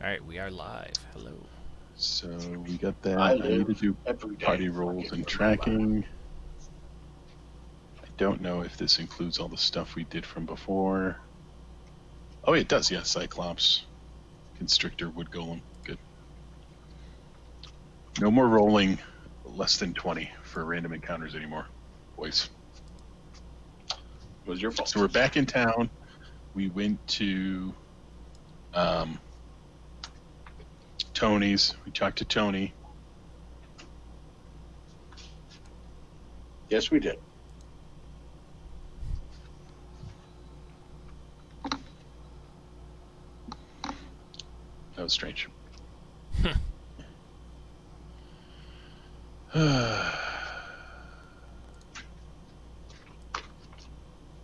Alright, we are live. Hello. So we got that. I I need to live do every day party rolls forgetting and about tracking. I don't know if this includes all the stuff we did from before. Oh, it does. Yeah, Cyclops, Constrictor, Wood Golem. Good. No more rolling less than 20 for random encounters anymore, boys. It was your fault. So we're back in town. We went to Tony's. We talked to Tony. Yes, we did. That was strange.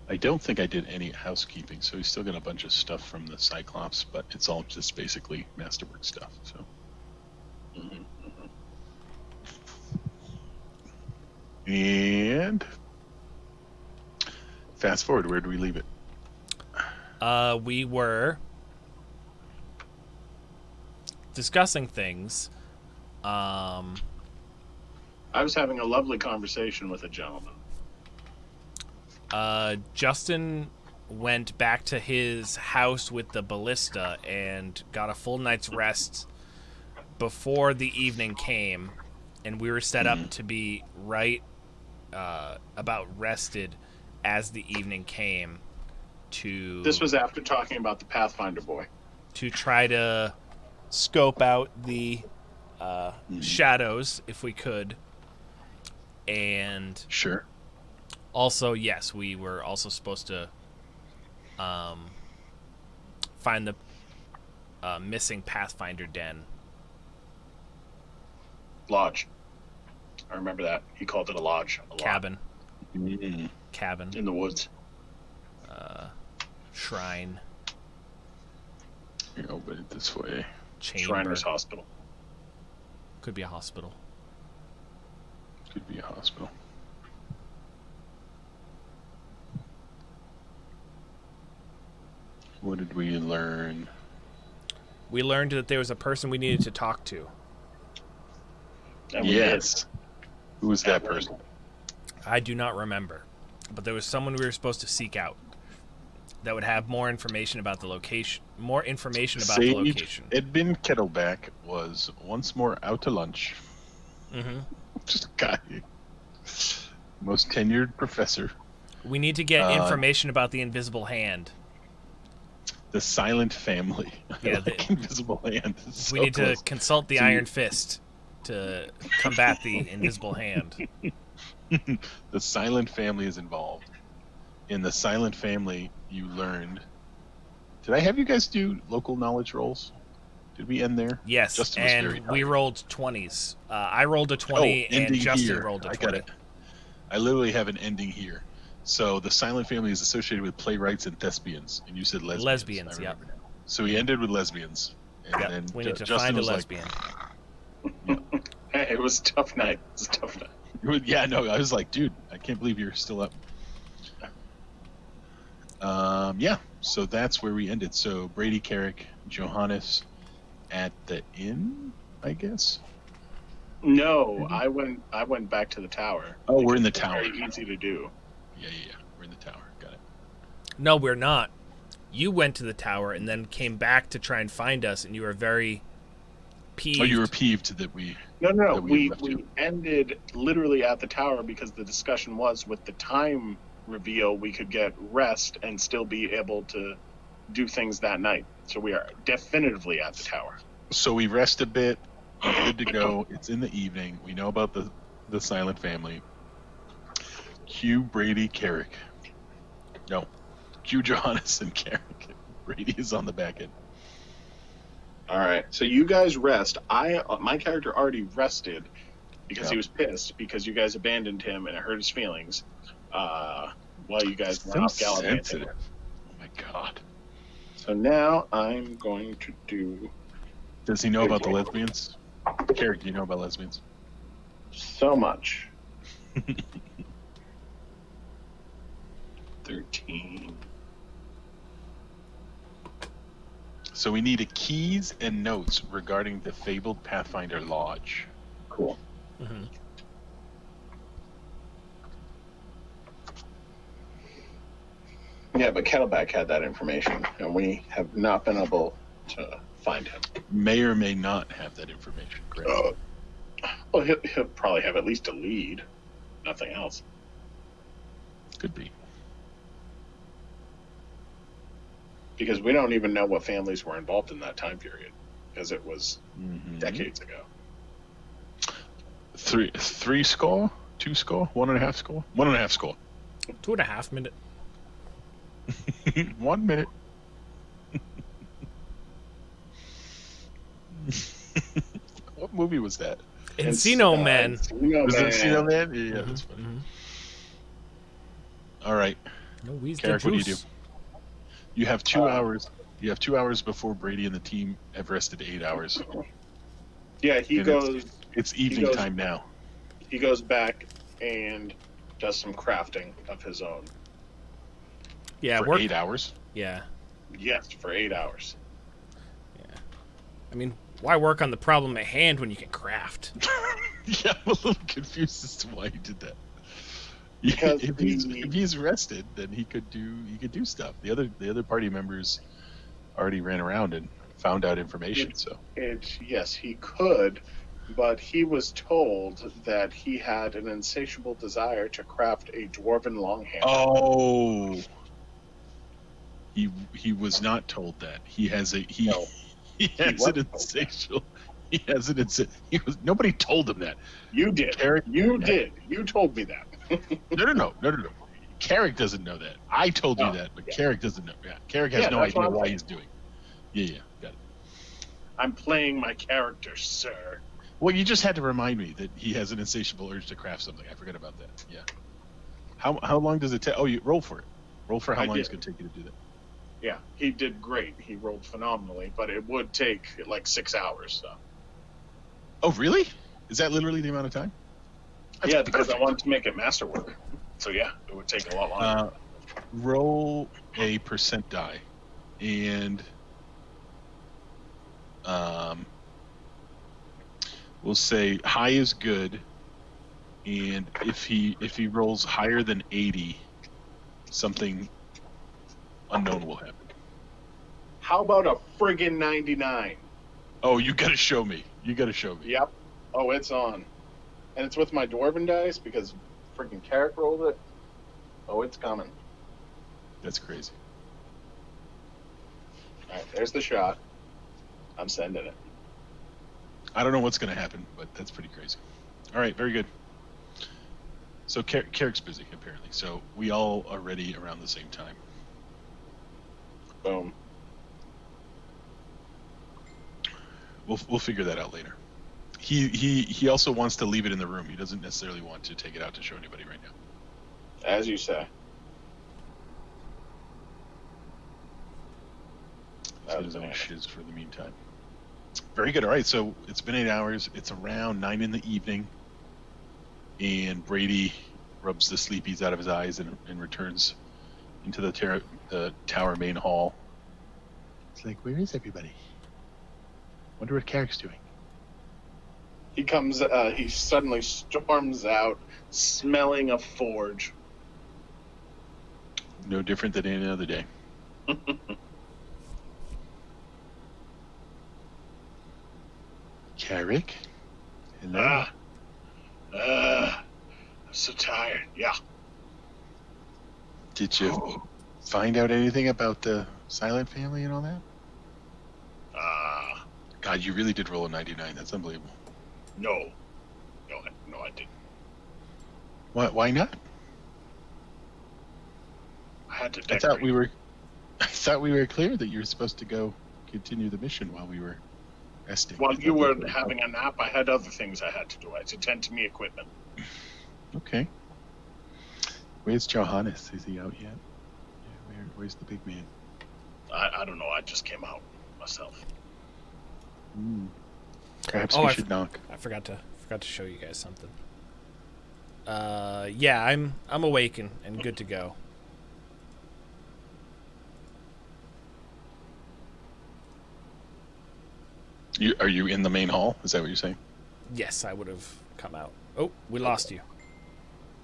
I don't think I did any housekeeping, so we still got a bunch of stuff from the Cyclops, but it's all just basically masterwork stuff. So, and fast forward, where do we leave it? We were discussing things. I was having a lovely conversation with a gentleman. Justin went back to his house with the ballista and got a full night's rest before the evening came, and we were set up to be right about rested as the evening came to... This was after talking about the Pathfinder boy. To try to scope out the shadows, if we could. And... Sure. Also, yes, we were also supposed to find the missing Pathfinder den. Lodge. I remember that. He called it a lodge. Cabin. Mm. Cabin. In the woods. Shrine. Here, open it this way. Chamber. Shriners Hospital. Could be a hospital. Could be a hospital. What did we learn? We learned that there was a person we needed to talk to. And we Yes. Who was that person? I do not remember. But there was someone we were supposed to seek out that would have more information about the location. More information about the location. Edmund Kettleback was once more out to lunch. Mm-hmm. Just a guy. Most tenured professor. We need to get information about the invisible hand. The Silent Family. Yeah, like Invisible Hand. We need to consult the Iron Fist to combat the invisible hand. The Silent Family is involved. In the Silent Family, you learned... Did I have you guys do local knowledge rolls? Did we end there? Yes, Justin was very and we rolled 20s. I rolled a 20, and Justin rolled a 20. I got it. I literally have an ending here. So the Silent Family is associated with playwrights and thespians, and you said lesbians. Lesbians, yep. So we ended with lesbians. And then we need to Justin find a was lesbian. Hey, it was a tough night. It was a tough night. Yeah, no, I was like, dude, I can't believe you're still up. Yeah, so that's where we ended. So Brady, Carrick, Johannes at the inn, I guess. No, I went back to the tower. Oh, we're in the tower. Very easy to do. Yeah. We're in the tower. Got it. No, we're not. You went to the tower and then came back to try and find us, and you were very peeved. Oh, you were peeved that we... No. that We left you. ended literally at the tower because the discussion was with the time reveal we could get rest and still be able to do things that night. So we are definitively at the tower. So we rest a bit. We're good to go. It's in the evening. We know about the Silent Family. Cue Brady, Carrick. No. Cue Johannes and Carrick. Brady is on the back end. All right. So you guys rest. My character already rested because he was pissed because you guys abandoned him and it hurt his feelings while you guys were off gallivanting. Oh my god. So now I'm going to do... Does he know about the lesbians? Carrick, do you know about lesbians? So much. 13. So we need keys and notes regarding the fabled Pathfinder Lodge. Cool. Mm-hmm. Yeah, but Kettleback had that information, and we have not been able to find him. May or may not have that information, correct? Well, he'll probably have at least a lead. Nothing else. Could be. Because we don't even know what families were involved in that time period, because it was decades ago. Three score? 2 score? 1.5 score? 1.5 score. 2.5 minutes. 1 minute. What movie was that? Encino Man. Was it Encino Man? Yeah, that's funny. Mm-hmm. All right. No, he's the Carrick, what do you do? juice. You have 2 hours. You have 2 hours before Brady and the team have rested 8 hours. Yeah, he And goes. It's evening time now. He goes back and does some crafting of his own. Yeah, For 8 hours. Yeah. Yes, for 8 hours. Yeah. I mean, why work on the problem at hand when you can craft? Yeah, I'm a little confused as to why he did that. Because if he's rested, then he could do stuff. The other party members already ran around and found out information. Yes, he could, but he was told that he had an insatiable desire to craft a dwarven longhammer. Oh, he was not told that. He has an insatiable. He has an insatiable. Nobody told him that. You did. Carrick, you did. You told me that. No. Carrick doesn't know that. I told you that, but Carrick doesn't know. Yeah, Carrick has no idea why he's doing. Yeah, got it. I'm playing my character, sir. Well, you just had to remind me that he has an insatiable urge to craft something. I forgot about that. Yeah. How long does it take? Oh, you roll for it. Roll for how long it's going to take you to do that. Yeah, he did great. He rolled phenomenally, but it would take like 6 hours. So. Oh, really? Is that literally the amount of time? That's because I wanted to make it masterwork. So yeah, it would take a lot longer. Roll a percent die, and we'll say high is good, and if he rolls higher than 80, something unknown will happen. How about a friggin' 99? Oh, you gotta show me. Yep. Oh, it's on. And it's with my dwarven dice because friggin' Carrick rolled it. Oh, it's coming. That's crazy. Alright, there's the shot. I'm sending it. I don't know what's gonna happen, but that's pretty crazy. Alright, very good. So Carrick's busy, apparently. So we all are ready around the same time. Boom. We'll figure that out later. He also wants to leave it in the room. He doesn't necessarily want to take it out to show anybody right now. As you say. He's got his own shiz for the meantime. Very good. All right, so it's been 8 hours. It's around 9 in the evening, and Brady rubs the sleepies out of his eyes and returns into the tower main hall. It's like, where is everybody? Wonder what Carrick's doing. He comes, he suddenly storms out, smelling a forge. No different than any other day. Carrick? Hello? I'm so tired. Yeah. Did you find out anything about the Silent family and all that? God, you really did roll a 99. That's unbelievable. No, I didn't. Why not? I had to I decorate. thought we were clear that you were supposed to go continue the mission while we were resting. While you were having a nap, I had other things I had to do. I had to tend to me equipment. Okay. Where's Johannes? Is he out yet? Yeah, where's the big man? I don't know. I just came out myself. Perhaps we should knock. I forgot to show you guys something. Yeah, I'm awake and good to go. Are you in the main hall? Is that what you're saying? Yes, I would have come out. Oh, we lost you.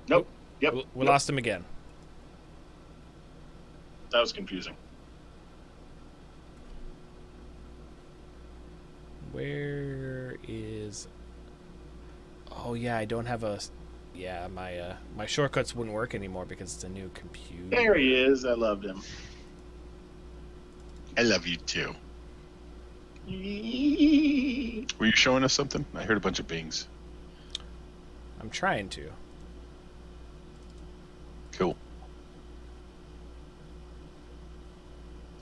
Nope. Oh, Yep. we Nope. lost him again. That was confusing. Where is... Oh, yeah, I don't have a... Yeah, my shortcuts wouldn't work anymore because it's a new computer. There he is. I loved him. I love you too. Hey, Were you showing us something? I heard a bunch of bings. I'm trying to. Cool.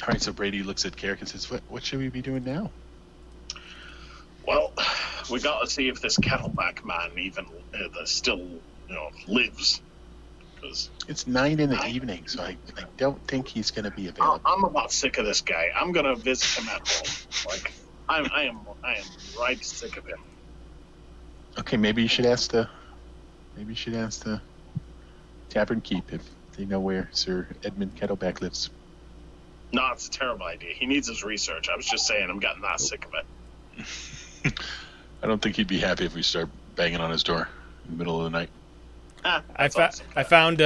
All right, so Brady looks at Carrick and says, "What should we be doing now?" well, we got to see if this Kettleback man even still, lives. Because It's 9 in the evening, so I don't think he's going to be available. I'm about sick of this guy. I'm gonna visit him at home. Like, I am right sick of him. Okay, maybe you should ask the Tavern Keep if they know where Sir Edmund Kettleback lives. No, it's a terrible idea. He needs his research. I was just saying, I'm getting that sick of it. I don't think he'd be happy if we start banging on his door in the middle of the night. I found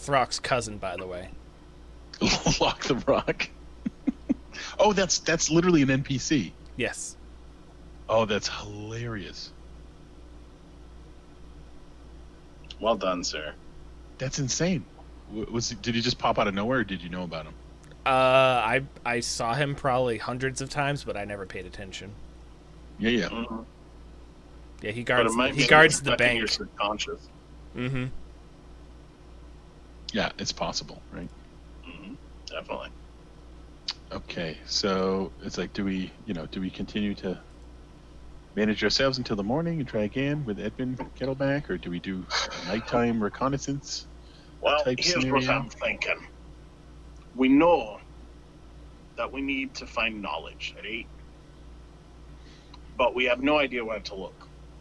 Throck's cousin, by the way. Lock the rock. Oh, that's literally an NPC. Yes. Oh, that's hilarious. Well done, sir. That's insane. Did he just pop out of nowhere, or did you know about him? I saw him probably hundreds of times, but I never paid attention. Yeah. Mm-hmm. Yeah, he guards the bank. Your subconscious. Mm-hmm. Yeah, it's possible, right? Mm-hmm. Definitely. Okay, so it's like, do we continue to manage ourselves until the morning and try again with Edmund Kettleback, or do we do a nighttime reconnaissance? Well, type here's scenario? what I'm thinking. We know that we need to find knowledge at 8, but we have no idea where to look.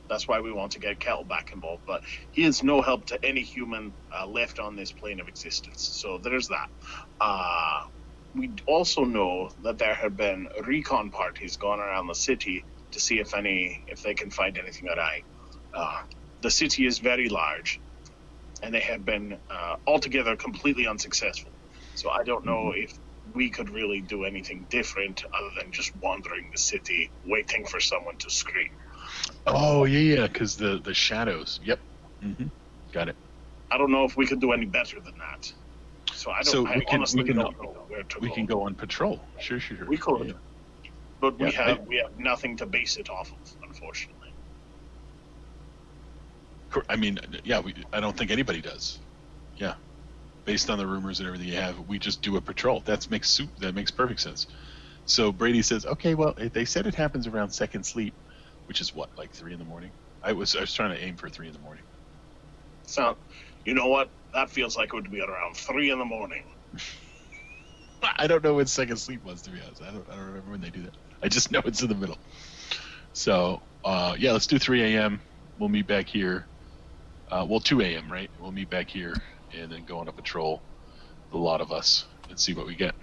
That's why we want to get Kettleback involved, but he is no help to any human left on this plane of existence. So there's that. We also know that there have been recon parties going around the city to see if they can find anything at eye. The city is very large, and they have been altogether completely unsuccessful. So I don't know if we could really do anything different other than just wandering the city, waiting for someone to scream. Oh yeah, because the shadows. Yep. Mm-hmm. Got it. I don't know if we could do any better than that. So I honestly don't know where to go. We can go on patrol. Sure. We could, Yeah. but we Yeah, have nothing to base it off of, unfortunately. I mean, yeah. I don't think anybody does. Yeah. Based on the rumors and everything you have, we just do a patrol. That makes perfect sense. So Brady says, okay, well, they said it happens around second sleep, which is what, like 3 a.m? I was trying to aim for 3 a.m. So, you know what? That feels like it would be around 3 a.m. I don't know when second sleep was, to be honest. I don't remember when they do that. I just know it's in the middle. So yeah, let's do 3 a.m. We'll meet back here. 2 a.m. right? We'll meet back here and then go on a patrol, the lot of us, and see what we get.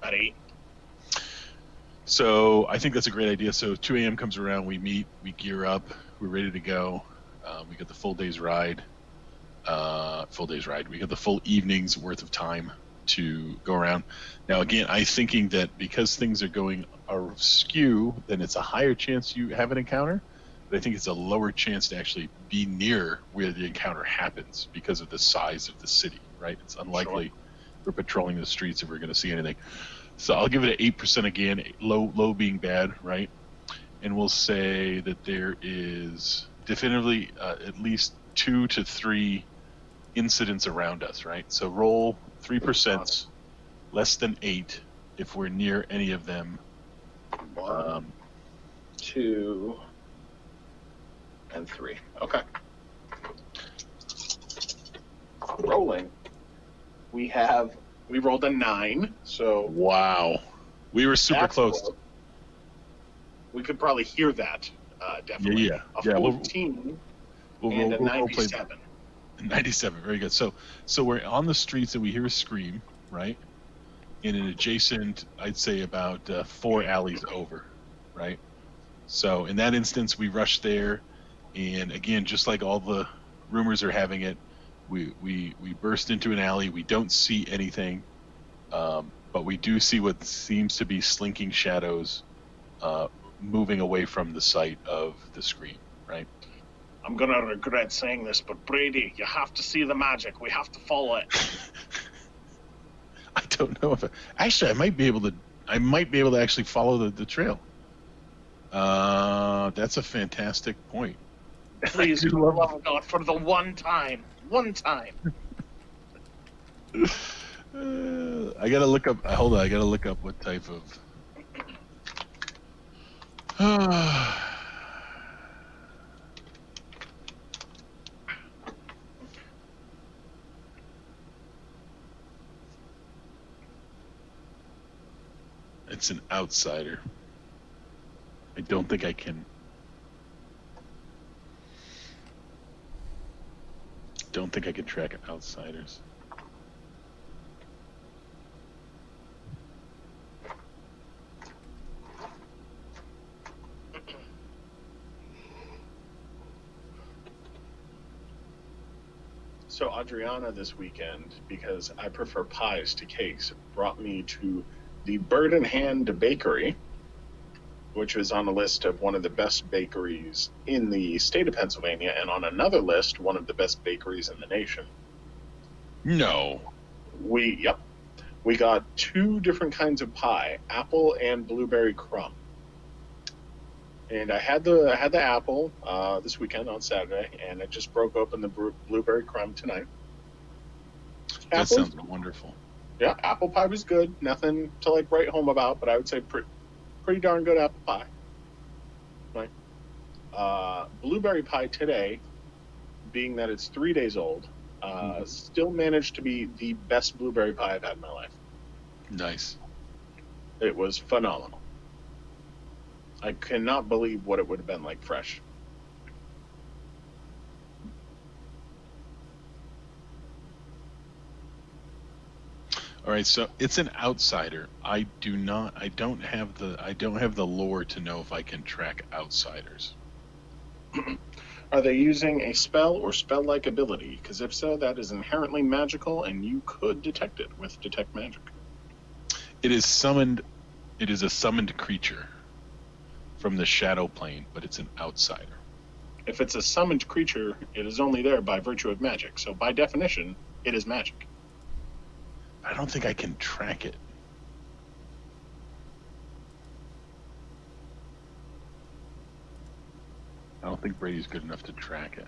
At 8. So I think that's a great idea. So 2 a.m. comes around, we meet, we gear up, we're ready to go. We get the full day's ride. We get the full evening's worth of time to go around. Now, again, I'm thinking that because things are going askew, then it's a higher chance you have an encounter. But I think it's a lower chance to actually be near where the encounter happens because of the size of the city, right? It's unlikely we're patrolling the streets if we're going to see anything. So I'll give it an 8% again, low being bad, right? And we'll say that there is definitively at least 2 to 3 incidents around us, right? So roll 3%, less than 8 if we're near any of them. 1, 2, and 3. Okay. Rolling. We rolled a 9, so Wow. We were super close. Low. We could probably hear that, definitely. Yeah. A 14 and a 97. 97, very good. So we're on the streets and we hear a scream, right? In an adjacent, I'd say about 4 alleys over, right? So in that instance, we rush there, and again, just like all the rumors are having it, we burst into an alley. We don't see anything, but we do see what seems to be slinking shadows moving away from the site of the scream. Right? I'm gonna regret saying this, but Brady, you have to see the magic. We have to follow it. I don't know if actually I might be able to. I might be able to actually follow the trail. That's a fantastic point. Please, I for the love love of God, for the one time. I gotta look up. Hold on, I gotta look up what type of. It's an outsider. I don't think I can. Don't think I can track outsiders. So Adriana this weekend, because I prefer pies to cakes, brought me to the Bird in Hand Bakery, which was on a list of one of the best bakeries in the state of Pennsylvania, and on another list, one of the best bakeries in the nation. No. We got two different kinds of pie, apple and blueberry crumb. And I had the apple this weekend on Saturday, and I just broke open the blueberry crumb tonight. That sounds wonderful. Yeah, apple pie was good. Nothing to like write home about, but I would say pretty darn good apple pie. Right. Blueberry pie today, being that it's 3 days old, still managed to be the best blueberry pie I've had in my life. Nice. It was phenomenal. I cannot believe what it would have been like fresh. All right, so it's an outsider. I don't have the lore to know if I can track outsiders. Are they using a spell or spell-like ability? Because if so, that is inherently magical, and you could detect it with Detect Magic. It is summoned. It is a summoned creature from the shadow plane, but it's an outsider. If it's a summoned creature, it is only there by virtue of magic. So by definition, it is magic. I don't think I can track it. I don't think Brady's good enough to track it.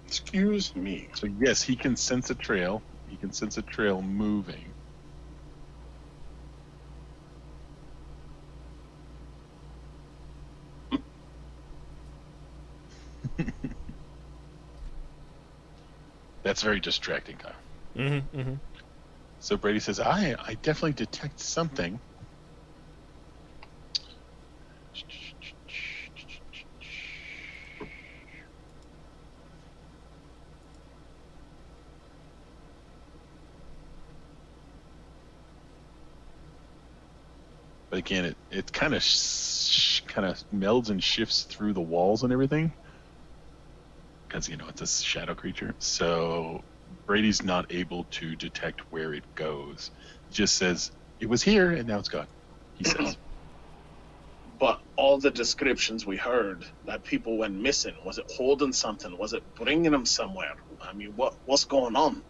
Excuse me. So yes, he can sense a trail. He can sense a trail moving. That's very distracting, Kyle. Mm-hmm, mm-hmm. So Brady says, I definitely detect something. But again, it kind of melds and shifts through the walls and everything. Because, it's a shadow creature. So Brady's not able to detect where it goes. It just says, it was here, and now it's gone, he says. But all the descriptions we heard that people went missing, was it holding something? Was it bringing them somewhere? I mean, what's going on?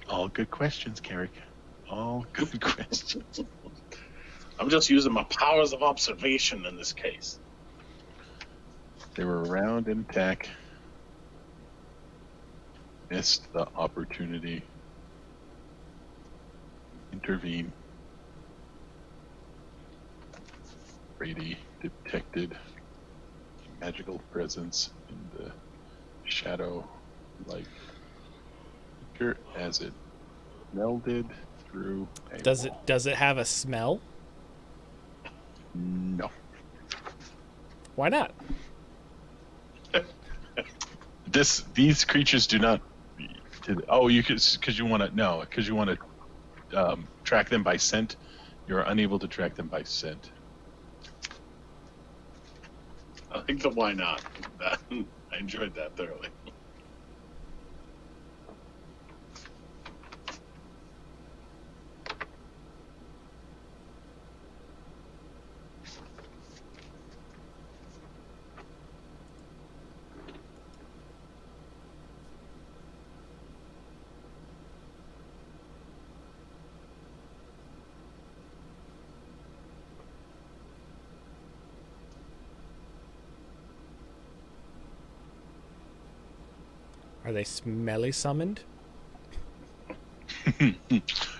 All good questions, Carrick. All good questions. I'm just using my powers of observation in this case. They were around in attack. Missed the opportunity. Intervene. Brady detected a magical presence in the shadow-like creature as it melded through a wall. Does it have a smell? No. Why not? These creatures do not. Oh, you could because you want to no because you want to track them by scent. You're unable to track them by scent. I think the why not. I enjoyed that thoroughly. Are they smelly summoned?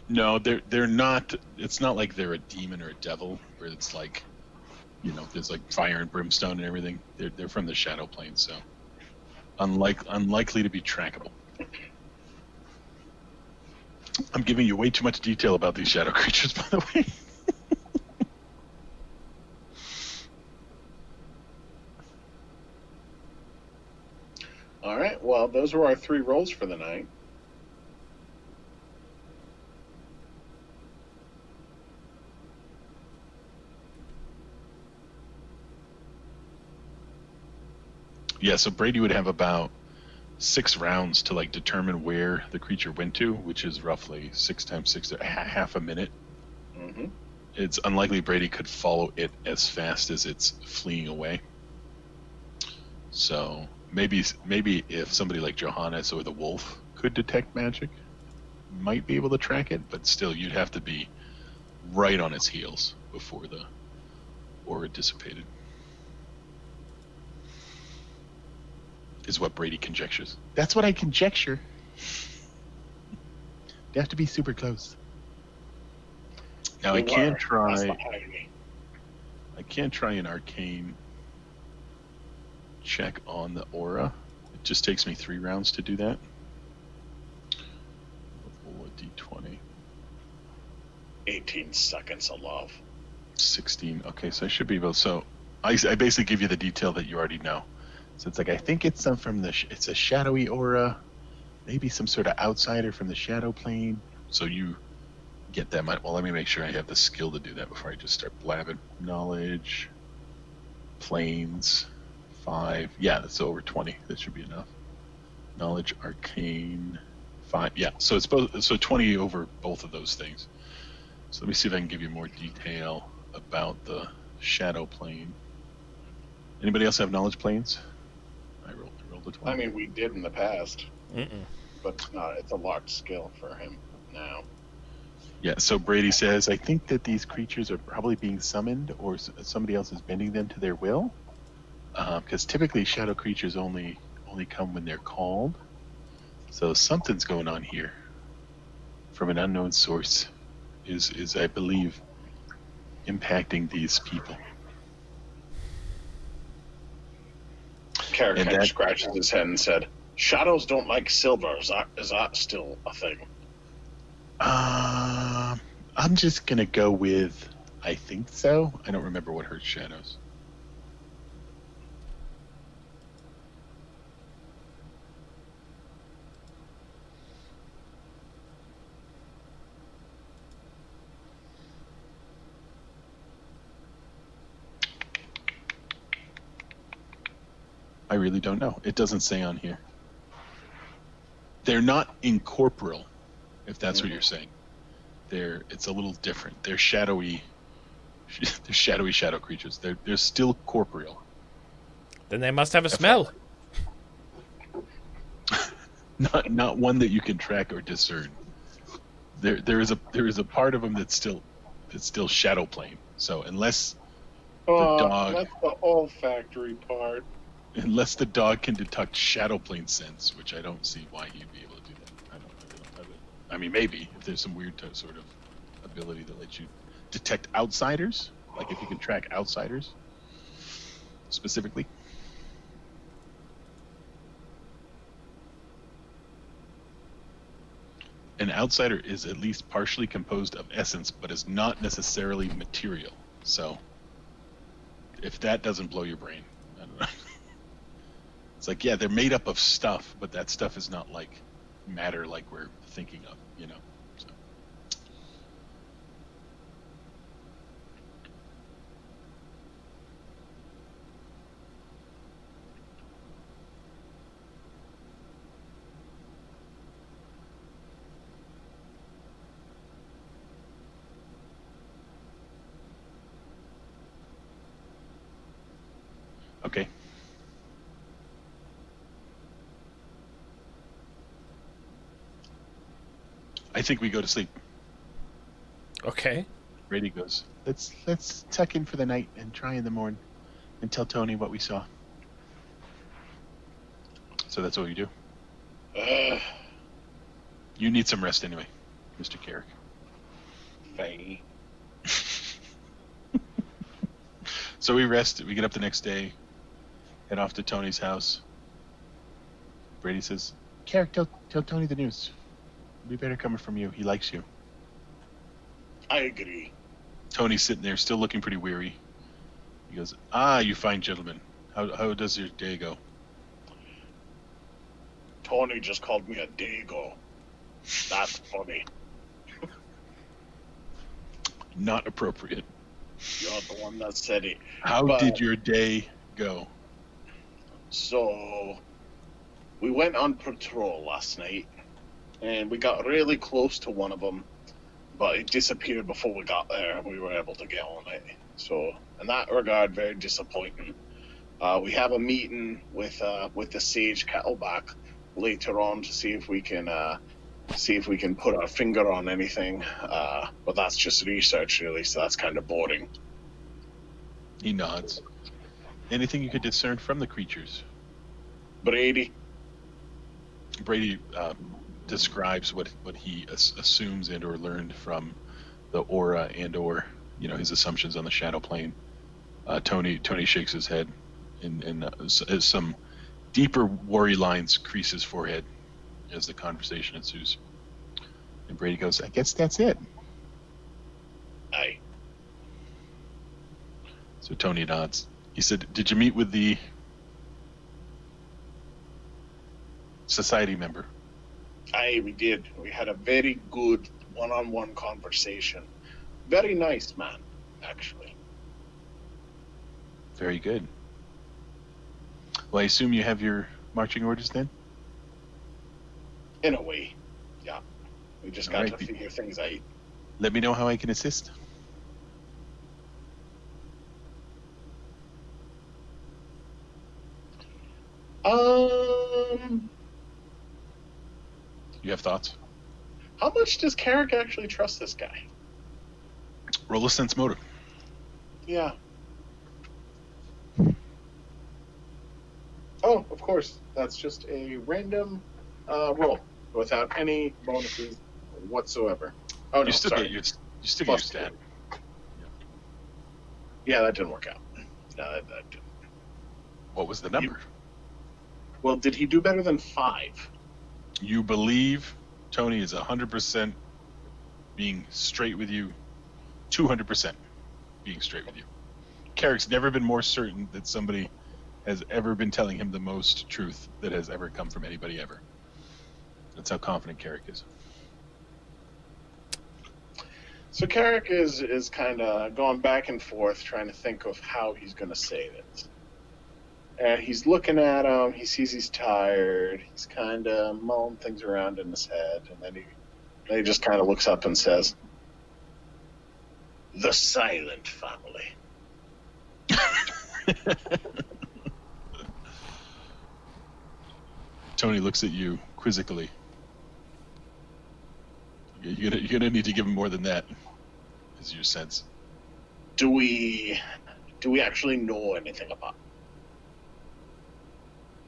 No, they're not. It's not like they're a demon or a devil, where it's like, there's like fire and brimstone and everything. They're from the shadow plane, so unlikely to be trackable. I'm giving you way too much detail about these shadow creatures, by the way. All right. Well, those were our 3 rolls for the night. Yeah, so Brady would have about 6 rounds to like determine where the creature went to, which is roughly 6 times 6, half a minute. Mm-hmm. It's unlikely Brady could follow it as fast as it's fleeing away. So maybe if somebody like Johannes or the wolf could detect magic, might be able to track it, but still you'd have to be right on its heels before the aura dissipated. Is what Brady conjectures. That's what I conjecture. They have to be super close. Now I can try an arcane check on the aura. It just takes me 3 rounds to do that. Roll a d20. 18 seconds of love. 16. Okay, so I should be able. So I basically give you the detail that you already know. So it's like I think it's some from it's a shadowy aura, maybe some sort of outsider from the shadow plane. So you get that. Well, let me make sure I have the skill to do that before I just start blabbing. Knowledge, planes, 5. Yeah, that's over 20. That should be enough. Knowledge, arcane, 5. Yeah, so it's both. So 20 over both of those things. So let me see if I can give you more detail about the shadow plane. Anybody else have knowledge planes? I rolled a 20. I mean, we did in the past, Mm-mm. but it's a locked skill for him now. Yeah, so Brady says, I think that these creatures are probably being summoned or somebody else is bending them to their will. Because typically shadow creatures only come when they're called. So something's going on here from an unknown source is I believe, impacting these people. Carrick kind of scratches his head and said, "Shadows don't like silver. Is that still a thing?" I'm just gonna go with I think so. I don't remember what hurts shadows. I really don't know. It doesn't say on here. They're not incorporeal, if that's what you're saying. It's a little different. They're shadowy. They're shadowy shadow creatures. They're still corporeal. Then they must have a smell. Not one that you can track or discern. There is a part of them that's still shadow plane. So unless the dog, that's the olfactory part. Unless the dog can detect shadow plane sense, which I don't see why he'd be able to do that. I don't have it. I mean, maybe if there's some weird sort of ability that lets you detect outsiders, like if you can track outsiders specifically. An outsider is at least partially composed of essence, but is not necessarily material. So, if that doesn't blow your brain, I don't know. It's like, yeah, they're made up of stuff, but that stuff is not like matter like we're thinking of, So. Okay. I think we go to sleep. Okay. Brady goes, let's tuck in for the night and try in the morning and tell Tony what we saw. So that's what you do. You need some rest anyway, Mr. Carrick. Fine. So we rest. We get up the next day, head off to Tony's house. Brady says, Carrick, tell Tony the news. It'd be better coming from you. He likes you. I agree. Tony's sitting there, still looking pretty weary. He goes, you fine gentlemen. How does your day go? Tony just called me a dago. That's funny. Not appropriate. You're the one that said it. How did your day go? So, we went on patrol last night, and we got really close to one of them, but it disappeared before we got there, and we were able to get on it. So, in that regard, very disappointing. We have a meeting with the Sage Kettleback later on to see if we can put our finger on anything. But that's just research, really, so that's kind of boring. He nods. Anything you could discern from the creatures? Brady describes what he assumes and or learned from the aura and or his assumptions on the shadow plane. Tony shakes his head, and some deeper worry lines crease his forehead as the conversation ensues. And Brady goes, I guess that's it. Aye. So Tony nods. He said, did you meet with the society member? Aye, we did. We had a very good one-on-one conversation. Very nice man, actually. Very good. Well, I assume you have your marching orders then? In a way, yeah. We just got All to right. figure things out. Let me know how I can assist. You have thoughts? How much does Carrick actually trust this guy? Roll a sense motive. Yeah. Oh, of course. That's just a random roll without any bonuses whatsoever. Oh no, You still sorry. get your Plus stat. two. Yeah, that didn't work out. No, that didn't. What was the number? Well, did he do better than 5? You believe Tony is 100% being straight with you, 200% being straight with you. Carrick's never been more certain that somebody has ever been telling him the most truth that has ever come from anybody ever. That's how confident Carrick is. So Carrick is kind of going back and forth trying to think of how he's going to say this. And he's looking at him. He sees he's tired. He's kind of mulling things around in his head. And then he just kind of looks up and says, "The Silent Family." Tony looks at you quizzically. You're gonna need to give him more than that, is your sense. Do we actually know anything about?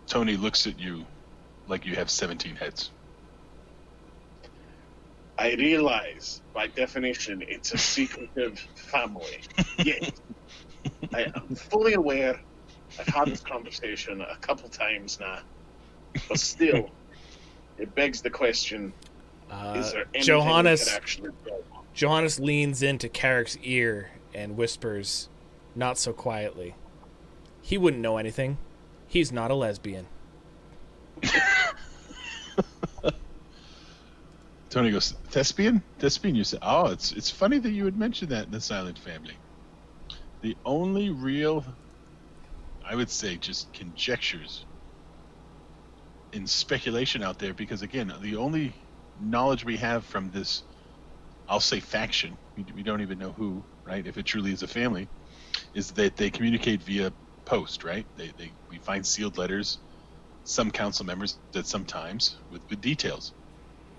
Tony looks at you like you have 17 heads. I realize, by definition, it's a secretive family. Yes, I am fully aware. I've had this conversation a couple times now, but still, it begs the question: is there anything we could actually do? Johannes leans into Carrick's ear and whispers, not so quietly, "He wouldn't know anything. He's not a lesbian." Tony goes, Thespian? Thespian, you said, oh, it's funny that you would mention that in the Silent Family. The only real, I would say, just conjectures and speculation out there, because again, the only knowledge we have from this, I'll say faction, we don't even know who, right? If it truly is a family, is that they communicate via post, right? We find sealed letters, some council members at some times with details.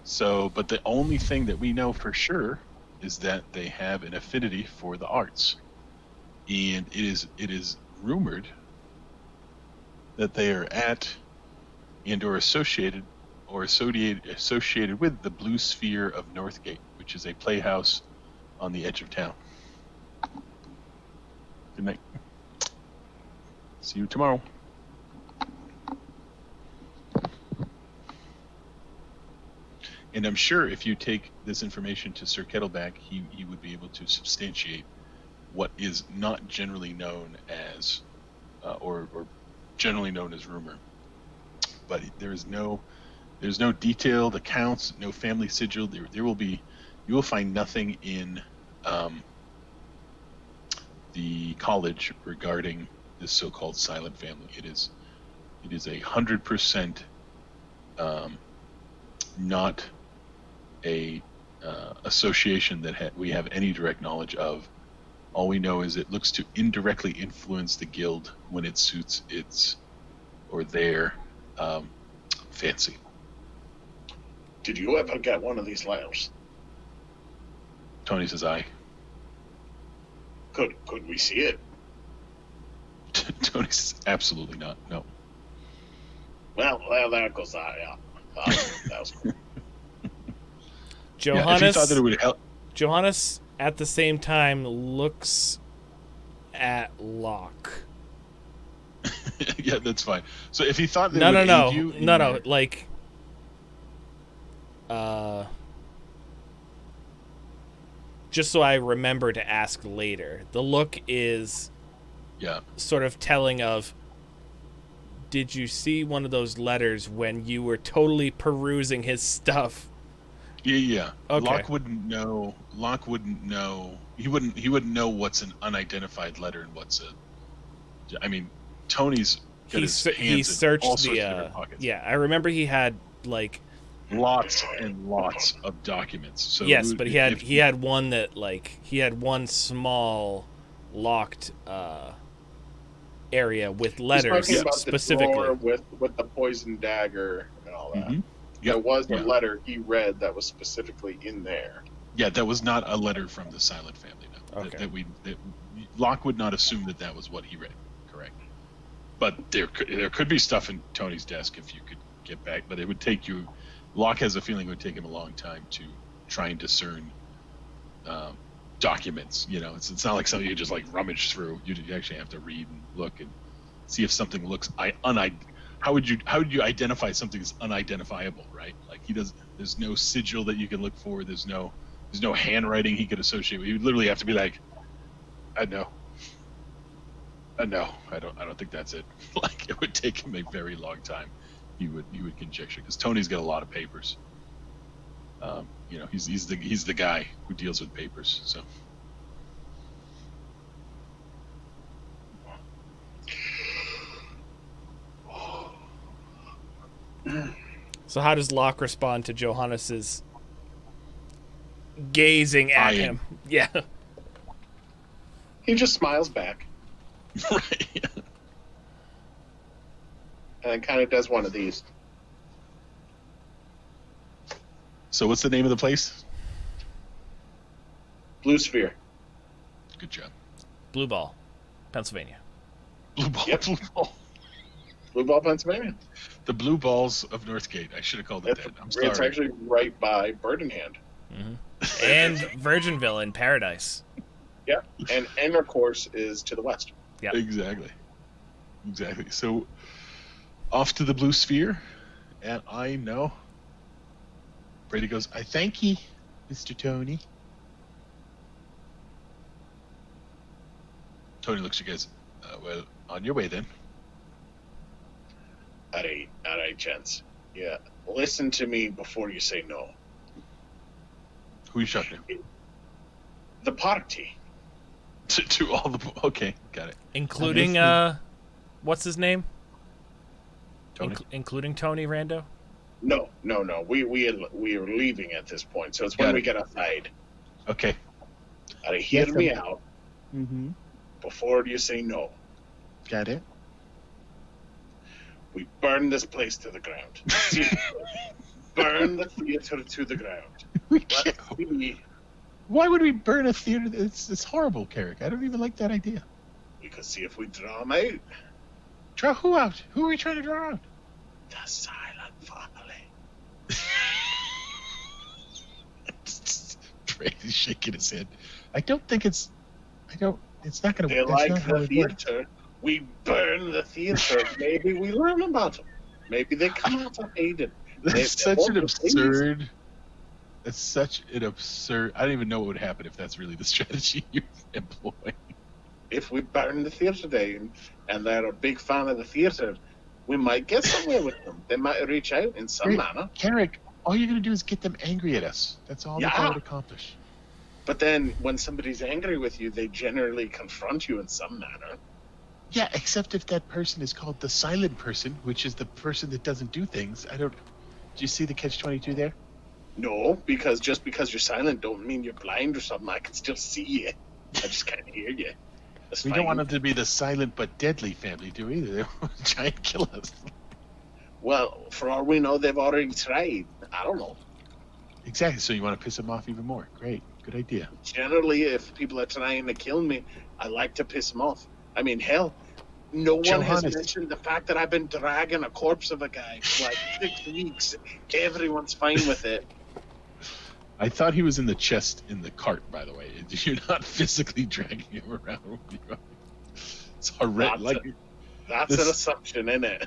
So, but the only thing that we know for sure is that they have an affinity for the arts, and it is rumored that they are at and or associated with the Blue Sphere of Northgate, which is a playhouse on the edge of town. Good night. See you tomorrow. And I'm sure if you take this information to Sir Kettleback, he would be able to substantiate what is not generally known as, or generally known as rumor. But there's no detailed accounts, no family sigil. There will be, you will find nothing in the college regarding this so-called silent family. It is 100% not a association that we have any direct knowledge of. All we know is it looks to indirectly influence the guild when it suits its or their fancy. Did you ever get one of these letters? Tony says, "I." Could we see it? Tony says, "Absolutely not. No." Well, there goes that. Yeah, that was cool. Johannes, yeah, if you thought that it would help. Johannes at the same time looks at Locke. Yeah, that's fine. So if he thought that No, aid you, like, just so I remember to ask later. The look is, sort of telling of, did you see one of those letters when you were totally perusing his stuff? Yeah. Okay. Locke wouldn't know. He wouldn't know what's an unidentified letter and what's a. I mean, Tony's got his hands he searched in all sorts the of different pockets. yeah, I remember he had like lots and lots of documents. So yes, but he had one that like he had one small locked area with letters He's talking about specifically the drawer with the poison dagger and all that. Mm-hmm. There was a letter he read that was specifically in there. Yeah, that was not a letter from the Silent Family. No. Okay. That Locke would not assume that was what he read. Correct. But there could be stuff in Tony's desk if you could get back, but it would take you. Locke has a feeling it would take him a long time to try and discern documents. You know, it's not like something you just like rummage through. You actually have to read and look and see if something looks How would you identify something that's unidentifiable, right? Like there's no sigil that you can look for. There's no handwriting he could associate with. You would literally have to be like, I know. No, I don't think that's it. Like it would take him a very long time. He would conjecture because Tony's got a lot of papers. You know, he's the guy who deals with papers. So. So how does Locke respond to Johannes's gazing at him? Yeah. He just smiles back. Right. And then kind of does one of these. So what's the name of the place? Blue Sphere. Good job. Blue Ball, Pennsylvania. Blue Ball. Yep. Blue Ball. Blue Ball, Pennsylvania. The Blue Balls of Northgate. I should have called it that. I'm sorry. It's actually right by Birdenhand. Mm-hmm. And Virginville in Paradise. Yeah, and of course is to the west. Yeah, exactly. So, off to the Blue Sphere, and I know. Brady goes, I thank ye, Mr. Tony. Tony looks at you guys. Well, on your way then. All right, gents. Yeah, listen to me before you say no. Who you shouting The party. to all the... Okay, got it. Including, what's his name? Tony? Including Tony Rando? No. We are leaving at this point, so it's Got when it. we get outside. Okay. All right, hear Yes, me out Mm-hmm. before you say no. Got it. We burn this place to the ground. Seriously. Burn the theater to the ground. We Let's can't... see, Why would we burn a theater? It's horrible, Carrick. I don't even like that idea. we could see if we draw them out. Draw who out? Who are we trying to draw out? The silent family. Brady's shaking his head. I don't think it's... It's not going to... They like the theater. We burn the theater. Maybe we learn about them. Maybe they come out of Aiden. That's such an absurd... That's such an absurd... I don't even know what would happen if that's really the strategy you employ. If we burn the theater down and they're a big fan of the theater, we might get somewhere with them. They might reach out in some manner. Carrick, all you're going to do is get them angry at us. That's all that would accomplish. But then when somebody's angry with you, they generally confront you in some manner. Yeah, except if that person is called the silent person, which is the person that doesn't do things. Do you see the catch-22 there? No, because just because you're silent don't mean you're blind or something. I can still see you. I just can't hear you. That's We fine. don't want them to be the silent but deadly family, do we? They want to try and kill us. Well, for all we know, they've already tried. I don't know. Exactly, so you want to piss them off even more. Great, good idea. Generally, if people are trying to kill me, I like to piss them off. I mean, hell, no one has Johannes. mentioned the fact that I've been dragging a corpse of a guy for like 6 weeks. Everyone's fine with it. I thought he was in the chest in the cart, by the way. You're not physically dragging him around with you. It's horrendous. That's an assumption, isn't it?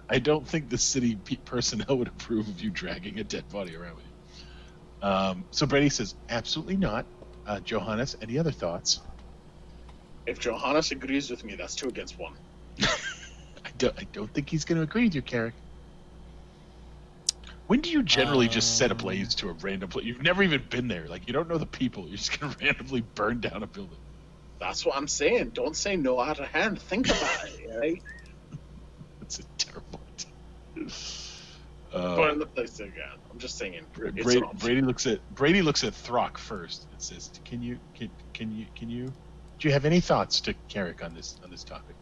I don't think the city personnel would approve of you dragging a dead body around with you. So Brady says, absolutely not. Johannes, any other thoughts? If Johannes agrees with me, that's 2 against 1. I don't think he's going to agree with you, Carrick. When do you generally just set ablaze to a random place? You've never even been there. Like, you don't know the people. You're just going to randomly burn down a building. That's what I'm saying. Don't say no out of hand. Think about it, right? That's a terrible idea. Burn the place again. I'm just saying. Brady looks at Throck first and says, "Can you? Do you have any thoughts to Carrick on this topic?"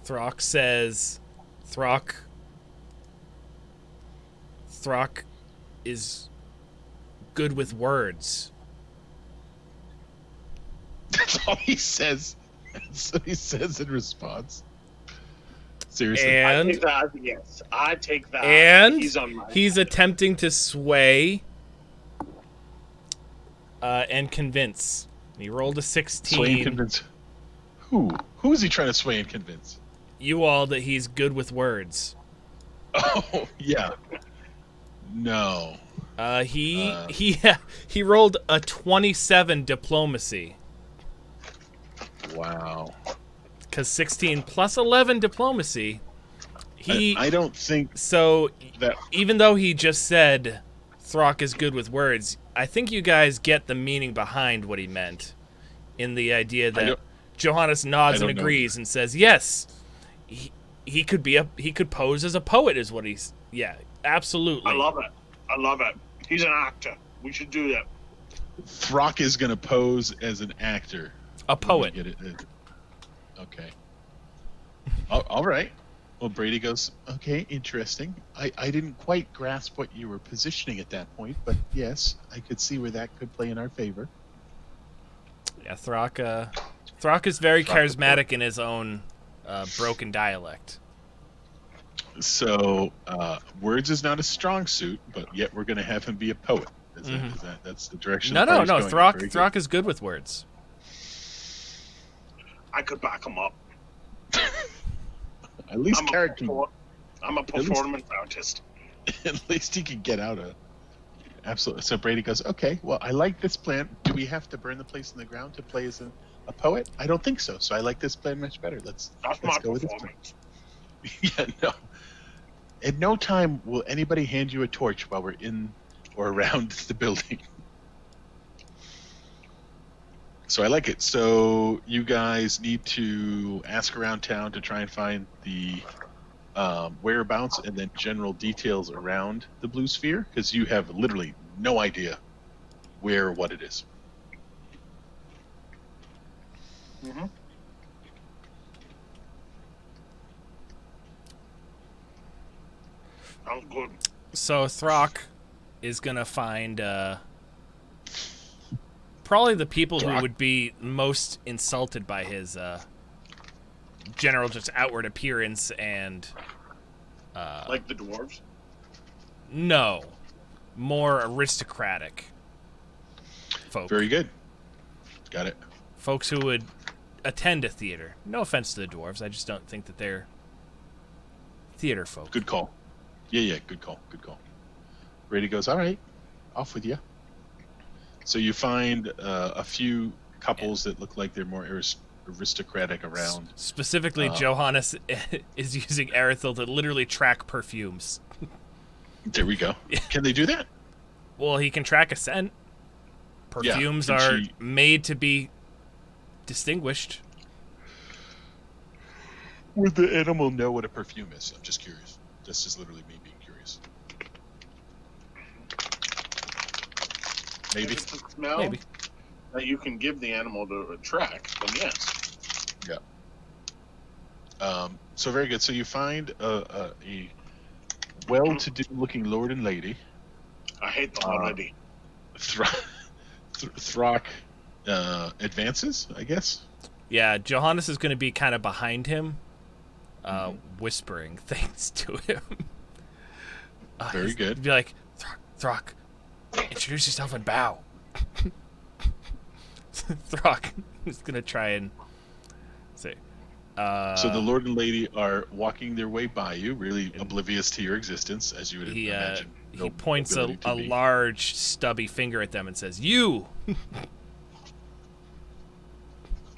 Throck says, Throck is good with words. That's all he says. That's what he says in response. Seriously. And I take that as a yes. I take that. and he's attempting to sway and convince. He rolled a 16. Sway and convince. Who? Who is he trying to sway and convince? You all that he's good with words. Oh, yeah. No. He rolled a 27 diplomacy. Wow. Because 16 plus 11 diplomacy. I don't think So, that... even though he just said Throck is good with words, I think you guys get the meaning behind what he meant. In the idea that Johannes nods and agrees and says, yes, he could pose as a poet is what he's... Yeah, absolutely. I love it. He's an actor. We should do that. Throck is going to pose as an actor. A poet. Get it? Okay. All right. Well, Brady goes, okay, interesting. I didn't quite grasp what you were positioning at that point, but yes, I could see where that could play in our favor. Yeah, Throck is very charismatic in his own broken dialect. So, words is not a strong suit, but yet we're going to have him be a poet. That's the direction. No. Throck is good with words. I could back him up. At least I'm a performance artist. At least he can get out of. Absolutely. So Brady goes, okay, well, I like this plan. Do we have to burn the place in the ground to play as a poet? I don't think so. So I like this plan much better. Let's That's my go with this plan. performance. Yeah, no. At no time will anybody hand you a torch while we're in or around the building. So I like it. So you guys need to ask around town to try and find the whereabouts and then general details around the blue sphere, because you have literally no idea where or what it is. Mm-hmm. Sounds good. So Throck is gonna find probably the people who Throck. would be most insulted by his general just outward appearance and Like the dwarves. no, more aristocratic folk. Very good. Got it. Folks who would attend a theater. No offense to the dwarves, I just don't think that they're theater folk. Good call. Yeah, good call. Brady goes, all right, off with you. So you find a few couples that look like they're more aristocratic around. Specifically, Johannes is using Erithil to literally track perfumes. There we go. Can they do that? Well, he can track a scent. Perfumes can are she- made to be distinguished. Would the animal know what a perfume is? I'm just curious. That's just literally me being curious. Maybe. If it's a smell Maybe. that you can give the animal to track, then yes. Yeah. So very good. So you find a well-to-do looking lord and lady. I hate them already. Throck advances, I guess. Yeah, Johannes is going to be kind of behind him, whispering things to him. Very good. He'd be like, Throck, introduce yourself and bow. Throck is going to try and say... So the lord and lady are walking their way by you, really oblivious to your existence, as you would imagine. He points a ability to be. large, stubby finger at them and says, "You!"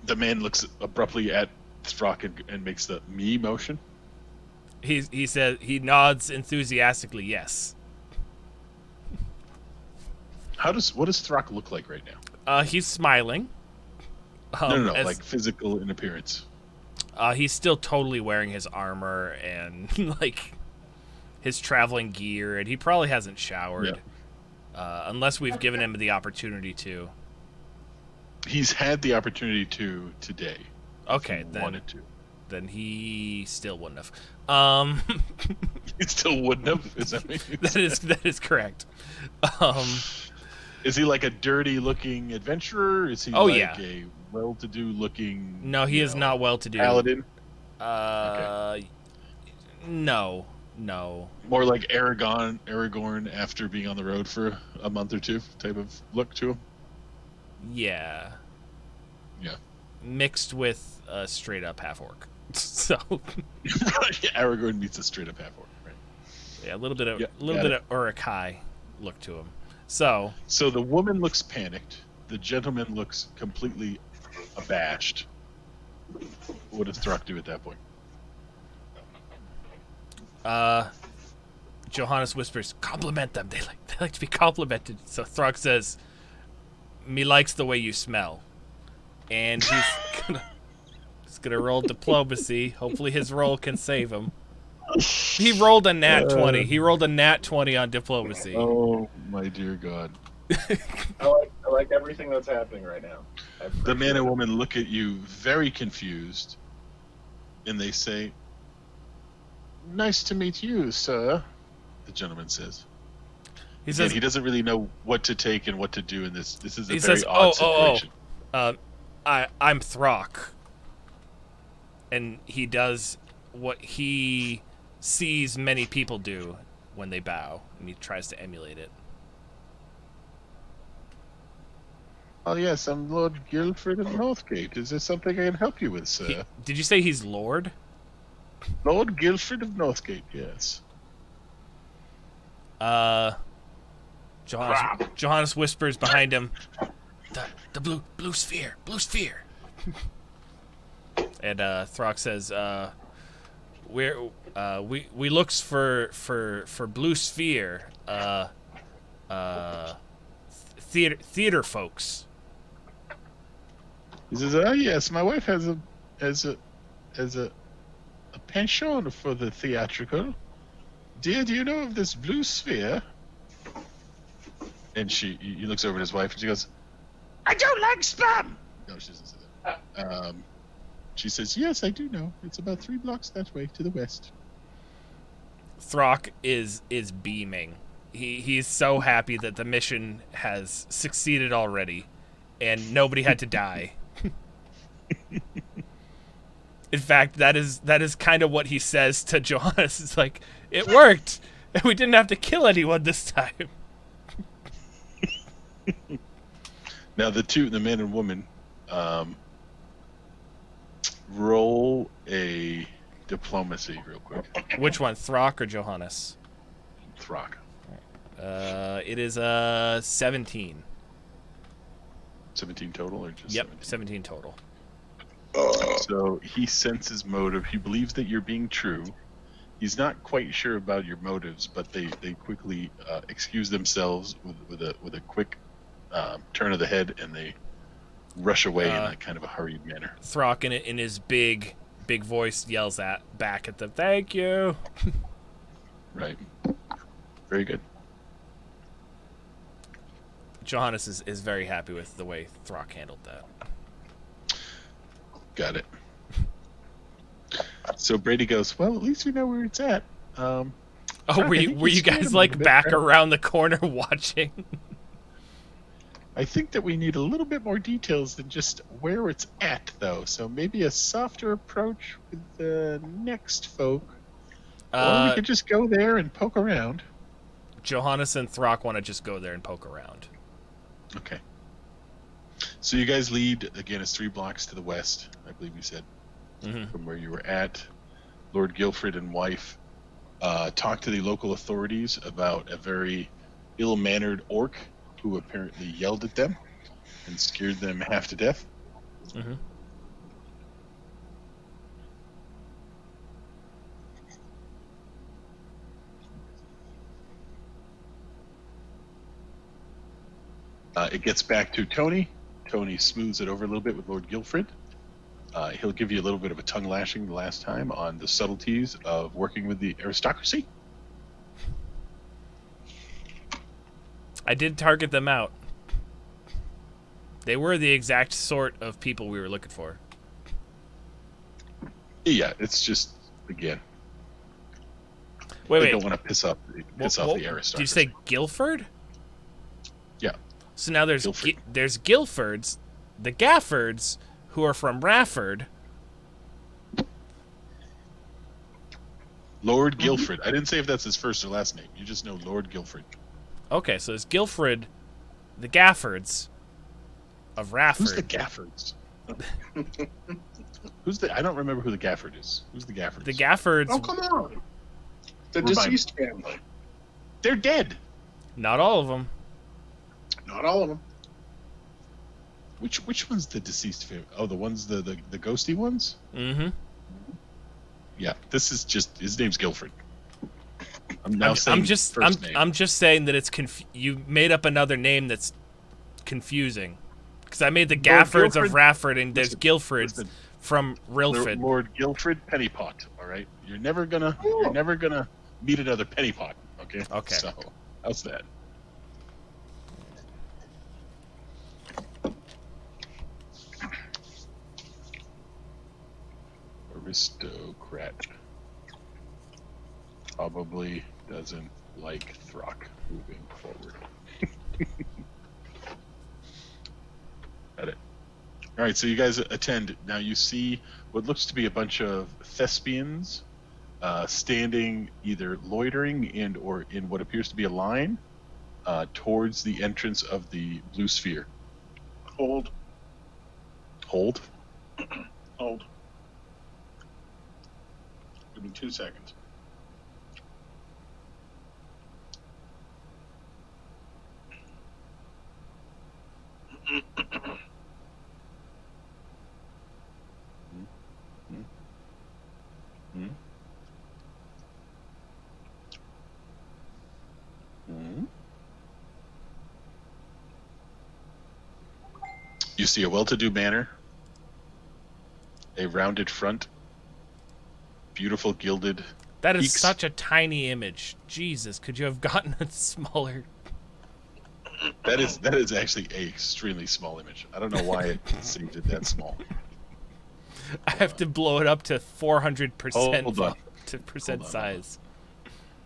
The man looks abruptly at Throck and makes the me motion. He says, he nods enthusiastically, yes. What does Throck look like right now? He's smiling. No, as- like physical in appearance. He's still totally wearing his armor and like his traveling gear, and he probably hasn't showered, unless we've given him the opportunity to. He's had the opportunity to today. Okay, if he then wanted to. then he still wouldn't have. He still wouldn't have. Is that what you that is correct. Is he like a dirty-looking adventurer? Is he Oh, like yeah. a well-to-do looking? No, he is not well-to-do. Paladin. No. More like Aragorn after being on the road for a month or two type of look to him. Yeah. Yeah. Mixed with a straight-up half-orc. So, Aragorn meets a straight-up half-orc. Right. yeah, a little bit of got it. Urukai look to him. So the woman looks panicked. The gentleman looks completely abashed. What does Throck do at that point? Johannes whispers, "Compliment them. They like to be complimented." So Throck says, "Me likes the way you smell," and he's gonna roll diplomacy. Hopefully, his roll can save him. He rolled a nat 20. He rolled a nat 20 on diplomacy. Oh my dear God! I like everything that's happening right now. The man and woman look at you very confused, and they say, "Nice to meet you, sir," the gentleman says. He And says, he doesn't really know what to take and what to do in this. This is a He very says, odd situation. I'm Throck. And he does what he sees many people do when they bow, and he tries to emulate it. Oh yes, I'm Lord Guildford of Northgate. Is there something I can help you with, sir? Did you say he's Lord? Lord Guildford of Northgate, yes. Johannes whispers behind him, the blue sphere. And Throck says, we looks for blue sphere, theater folks. He says, "Oh yes, my wife has a penchant for the theatrical. Dear, do you know of this blue sphere?" And he looks over at his wife and she goes, "I don't like spam." No, she doesn't say that. She says, "Yes, I do know. It's about 3 blocks that way to the west." Throck is beaming. He's so happy that the mission has succeeded already, and nobody had to die. In fact, that is kind of what he says to Johannes. It's like, it worked, and we didn't have to kill anyone this time. Now the man and woman, roll a diplomacy real quick. Which one, Throck or Johannes? Throck. It is 17. 17 total, or just Yep, 17? 17 total. So he senses motive. He believes that you're being true. He's not quite sure about your motives, but they quickly excuse themselves with a quick turn of the head, and they rush away in a kind of a hurried manner. Throck in his big voice yells back at them, "Thank you." Right. Very good. Johannes is very happy with the way Throck handled that. Got it. So Brady goes, "Well, at least we know where it's at." Oh, Throck, were I you think you scared guys him a like little bit, back right? around the corner watching? I think that we need a little bit more details than just where it's at, though. So maybe a softer approach with the next folk. Or we could just go there and poke around. Johannes and Throck want to just go there and poke around. Okay. So you guys lead, again, it's 3 blocks to the west, I believe you said, from where you were at. Lord Guilford and wife talk to the local authorities about a very ill-mannered orc who apparently yelled at them and scared them half to death. Mm-hmm. It gets back to Tony. Tony smooths it over a little bit with Lord Guilford. He'll give you a little bit of a tongue lashing the last time on the subtleties of working with the aristocracy. I did target them out. They were the exact sort of people we were looking for. Yeah, it's just, again, Wait. they don't want to piss off the aristocracy. Did you say Guilford? Yeah. So now there's Guilford. there's Guilfords, the Gaffords, who are from Rafford. Lord Guilford. I didn't say if that's his first or last name. You just know Lord Guilford. Okay, so it's Guilford, the Gaffords of Rafford. Who's the Gaffords? I don't remember who the Gafford is. Who's the Gaffords? The Gaffords. Oh, come on. The Remind deceased family. They're dead. Not all of them. Not all of them. Which one's the deceased family? Oh, the ones the ghosty ones? Mm-hmm. Yeah, this is just his name's Guilford. I'm just saying that it's you made up another name that's confusing. Because I made the Gaffords of Rafford, and there's Guilfords from Rilford. Lord Guilford Pennypot. All right, you're never gonna meet another Pennypot. Okay. Okay. So how's that? Aristocrat probably doesn't like Throck moving forward. Got it. All right, so you guys attend. Now you see what looks to be a bunch of thespians standing, either loitering or in what appears to be a line towards the entrance of the blue sphere. Hold. Hold. Hold. Give me 2 seconds. You see a well-to-do manor, a rounded front, beautiful gilded That is peaks. such a tiny image. Jesus, could you have gotten a smaller? That is actually a extremely small image. I don't know why it saved it that small. I have to blow it up to 400% Hold on. to percent Hold on. size.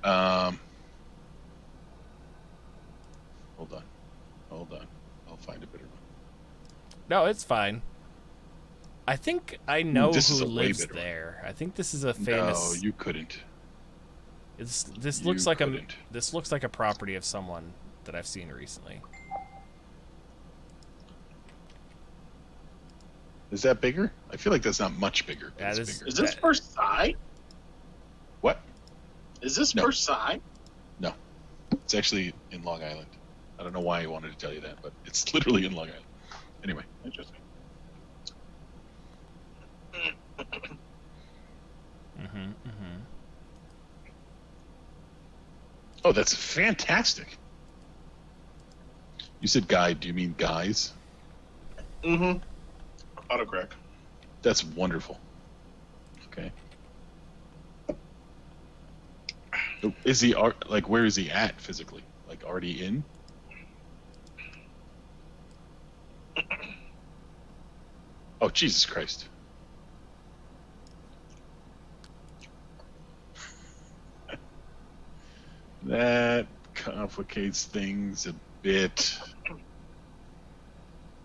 Hold on. I'll find a better one. No, it's fine. I think I know this who is a way lives better one. there. I think this is a No, famous. you couldn't. This You looks like couldn't. this looks like a property of someone that I've seen recently. Is that bigger? I feel like that's not much bigger. but That it's is- bigger. Is this Versailles? What? Is this No. Versailles? No. It's actually in Long Island. I don't know why I wanted to tell you that, but it's literally in Long Island. Anyway. Interesting. Oh, that's fantastic. You said guide. Do you mean guys? Mm-hmm. Autocorrect. That's wonderful. Okay. Is he like? Where is he at physically? Like already in? Oh, Jesus Christ! That complicates things a bit.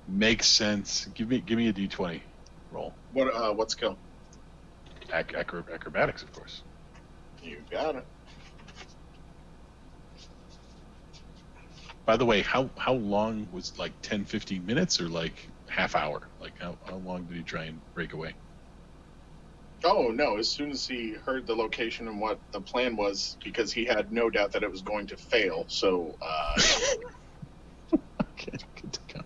Makes sense. Give me a D20 roll. What skill? Acrobatics, of course. You got it. By the way, how long was like 10, 15 minutes or like half hour? Like how long did he try and break away? Oh no! As soon as he heard the location and what the plan was, because he had no doubt that it was going to fail. So Okay, good to go.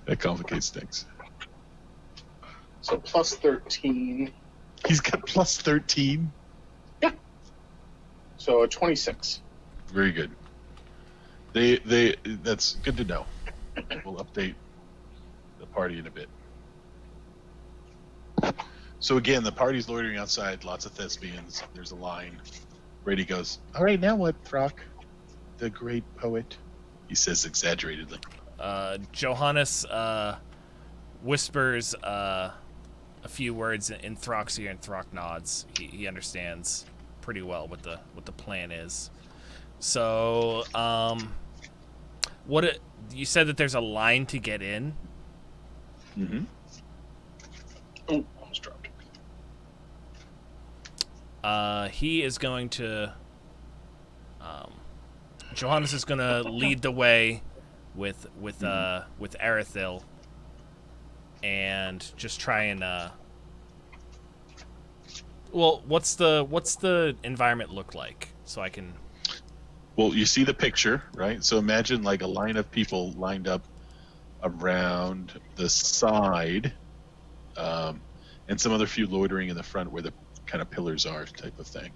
That complicates things. so plus 13. He's got plus 13. So a 26. Very good. They that's good to know. We'll update the party in a bit. So again, the party's loitering outside, lots of thespians. There's a line. Brady goes, "All right, now what, Throck? The great poet." He says exaggeratedly. Johannes whispers a few words in Throck's ear, and Throck nods. He understands pretty well what the plan is. So, you said that there's a line to get in? Mm-hmm. Oh, almost dropped. He is going to. Johannes is going to lead the way with Arithil, and just try and. Well, what's the environment look like, so I can. Well, you see the picture, right? So imagine like a line of people lined up around the side, and some other few loitering in the front where the kind of pillars are, type of thing.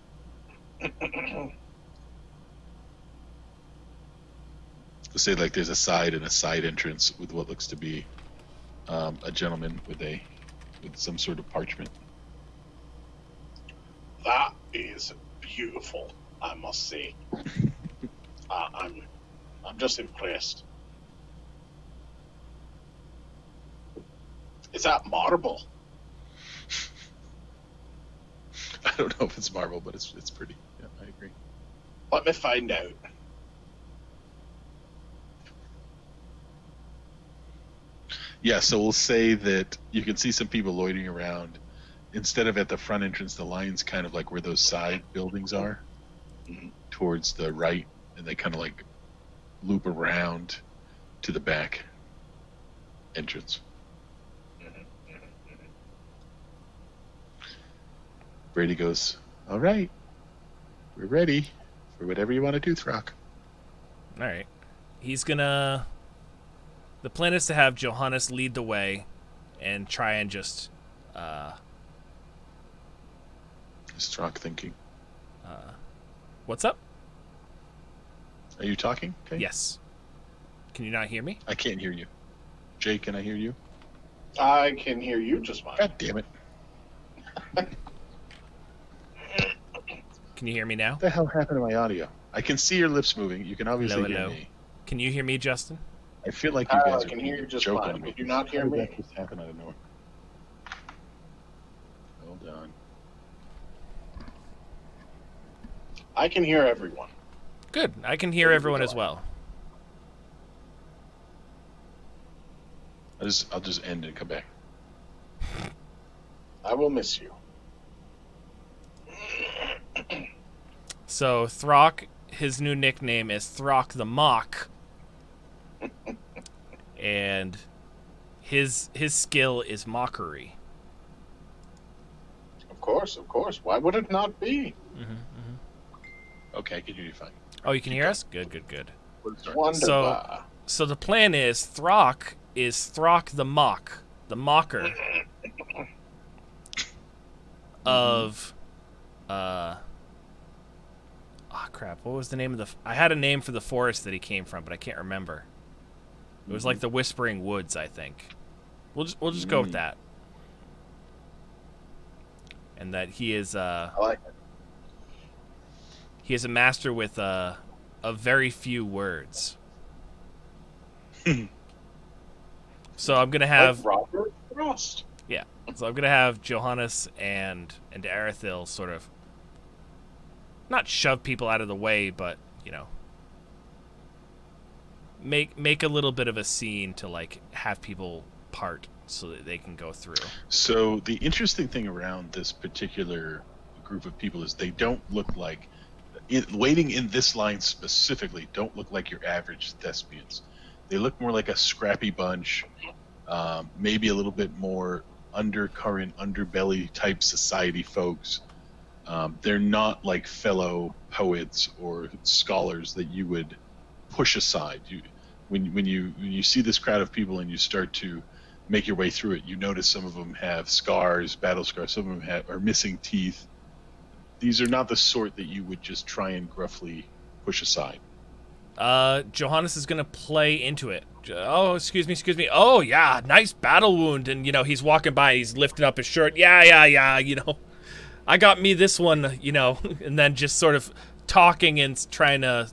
Let's say like there's a side and a side entrance with what looks to be a gentleman with some sort of parchment. That is beautiful, I must say. I'm just impressed. Is that marble? I don't know if it's marble, but it's pretty. Yeah, I agree. Let me find out. Yeah, so we'll say that you can see some people loitering around. Instead of at the front entrance, the line's kind of like where those side buildings are, towards the right, and they kind of like loop around to the back entrance. Brady goes, "All right, we're ready for whatever you want to do, Throck." All right. He's gonna. The plan is to have Johannes lead the way, and try and just. Is Throck thinking? What's up? Are you talking? Okay. Yes. Can you not hear me? I can't hear you. Jay, can I hear you? I can hear you just fine. God damn it. Can you hear me now? What the hell happened to my audio? I can see your lips moving. You can obviously hear Hello. me. Can you hear me, Justin? I feel like you guys I are can putting hear you a just joke fine. on me. Could you not hear How did me? that just happen out of nowhere? Hold on. I can hear everyone. Good. I can hear everyone as well. I'll just end and come back. I will miss you. So Throck, his new nickname is Throck the Mock, and his skill is mockery. Of course. Why would it not be? Okay, I can hear you fine. Oh, you can hear us? Good. Wonderful. So the plan is Throck the Mock, the mocker of crap. What was the name of the I had a name for the forest that he came from, but I can't remember. It was like the Whispering Woods, I think. We'll just go with that. And that he is I like it. he is a master with a very few words. So I'm gonna have Like Robert Frost. yeah. So I'm gonna have Johannes and Arithil sort of not shove people out of the way, but make a little bit of a scene to like have people part so that they can go through. So the interesting thing around this particular group of people is they don't look like, waiting in this line specifically, don't look like your average thespians. They look more like a scrappy bunch, maybe a little bit more undercurrent, underbelly type society folks. They're not like fellow poets or scholars that you would push aside. When you see this crowd of people and you start to make your way through it, you notice some of them have scars, battle scars. Some of them are missing teeth. These are not the sort that you would just try and gruffly push aside. Johannes is gonna play into it. Oh, excuse me. Oh yeah, nice battle wound, and he's walking by, he's lifting up his shirt. Yeah. I got me this one, and then just sort of talking and trying to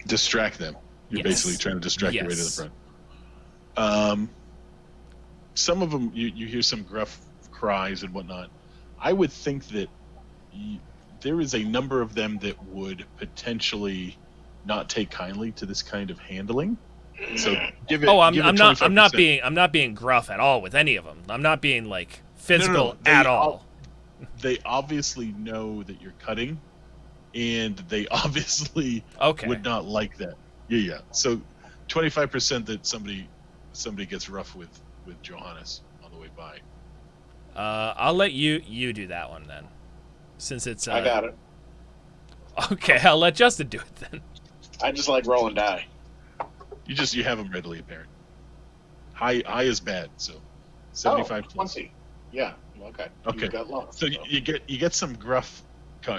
distract them. You're Yes. basically trying to distract your way to the Yes. front. Some of them, you hear some gruff cries and whatnot. I would think that there is a number of them that would potentially not take kindly to this kind of handling. So give it. Oh, I'm give it not 25%. I'm not being gruff at all with any of them. I'm not being like physical at all. They obviously know that you're cutting, and they obviously Okay. would not like that. Yeah. So 25% that somebody gets rough with Johannes on the way by. I'll let you do that one then, since it's. I got it. Okay, I'll let Justin do it then. I just like rolling die. You have them readily apparent. High is bad, so 75 plus. 20. Yeah. Okay. Okay. You got lost. So you get some gruff.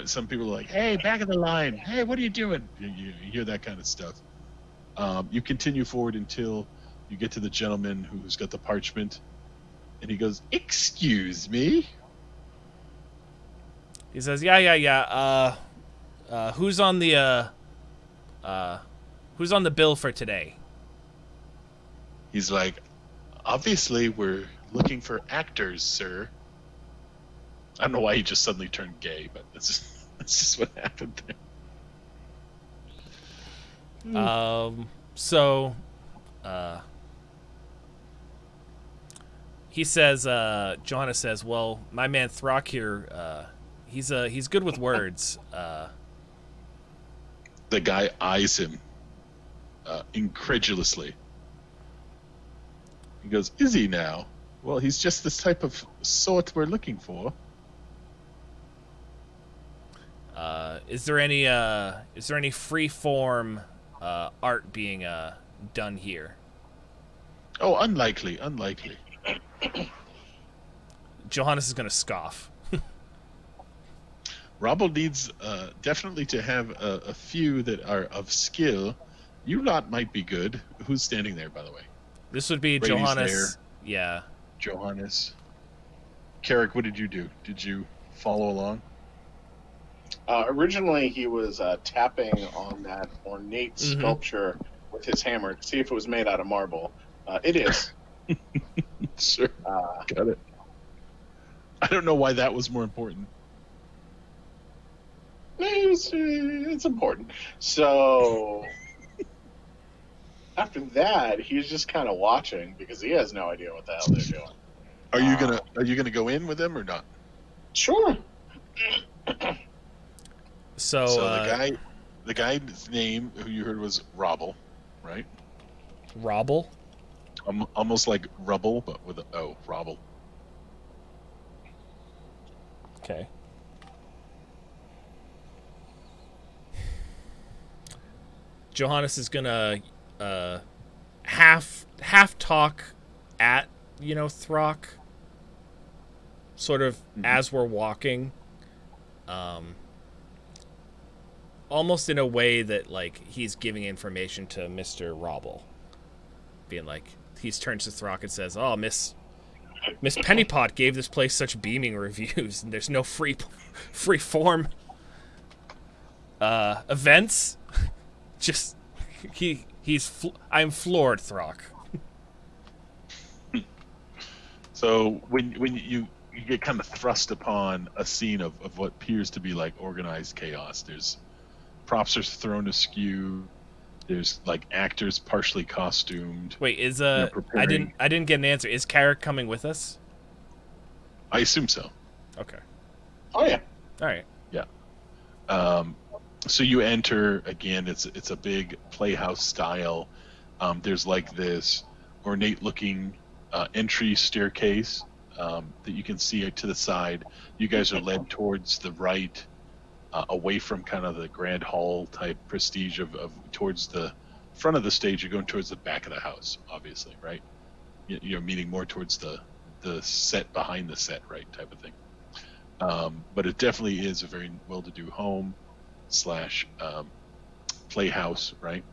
Some people are like, "Hey, back of the line! Hey, what are you doing?" You hear that kind of stuff. You continue forward until you get to the gentleman who's got the parchment, and he goes, "Excuse me." He says, "Yeah. Who's on the bill for today?" He's like, "Obviously, we're looking for actors, sir." I don't know why he just suddenly turned gay, but that's just what happened there. So, he says, Johannes says, "Well, my man Throck here, he's good with words." The guy eyes him incredulously. He goes, "Is he now? Well, he's just this type of sort we're looking for." Is there any free form art being done here? Oh, unlikely. Johannes is gonna scoff. Robble needs definitely to have a few that are of skill. You lot might be good. Who's standing there, by the way? This would be Brady's there. Johannes. Yeah. Johannes. Carrick, what did you do? Did you follow along? Originally, he was tapping on that ornate sculpture with his hammer to see if it was made out of marble. It is. Sure. Got it. I don't know why that was more important. It's important. So after that, he's just kind of watching because he has no idea what the hell they're doing. Are you gonna go in with them or not? Sure. So the guy's name who you heard was Robble, right? Robble? Almost like rubble, but with a O, Robble. Okay. Johannes is gonna half talk at Throck, sort of as we're walking, almost in a way that like he's giving information to Mr. Robble, being like he turns to Throck and says, "Oh, Miss Pennypot gave this place such beaming reviews, and there's no free form events." Just I'm floored, Throck. So when you get kind of thrust upon a scene of what appears to be like organized chaos, there's props are thrown askew. There's like actors partially costumed. Wait, is preparing. I didn't get an answer. Is Carrick coming with us? I assume so. Okay. Oh yeah. All right. Yeah. So you enter again. It's a big playhouse style. There's like this ornate-looking entry staircase that you can see to the side. You guys are led towards the right, away from kind of the grand hall type prestige of towards the front of the stage. You're going towards the back of the house, obviously, right? You're meaning more towards the set behind the set, right, type of thing. But it definitely is a very well-to-do home / playhouse, right?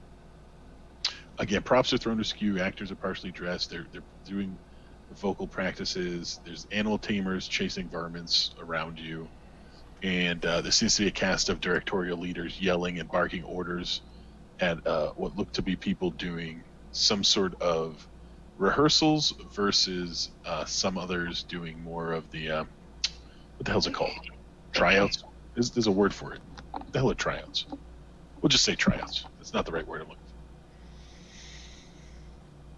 Again, props are thrown askew. Actors are partially dressed. They're doing vocal practices. There's animal tamers chasing varmints around you, and there seems to be a cast of directorial leaders yelling and barking orders at what look to be people doing some sort of rehearsals versus some others doing more of the what the hell's it called? Tryouts? There's a word for it. What the hell are tryouts? We'll just say tryouts. That's not the right word I'm looking for.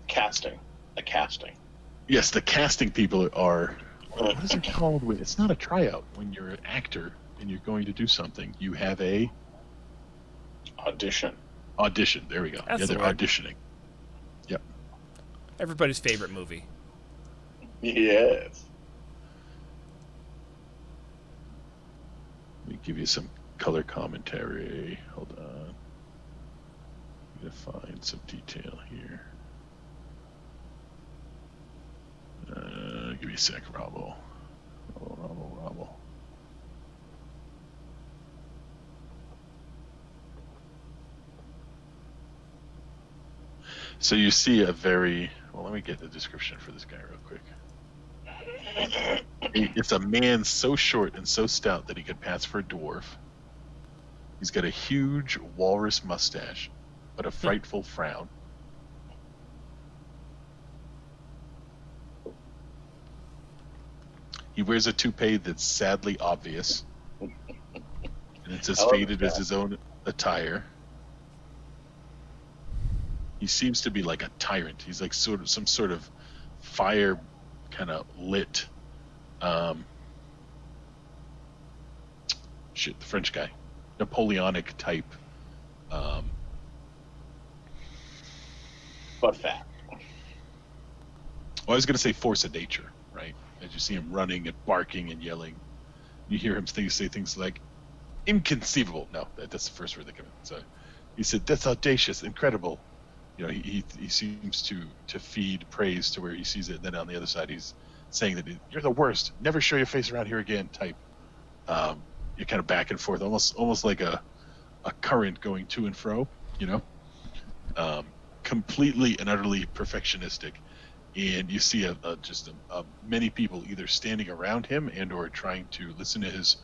Casting. A casting. Yes, the casting people are. What is it called? It's not a tryout. When you're an actor and you're going to do something, you have a audition. Audition. There we go. That's they're auditioning. Yep. Everybody's favorite movie. Yes. Let me give you some color commentary. Hold on. I'm gonna find some detail here. Give me a sec, Robble. Robble. So you see a very well. Let me get the description for this guy real quick. It's a man so short and so stout that he could pass for a dwarf. He's got a huge walrus mustache, but a frightful frown. He wears a toupee that's sadly obvious, and it's as faded as his own attire. He seems to be like a tyrant. He's like sort of some sort of fire kind of lit the French guy, Napoleonic type, but fat. Well, I was going to say force of nature, right? As you see him running and barking and yelling, you hear him say things like inconceivable. No, that's the first word that came out. So he said, that's audacious, incredible. He seems to feed praise to where he sees it. And then on the other side, he's saying that you're the worst. Never show your face around here again type. you're kind of back and forth, almost like a current going to and fro. Completely and utterly perfectionistic, and you see just many people either standing around him and or trying to listen to his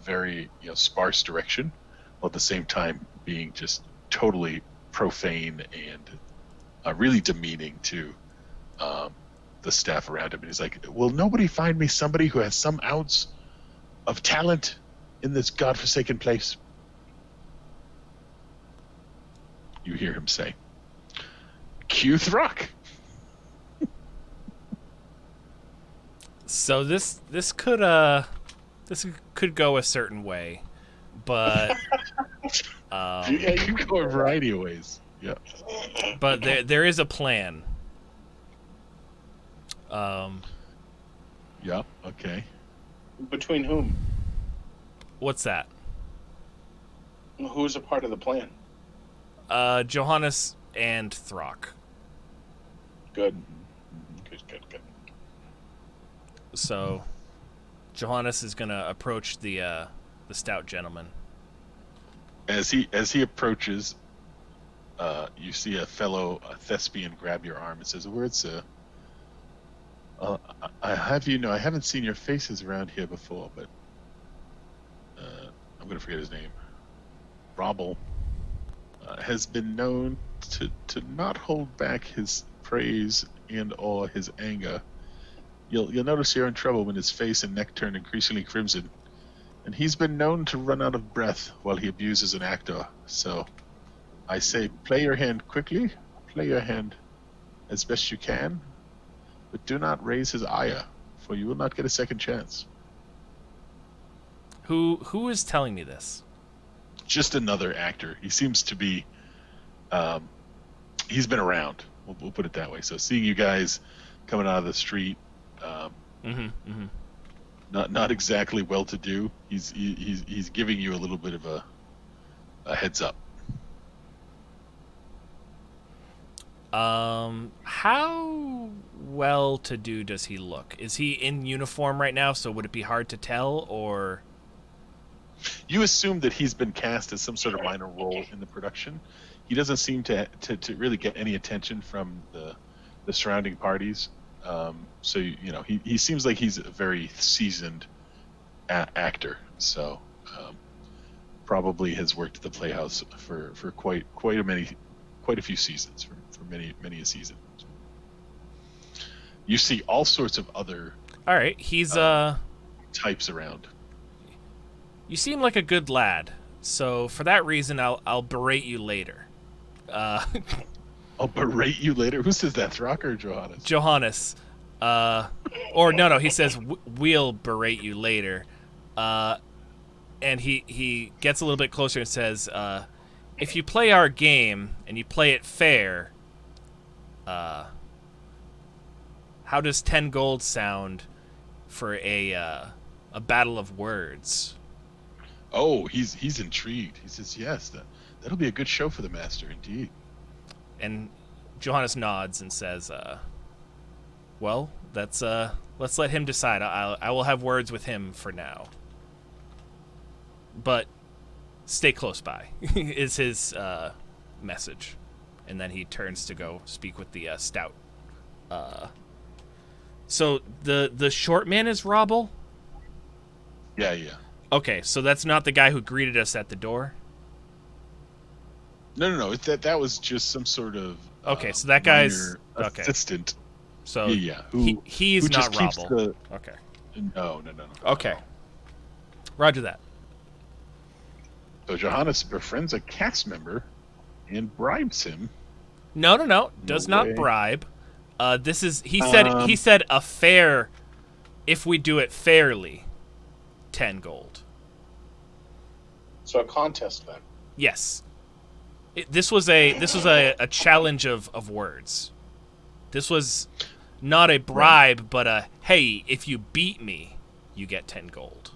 very sparse direction, while at the same time being just totally profane and really demeaning to the staff around him. And he's like, "Will nobody find me somebody who has some ounce of talent in this godforsaken place?" You hear him say, "Q Throck." So this could go a certain way, but Yeah, you can go a variety of ways. Yeah. but there is a plan. Yeah. Okay. Between whom? What's that? Who's a part of the plan? Johannes and Throck. Good. Good. So Johannes is gonna approach the stout gentleman. As he approaches, you see a fellow thespian grab your arm and says, "Words, I haven't seen your faces around here before, but I'm going to forget his name. Robble has been known to not hold back his praise and or his anger. You'll notice you're in trouble when his face and neck turn increasingly crimson, and he's been known to run out of breath while he abuses an actor. So I say, play your hand quickly, play your hand as best you can, but do not raise his ire, for you will not get a second chance." Who is telling me this? Just another actor. He seems to be, he's been around. We'll put it that way. So seeing you guys coming out of the street, not exactly well to do. He's giving you a little bit of a heads up. How well to do does he look? Is he in uniform right now? So would it be hard to tell, or? You assume that he's been cast as some sort of minor role in the production. He doesn't seem to really get any attention from the surrounding parties. So he seems like he's a very seasoned actor. So probably has worked at the Playhouse for quite a few seasons, for many a season. You see all sorts of other. All right, he's types around. You seem like a good lad, so for that reason, I'll berate you later. I'll berate you later. Who says that, Throck or Johannes? Johannes, or no, he says we'll berate you later, and he gets a little bit closer and says, if you play our game and you play it fair, how does 10 gold sound for a battle of words? Oh, he's intrigued. He says, "Yes, that'll be a good show for the master, indeed." And Johannes nods and says, "Well, let's let him decide. I will have words with him for now, but stay close by," is his message. And then he turns to go speak with the stout. So the short man is Robble? Yeah. Okay, so that's not the guy who greeted us at the door? No. That was just some sort of okay. So that guy's okay. Assistant. So yeah. He's who not just keeps Robble. Okay. No. Okay. Roger that. So Johannes befriends a cast member and bribes him. No. Does No not way. bribe. This is he said a fair. If we do it fairly, 10 gold. So a contest then. Yes. This was a challenge of words. This was not a bribe, but a hey, if you beat me, you get 10 gold.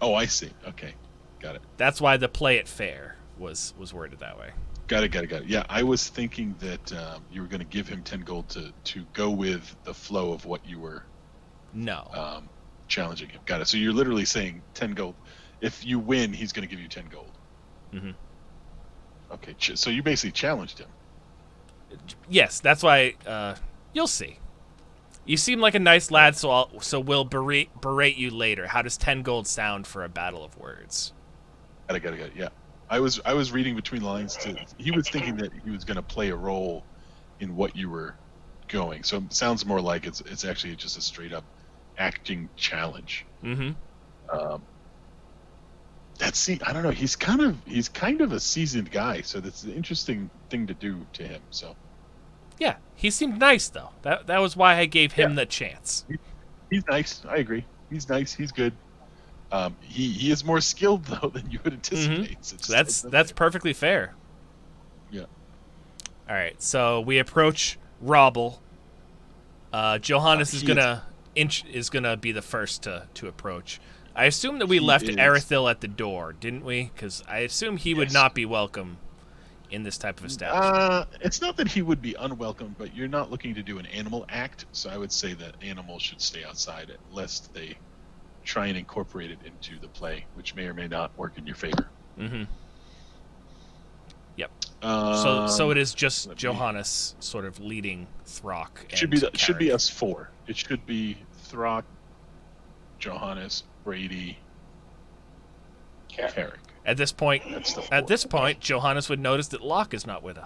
Oh, I see. Okay, got it. That's why the play it fair was worded that way. Got it. Yeah, I was thinking that you were going to give him 10 gold to go with the flow of what you were No. challenging him. Got it. So you're literally saying 10 gold. If you win, he's going to give you 10 gold. Mm-hmm. Okay, so you basically challenged him. Yes, that's why. You'll see. You seem like a nice lad, so we'll berate you later. How does 10 gold sound for a battle of words? Got it. Yeah, I was reading between the lines. He was thinking that he was going to play a role in what you were going. So it sounds more like it's actually just a straight up acting challenge. Mm-hmm. I don't know. He's kind of a seasoned guy, so that's an interesting thing to do to him. So Yeah, he seemed nice though. That was why I gave him the chance. he's nice. I agree. He's nice. He's good. He is more skilled though than you would anticipate. Mm-hmm. So that's perfectly fair. Yeah. All right, so we approach Robble. Johannes is gonna be the first to approach. I assume that we left Erithil at the door, didn't we? Because I assume he would not be welcome in this type of establishment. It's not that he would be unwelcome, but you're not looking to do an animal act, so I would say that animals should stay outside lest they try and incorporate it into the play, which may or may not work in your favor. Mm-hmm. Yep. So it is just Johannes sort of leading Throck. Should be us four. It should be Throck, Johannes, Brady, Carrick. At this point, Johannes would notice that Locke is not with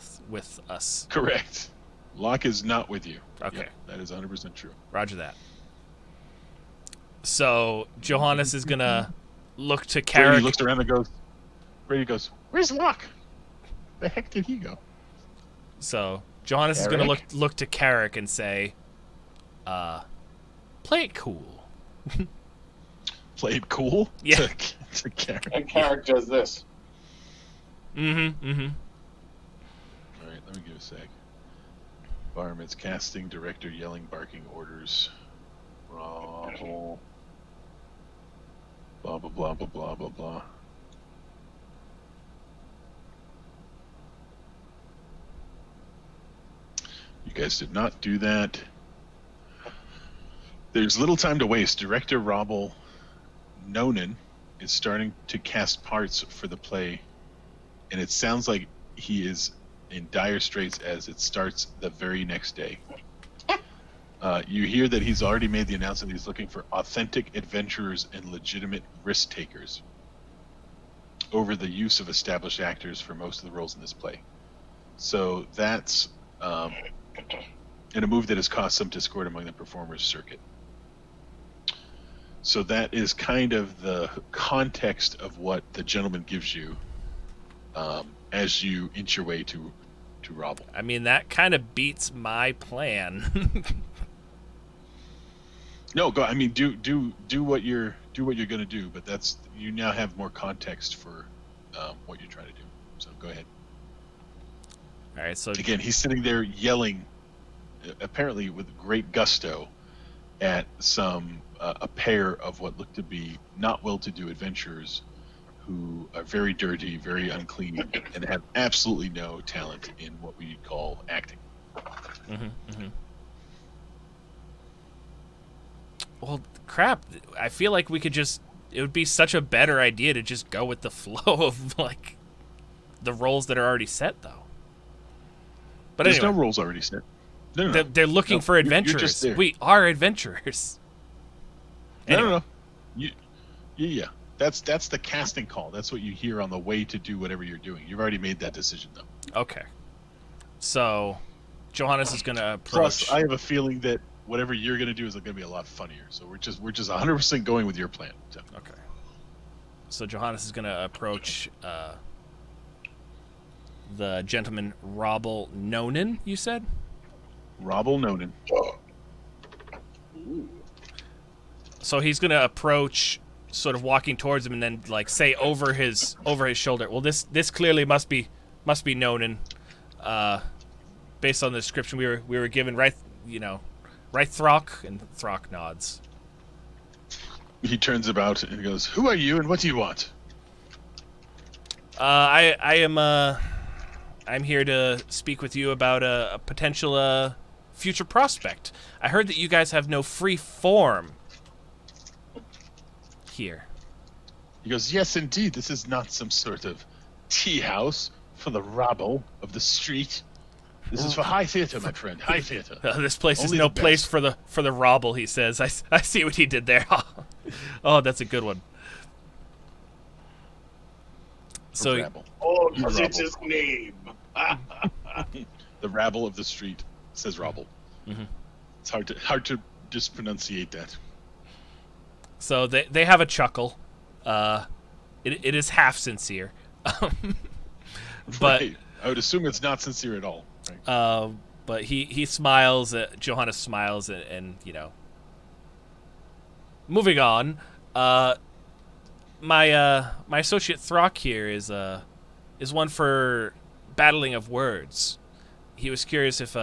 us. Correct. Locke is not with you. Okay. Yep, that is 100% true. Roger that. So Johannes is gonna look to Carrick. Brady looks around and goes. Brady goes, "Where's Locke? The heck did he go?" So Johannes is gonna look to Carrick and say, "Play it cool." Play it cool. Yeah. To Carrick. And Carrick does this. Mm-hmm. Mm-hmm. All right, let me give a sec. Environments, casting, director, yelling, barking, orders. Blah blah blah blah blah blah blah blah. You guys did not do that. There's little time to waste. Director Robble Nonan is starting to cast parts for the play, and it sounds like he is in dire straits as it starts the very next day. You hear that he's already made the announcement he's looking for authentic adventurers and legitimate risk takers over the use of established actors for most of the roles in this play. So that's in a move that has caused some discord among the performers circuit. So that is kind of the context of what the gentleman gives you as you inch your way to Robble. I mean, that kind of beats my plan. No, go. I mean, do what you're gonna do, but that's you now have more context for what you're trying to do. So go ahead. All right. So again, he's sitting there yelling, apparently with great gusto, at a pair of what look to be not well-to-do adventurers who are very dirty, very unclean, and have absolutely no talent in what we call acting. Mm-hmm, mm-hmm. Well, crap. I feel like it would be such a better idea to just go with the flow of, like, the roles that are already set, though. But There's anyway, no roles already set. No. They're looking for adventurers. You're just there. We are adventurers. Anyway. No. Yeah. That's the casting call. That's what you hear on the way to do whatever you're doing. You've already made that decision, though. Okay. So, Johannes is going to approach. Plus, I have a feeling that whatever you're going to do is going to be a lot funnier. So we're just 100% going with your plan. So. Okay. So Johannes is going to approach the gentleman Robble Nonan, you said? Robble Nonan. So he's going to approach, sort of walking towards him, and then like say over his shoulder. Well, this clearly must be Nonan, based on the description we were given. Right, right, Throck, and Throck nods. He turns about and goes, "Who are you, and what do you want?" I'm here to speak with you about a potential future prospect. I heard that you guys have no free form here. He goes, yes, indeed, this is not some sort of tea house for the rabble of the street. This is for high theater, my friend. High theater. This place is Only no the place best. for the robble, he says. I see what he did there. Oh, that's a good one. So rabble. Oh, You because it's rabble. his name. The rabble of the street says rabble. Mhm. It's hard to just pronunciate that. So they have a chuckle. It is half sincere, but Right. I would assume it's not sincere at all. Right. but he smiles. Johannes smiles, and you know. Moving on. My associate Throck here is one for battling of words. He was curious if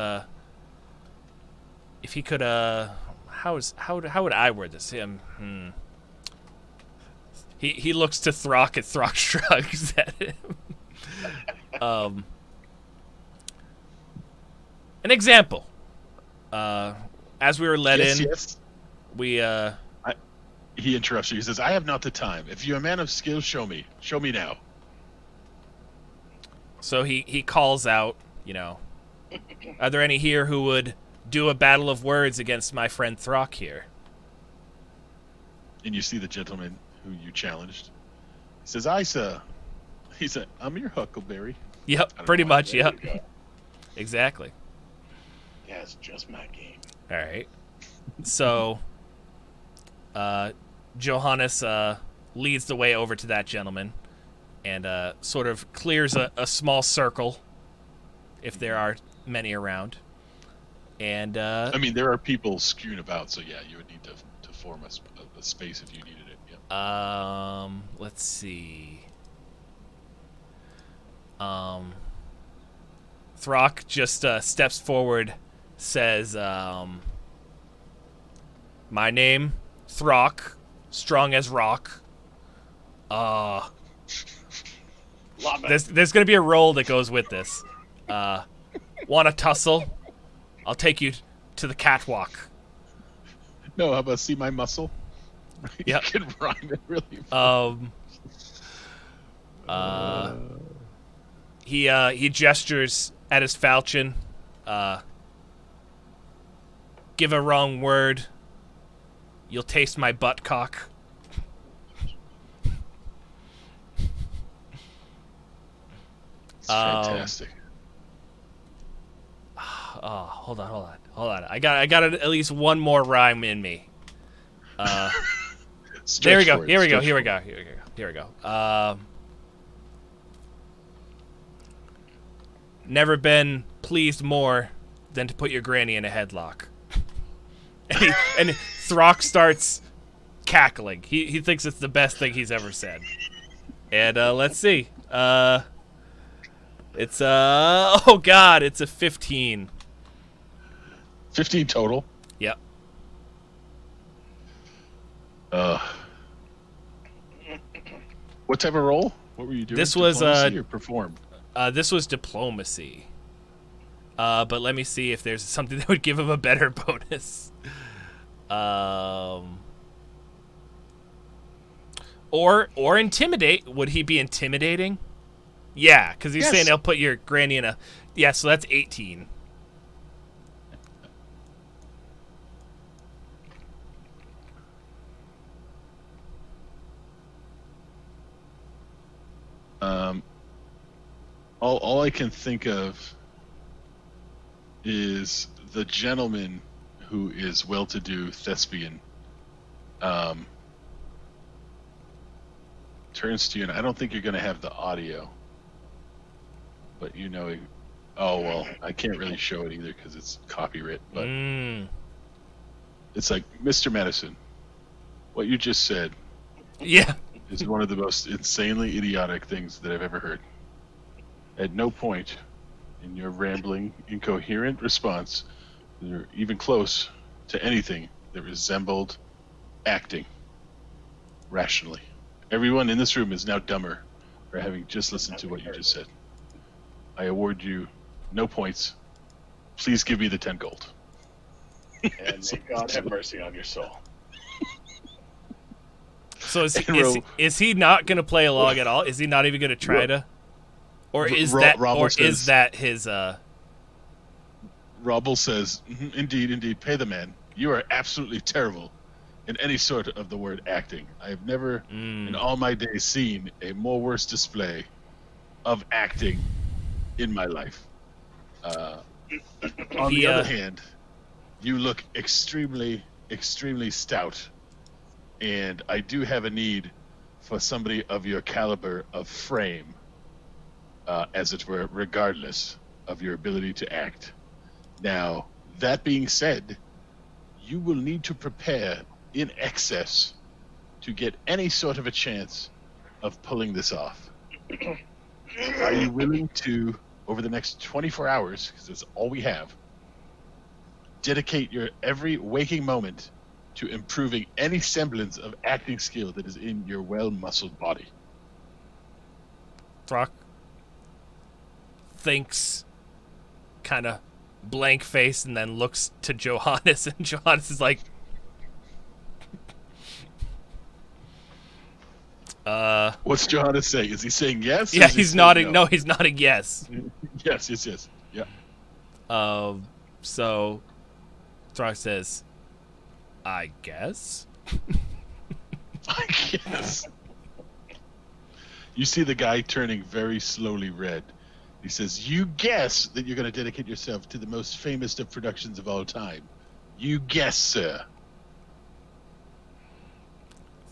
he could how would I word this? He looks to Throck and Throck shrugs at him. An example. As we were let in, Yes. we He interrupts you. He says, I have not the time. If you're a man of skill, show me. Show me now. so he calls out, you know, are there any here who would do a battle of words against my friend Throck here? And you see the gentleman who you challenged. He says, I, sir. He said, I'm your Huckleberry. Yep, I don't pretty know why. much, There yep. you go. Exactly. Yeah, it's just my game. All right. So Johannes leads the way over to that gentleman and sort of clears a small circle if there are many around. And I mean, there are people skewing about, so yeah, you would need to form a space if you needed it. Yeah. let's see. Throck just steps forward, says, my name, Throck, strong as rock. Love it. There's gonna be a roll that goes with this. Want to tussle? I'll take you to the catwalk. No, how about see my muscle? Yep. You can rhyme it really fast. He gestures at his falchion. Give a wrong word, you'll taste my butt cock. It's fantastic. Oh, hold on. I got at least one more rhyme in me. There we go. Here we go. Never been pleased more than to put your granny in a headlock. And Throck starts cackling. He thinks it's the best thing he's ever said. And let's see. It's oh god, it's a 15. 15 total. Yep. What type of roll? What were you doing? This was, Diplomacy or perform. This was diplomacy. But let me see if there's something that would give him a better bonus. Or intimidate. Would he be intimidating? Yeah, because he's Yes. saying he'll put your granny in a... Yeah, so that's 18. All I can think of is the gentleman who is well-to-do thespian turns to you, and I don't think you're going to have the audio, but you know, oh well, I can't really show it either because it's copyright, but it's like, Mr. Madison, what you just said Yeah. is one of the most insanely idiotic things that I've ever heard. At no point in your rambling, incoherent response, you're even close to anything that resembled acting rationally. Everyone in this room is now dumber for having just listened to what you just said. I award you no points. Please give me the 10 gold. And may God have mercy on your soul. So And Ro- is he not going to play along at all? Is he not even going to try to? Or is says, that his Robble says, "Mhm, indeed, pay the man. You are absolutely terrible in any sort of the word acting. I have never in all my days seen a more worse display of acting in my life. On the other hand, you look extremely, extremely stout, and I do have a need for somebody of your caliber of frame, as it were, regardless of your ability to act. Now, that being said, you will need to prepare in excess to get any sort of a chance of pulling this off. Are you willing to, over the next 24 hours, because that's all we have, dedicate your every waking moment to improving any semblance of acting skill that is in your well-muscled body?" Throck thinks, kind of blank face, and then looks to Johannes, and Johannes is like, What's Johannes saying? Is he saying yes? yeah, he's nodding. No, he's nodding yes. Yes. Yeah. So Throck says, I guess. I guess. You see the guy turning very slowly red. He says, "You guess that you're going to dedicate yourself to the most famous of productions of all time. You guess, sir."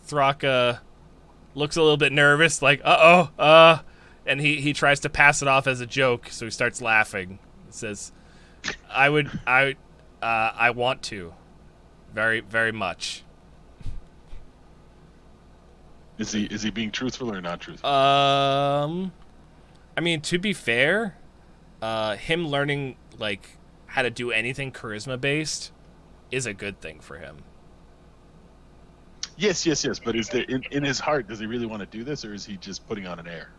Throck looks a little bit nervous, like, and he tries to pass it off as a joke, so he starts laughing. He says, I want to. Very, very much. Is he being truthful or not truthful? I mean, to be fair, him learning, like, how to do anything charisma-based is a good thing for him. Yes. But is there in his heart, does he really want to do this, or is he just putting on an air?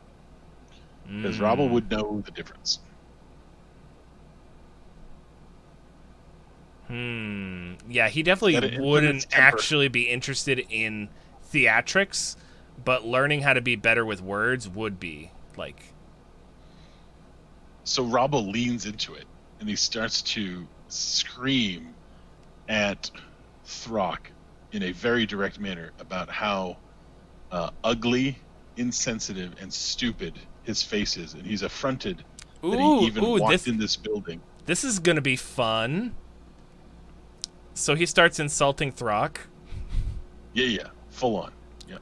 Because Robble would know the difference. Yeah, he definitely wouldn't actually be interested in theatrics, but learning how to be better with words would be, like... So Robble leans into it, and he starts to scream at Throck in a very direct manner about how ugly, insensitive, and stupid his face is, and he's affronted that he even walked in this building. This is gonna be fun. So he starts insulting Throck. Yeah, full on. Yeah.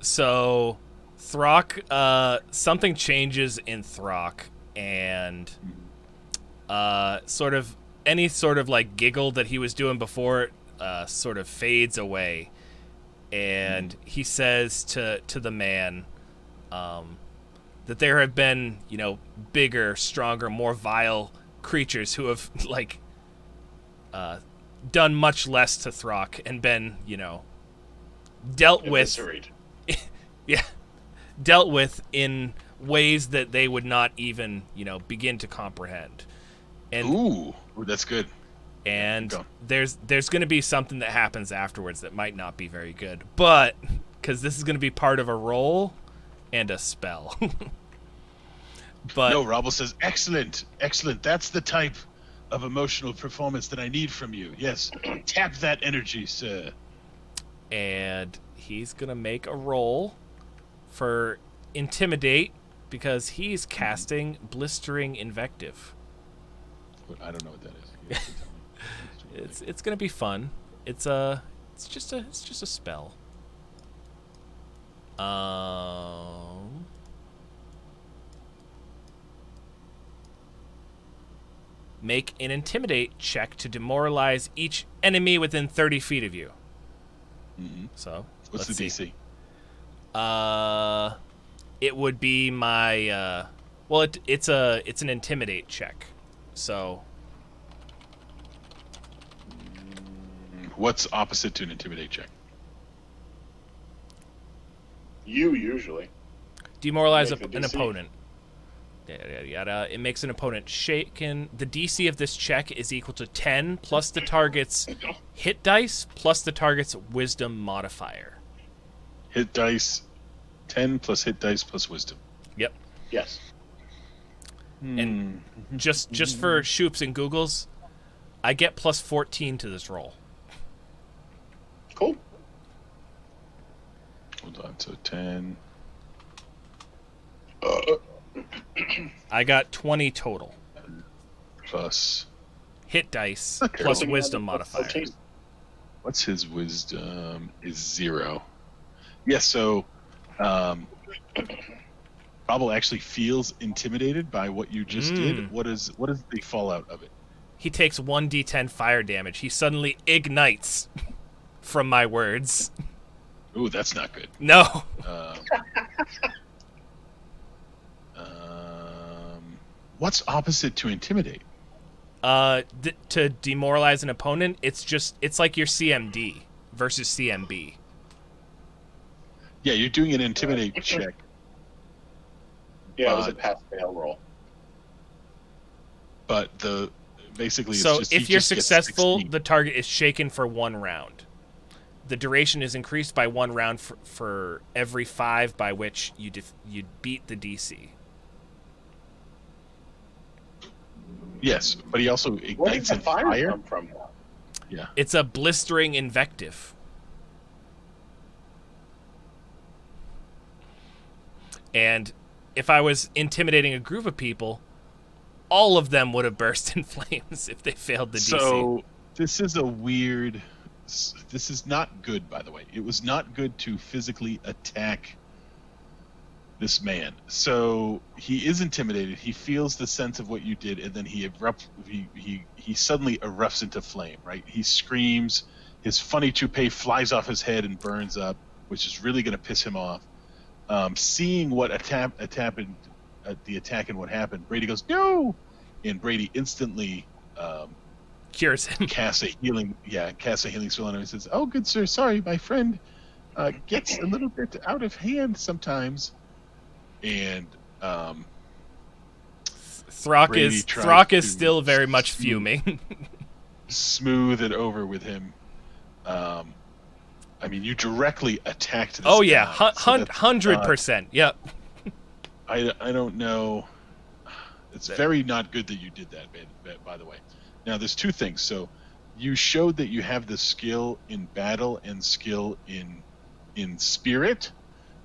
So Throck, something changes in Throck, and sort of any sort of like giggle that he was doing before sort of fades away, and he says to the man that there have been, bigger, stronger, more vile creatures who have like done much less to Throck and been, dealt with. Yeah, dealt with in ways that they would not even, begin to comprehend. And Ooh, that's good. And there's going to be something that happens afterwards that might not be very good, but because this is going to be part of a roll and a spell. But no, Robble says, excellent. That's the type of emotional performance that I need from you. Yes, tap that energy, sir. And he's going to make a roll for Intimidate because he's casting Blistering Invective. I don't know what that is. It's going to be fun. It's just a spell. Make an Intimidate check to demoralize each enemy within 30 feet of you. So, what's the DC? It would be my it's an Intimidate check. So, what's opposite to an Intimidate check? You usually demoralize an opponent. Yada. It makes an opponent shaken. The DC of this check is equal to 10 plus the target's hit dice plus the target's wisdom modifier. Hit dice 10 plus hit dice plus wisdom. Yep. Yes. And just for Shoops and Googles, I get plus 14 to this roll. Cool. Hold on, so 10. I got 20 total. Plus, Hit dice Okay. plus Well, wisdom What's modifiers. 14? what's his wisdom? Is 0. Yeah, so Robble actually feels intimidated by what you just did. What is the fallout of it? He takes 1d10 fire damage. He suddenly ignites from my words. Ooh, that's not good. No. What's opposite to intimidate? To demoralize an opponent, it's like your CMD versus CMB. Yeah, you're doing an intimidate check. Yeah, it was a pass-fail roll. But basically, it's So just, if he you're just gets successful, 16. the target is shaken for 1 round. The duration is increased by 1 round for every 5 by which you beat the DC. Yes, but he also Where did ignites the in fire fire. come from? Yeah. It's a blistering invective. And if I was intimidating a group of people, all of them would have burst in flames if they failed the DC. So this is a weird. This is not good, by the way. It was not good to physically attack this man. So he is intimidated. He feels the sense of what you did, and then he suddenly erupts into flame. Right? He screams. His funny toupee flies off his head and burns up, which is really going to piss him off. Seeing what happened, the attack and what happened, Brady goes no, and Brady instantly Cures him. casts a healing spell on him and says, "Oh, good sir, sorry, my friend gets a little bit out of hand sometimes." And Throck Brady tries Throck is to still very much fuming. smooth it over with him. I mean, you directly attacked this Oh yeah, guy, so that's 100%. Yep. I don't know. It's very not good that you did that, by the way. Now, there's 2 things. So, you showed that you have the skill in battle and skill in spirit.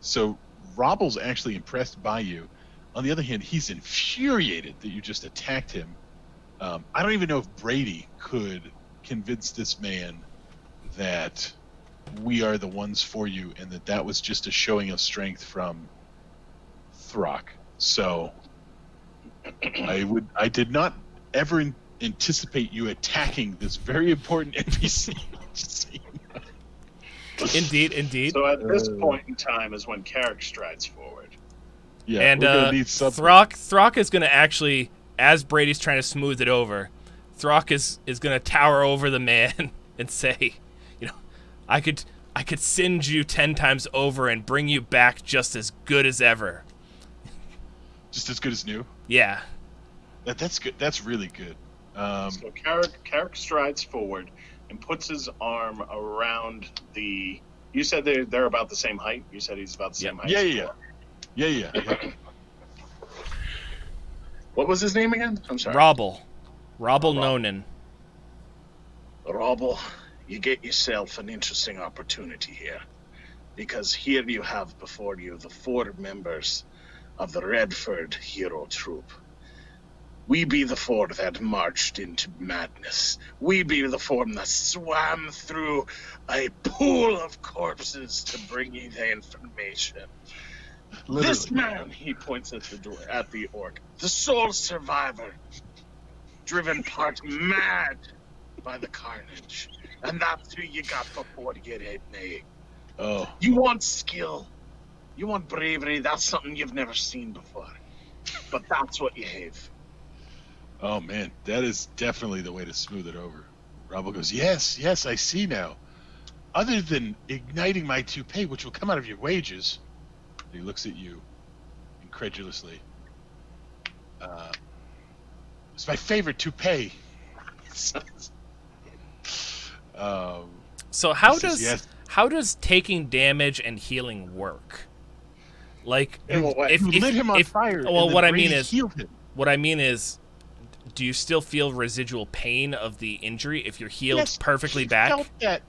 So, Robble's actually impressed by you. On the other hand, he's infuriated that you just attacked him. I don't even know if Brady could convince this man that we are the ones for you, and that was just a showing of strength from Throck. So I did not ever anticipate you attacking this very important NPC. Indeed. So at this point in time is when Carrick strides forward. Yeah, And we're gonna need something. Throck is going to actually, as Brady's trying to smooth it over, Throck is going to tower over the man and say, I could singe you 10 times over and bring you back just as good as ever. Just as good as new. Yeah. That's good. That's really good. So Carrick strides forward and puts his arm around the. You said they're about the same height. You said he's about the same height. Yeah. What was his name again? I'm sorry. Robble Nonan. Robble, you get yourself an interesting opportunity here. Because here you have before you the 4 members of the Redford hero troop. We be the 4 that marched into madness. We be the 4 that swam through a pool of corpses to bring you the information. Literally. This man, he points at the orc, the sole survivor, driven part mad by the carnage. And that's who you got before you hit me. Oh. You want skill. You want bravery. That's something you've never seen before. But that's what you have. Oh man, that is definitely the way to smooth it over. Robble goes, yes, I see now. Other than igniting my toupee, which will come out of your wages, he looks at you incredulously. It's my favorite toupee. So how how does taking damage and healing work? Like, In what way? if You lit him on fire. well, and then what I Brady mean is, healed him. do you still feel residual pain of the injury if you're healed Yes, perfectly he back? felt that.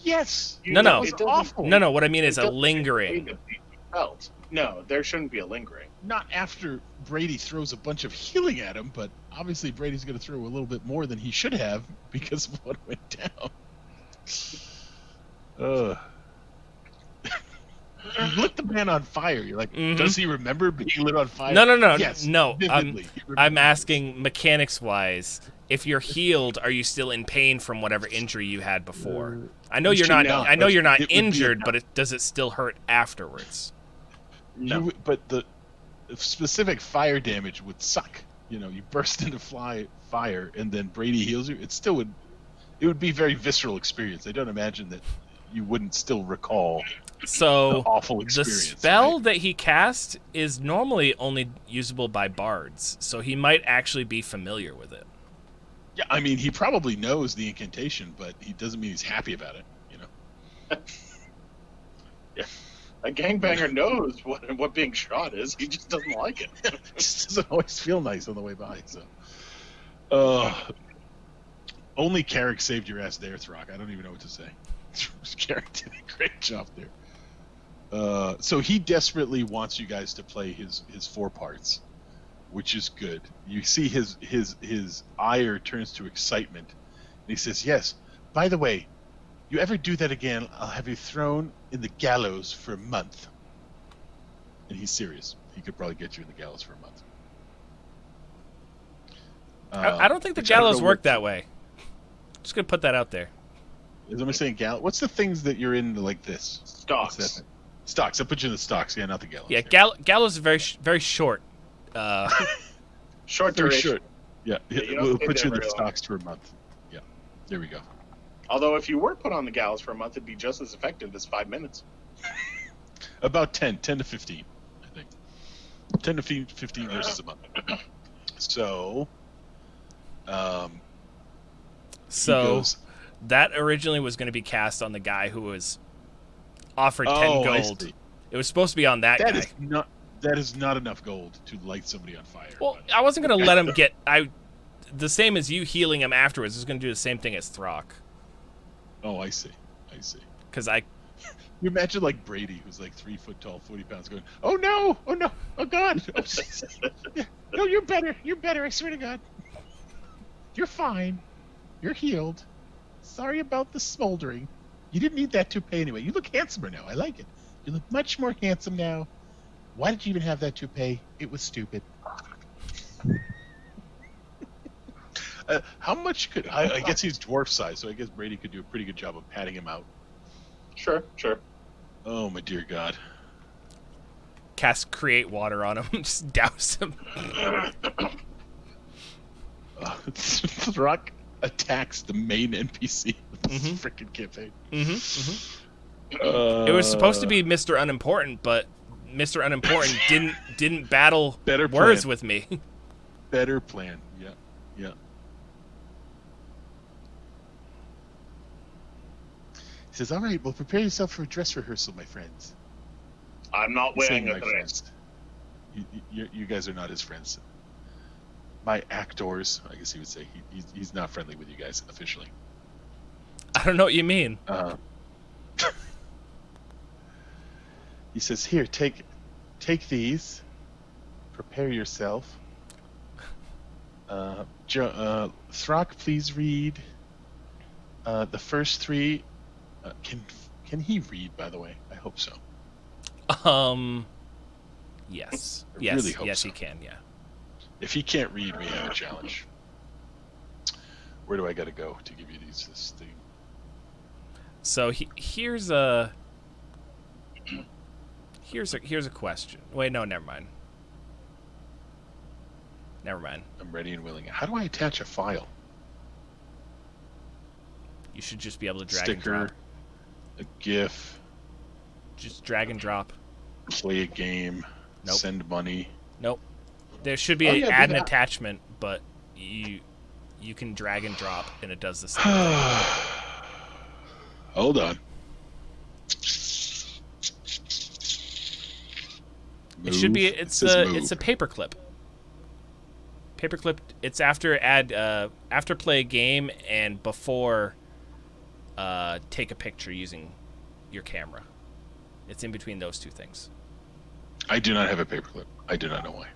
Yes. No, no. That was It doesn't- awful. No, what I mean is It a doesn't take away lingering. the pain you felt. No, there shouldn't be a lingering. Not after Brady throws a bunch of healing at him, but obviously Brady's going to throw a little bit more than he should have because of what went down. You lit the man on fire. You're like, does he remember being lit on fire? No, Yes, no. vividly. He I'm remembers. asking mechanics-wise. If you're healed, are you still in pain from whatever injury you had before? I know you you're should not. not, I know but you're not it would be injured, enough. but does it still hurt afterwards? No. But the specific fire damage would suck. You know, you burst into fire, and then Brady heals you. It still would. It would be a very visceral experience. I don't imagine that you wouldn't still recall So the awful the experience. spell right? that he cast is normally only usable by bards, so he might actually be familiar with it. Yeah, I mean, he probably knows the incantation, but he doesn't mean he's happy about it. You know. A gangbanger knows what being shot is. He just doesn't like it. It just doesn't always feel nice on the way by. So, only Carrick saved your ass there, Throck. I don't even know what to say. Carrick did a great job there. So he desperately wants you guys to play his 4 parts, which is good. You see his ire turns to excitement, and he says, "Yes. By the way, you ever do that again, I'll have you thrown in the gallows for a month." And he's serious. He could probably get you in the gallows for a month. I don't think the which I don't gallows know work what- that way. Just gonna put that out there. Is somebody saying gallows? What's the things that you're in like this? What's that Stocks. thing? Stocks. I put you in the stocks. Yeah, not the gallows. Yeah, There. gallows is very short. Short Very duration. short. Yeah, you don't we'll stay put there you in the very long. stocks for a month. Yeah, there we go. Although if you were put on the gallows for a month, it'd be just as effective as 5 minutes. About 10 to 15, I think. 10 to 15 versus a month. So, So he goes, that originally was going to be cast on the guy who was offered 10 "Oh, I gold. see. It was supposed to be on that guy. That is not enough gold to light somebody on fire." Well, but- I wasn't going to let him get... The same as you healing him afterwards is going to do the same thing as Throck. Oh, I see. Because I... You imagine like Brady, who's like 3 foot tall, 40 pounds, going, "Oh no, oh God, oh, Jesus. Yeah, no, you're better, I swear to God. You're fine. You're healed. Sorry about the smoldering. You didn't need that toupee anyway. You look handsomer now. I like it. You look much more handsome now. Why did you even have that toupee? It was stupid." How much could I guess he's dwarf size, so I guess Brady could do a pretty good job of patting him out. Sure. Oh my dear God. Cast Create Water on him. Just douse him. Throck attacks the main NPC of this Mhm. freaking campaign. It was supposed to be Mr. Unimportant, but Mr. Unimportant didn't battle Better words plan. with me. Better plan. Yeah. He says, "All right, well, prepare yourself for a dress rehearsal, my friends." I'm not He's saying wearing a my dress. friends. You guys are not his friends. My actors, I guess he would say. He's not friendly with you guys officially. I don't know what you mean. He says, "Here, take these. Prepare yourself. Throck, please read the first 3. Can he read, by the way? I hope so. Yes. I Yes, really hope yes, so. he can, yeah. If he can't read, we have a challenge. Where do I got to go to give you this thing?" So here's a question. Wait, no, never mind. I'm ready and willing. How do I attach a file? You should just be able to drag Sticker, and drop. a GIF, Just drag and drop. play a game, Nope. send money. Nope. There should be Oh, an yeah, do add an that. attachment, but you can drag and drop and it does the same thing. Hold on. It should be. It says move. It's a paperclip. Paperclip. It's after play a game and before take a picture using your camera. It's in between those two things. I do not have a paperclip. I do not know why.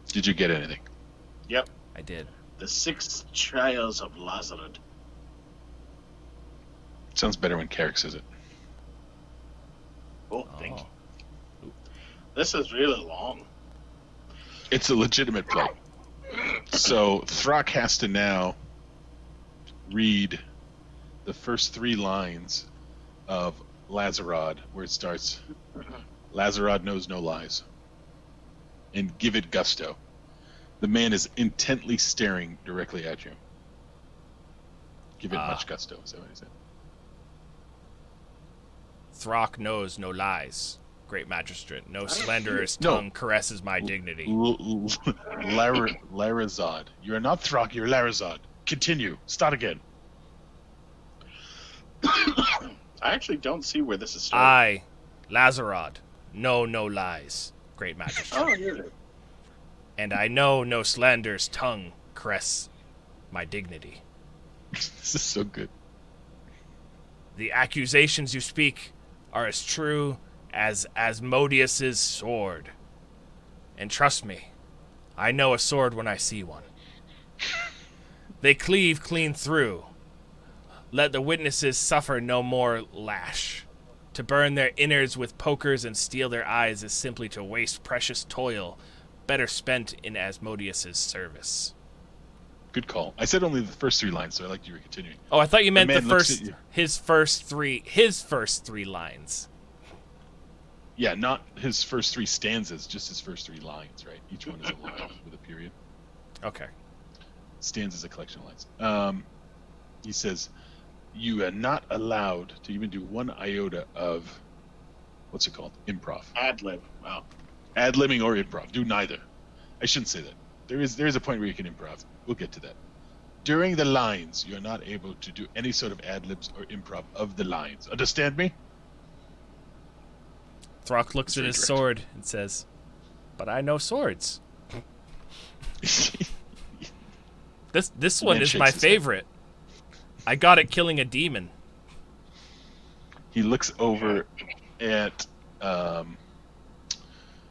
Did you get anything? Yep. I did. The 6 trials of Lazarus. Sounds better when Carrick says it. Oh, thank you. This is really long. It's a legitimate play. So Throck has to now read the first 3 lines of Lazarod, where it starts, Lazarod knows no lies, and give it gusto. The man is intently staring directly at you. Give it much gusto, is that what he said? Throck knows no lies. Great magistrate. No slanderer's tongue caresses my dignity. Larazod. You are not Throck, you're Larazod. Continue. Start again. I actually don't see where this is starting. I, Lazarod, know no lies. Great magistrate. Oh, here it is. And I know no slander's tongue caress my dignity. This is so good. The accusations you speak are as true as Asmodeus's sword. And trust me, I know a sword when I see one. They cleave clean through. Let the witnesses suffer no more lash. To burn their innards with pokers and steal their eyes is simply to waste precious toil, better spent in Asmodeus's service. Good call. I said only the first 3 lines, so I liked you were continuing. Oh, I thought you meant man looks at you. his first three lines. Yeah, not his first 3 stanzas, just his first 3 lines, right? Each one is a line with a period. Okay. Stanzas a collection of lines. He says, you are not allowed to even do 1 iota of, what's it called? Improv. Ad-lib. Wow. Ad-libbing or improv. Do neither. I shouldn't say that. There is a point where you can improv. We'll get to that. During the lines, you're not able to do any sort of ad-libs or improv of the lines. Understand me? Throck looks at his sword and says, "But I know swords." This one is my favorite. I got it killing a demon. He looks over at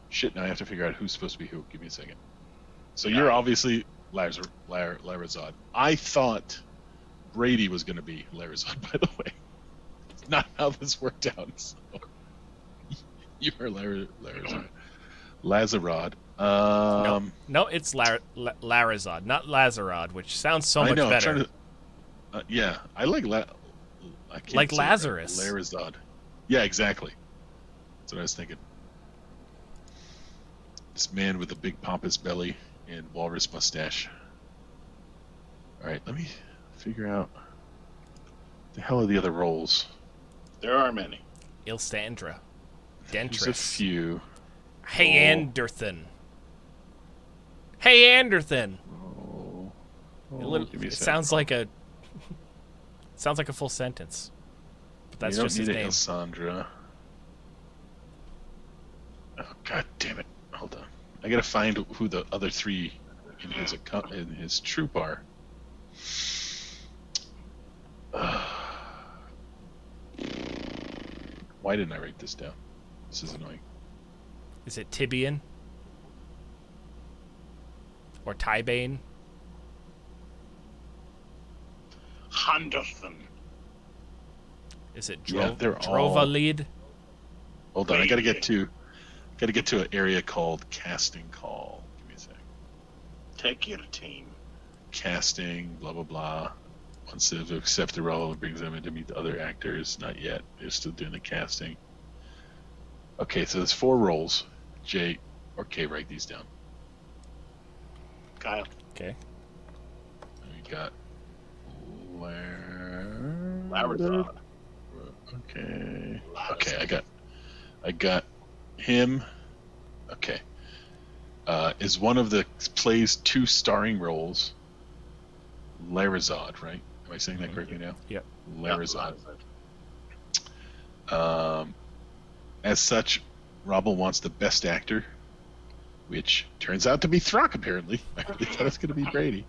shit. Now I have to figure out who's supposed to be who. Give me a second. So you're obviously Larazod. I thought Brady was going to be Larazod, by the way. It's not how this worked out. So. You are Larazod. Lazarod. No, it's Larazod, not Lazarod, which sounds so much better. Yeah, I like I can't like say Lazarus. Right. Larazod. Yeah, exactly. That's what I was thinking. This man with a big pompous belly and walrus mustache. All right, let me figure out the hell are the other roles. There are many. Ilsandra. There's a Dentress. few. Hey, Anderthan. Hey, Anderthan. Give me a It second. sounds like a full sentence, but that's you don't just his need name. Ilsandra. Oh god damn it! Hold on. I gotta find who the other 3 in his troop are. Why didn't I write this down? This is annoying. Is it Tibian or Tybane? Henderson. Is it Yeah, they're all- Drovalid? Hold on, I gotta get to an area called Casting Call. Give me a sec. Take your team. Casting, blah blah blah. Once they've accepted the role, it brings them in to meet the other actors. Not yet. They're still doing the casting. Okay, so there's 4 roles. J or K, write these down. Kyle. Okay. We got Larazod. Okay. Okay, I got him. Okay. Is one of the play's 2 starring roles Larazod, right? Am I saying that correctly now? Yep. Larazod. As such, Robble wants the best actor, which turns out to be Throck, apparently. I really thought it was going to be Brady.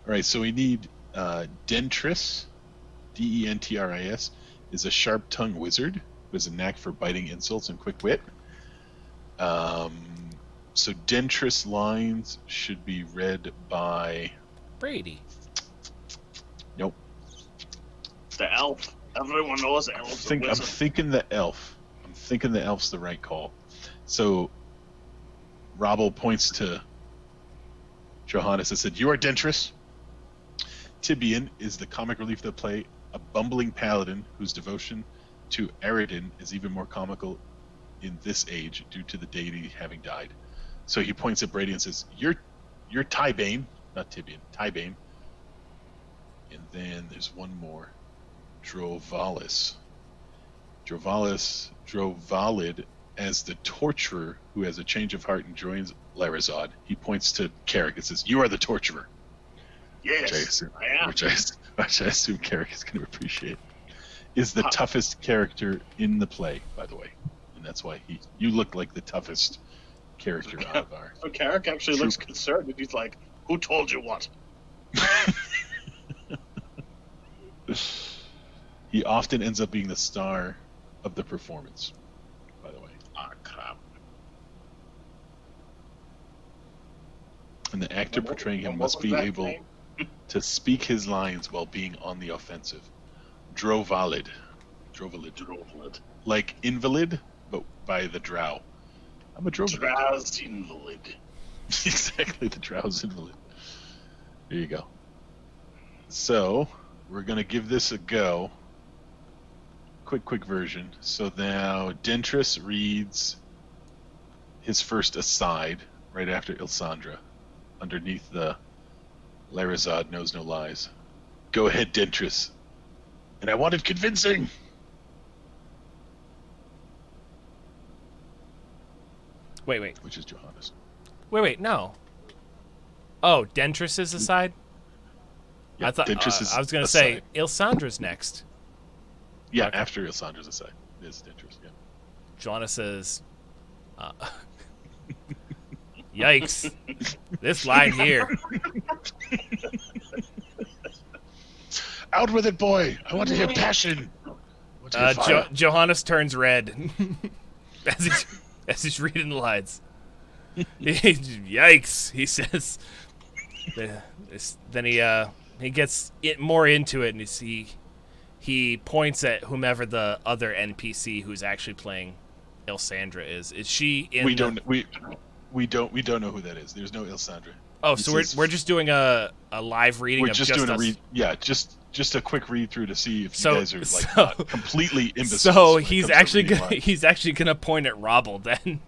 All right, so we need Dentris, Dentris, is a sharp-tongued wizard who has a knack for biting insults and quick wit. So Dentris lines should be read by... Brady. Nope. The elf. Everyone knows elves. I'm thinking the elf. I'm thinking the elf's the right call. So Robble points to Johannes and said, "You are Dentris." Tibian is the comic relief of the play, a bumbling paladin whose devotion to Aridin is even more comical in this age due to the deity having died. So he points at Brady and says, You're Tybane, not Tibian, Tybane. And then there's one more. Drovalis, Drovalid as the torturer who has a change of heart and joins Larazad. He points to Carrick and says, "You are the torturer." Yes, I am. Which I assume Carrick is going to appreciate. Is the toughest character in the play, by the way, and that's why you look like the toughest character out of our. So Carrick actually looks concerned, and he's like, "Who told you what?" He often ends up being the star of the performance, by the way. Ah, crap. And the actor portraying him must be able to speak his lines while being on the offensive. Drovalid. Like invalid, but by the drow. I'm a drovalid. Drow's invalid. Exactly, the drow's invalid. There you go. So, we're going to give this a go. Quick version. So now Dentris reads his first aside right after Ilsandra, underneath the Larazad knows no lies. Go ahead, Dentris. And I wanted convincing. Wait. Which is Johannes. Wait, no. Oh, Dentris' aside? Yeah, I thought Dentris is I was going to aside. say Ilsandra's next. Yeah, Okay. after Ilsandra's aside is Dentris, yeah. Joanna says, "Yikes! This line here." Out with it, boy! I want to hear passion! I want to hear fire. Johannes turns red as he's reading the lines. Yikes! He says. Then he gets more into it, and he points at whomever the other NPC who's actually playing Ilsandra is. Is she in? We don't know who that is. There's no Ilsandra. Oh, so we're just doing a live reading. We're of just just doing us. a read. Yeah, just a quick read through to see if So- you guys are like so- not completely imbeciles. So when it he's comes to actually reading gonna lines. he's actually gonna point at Robble then.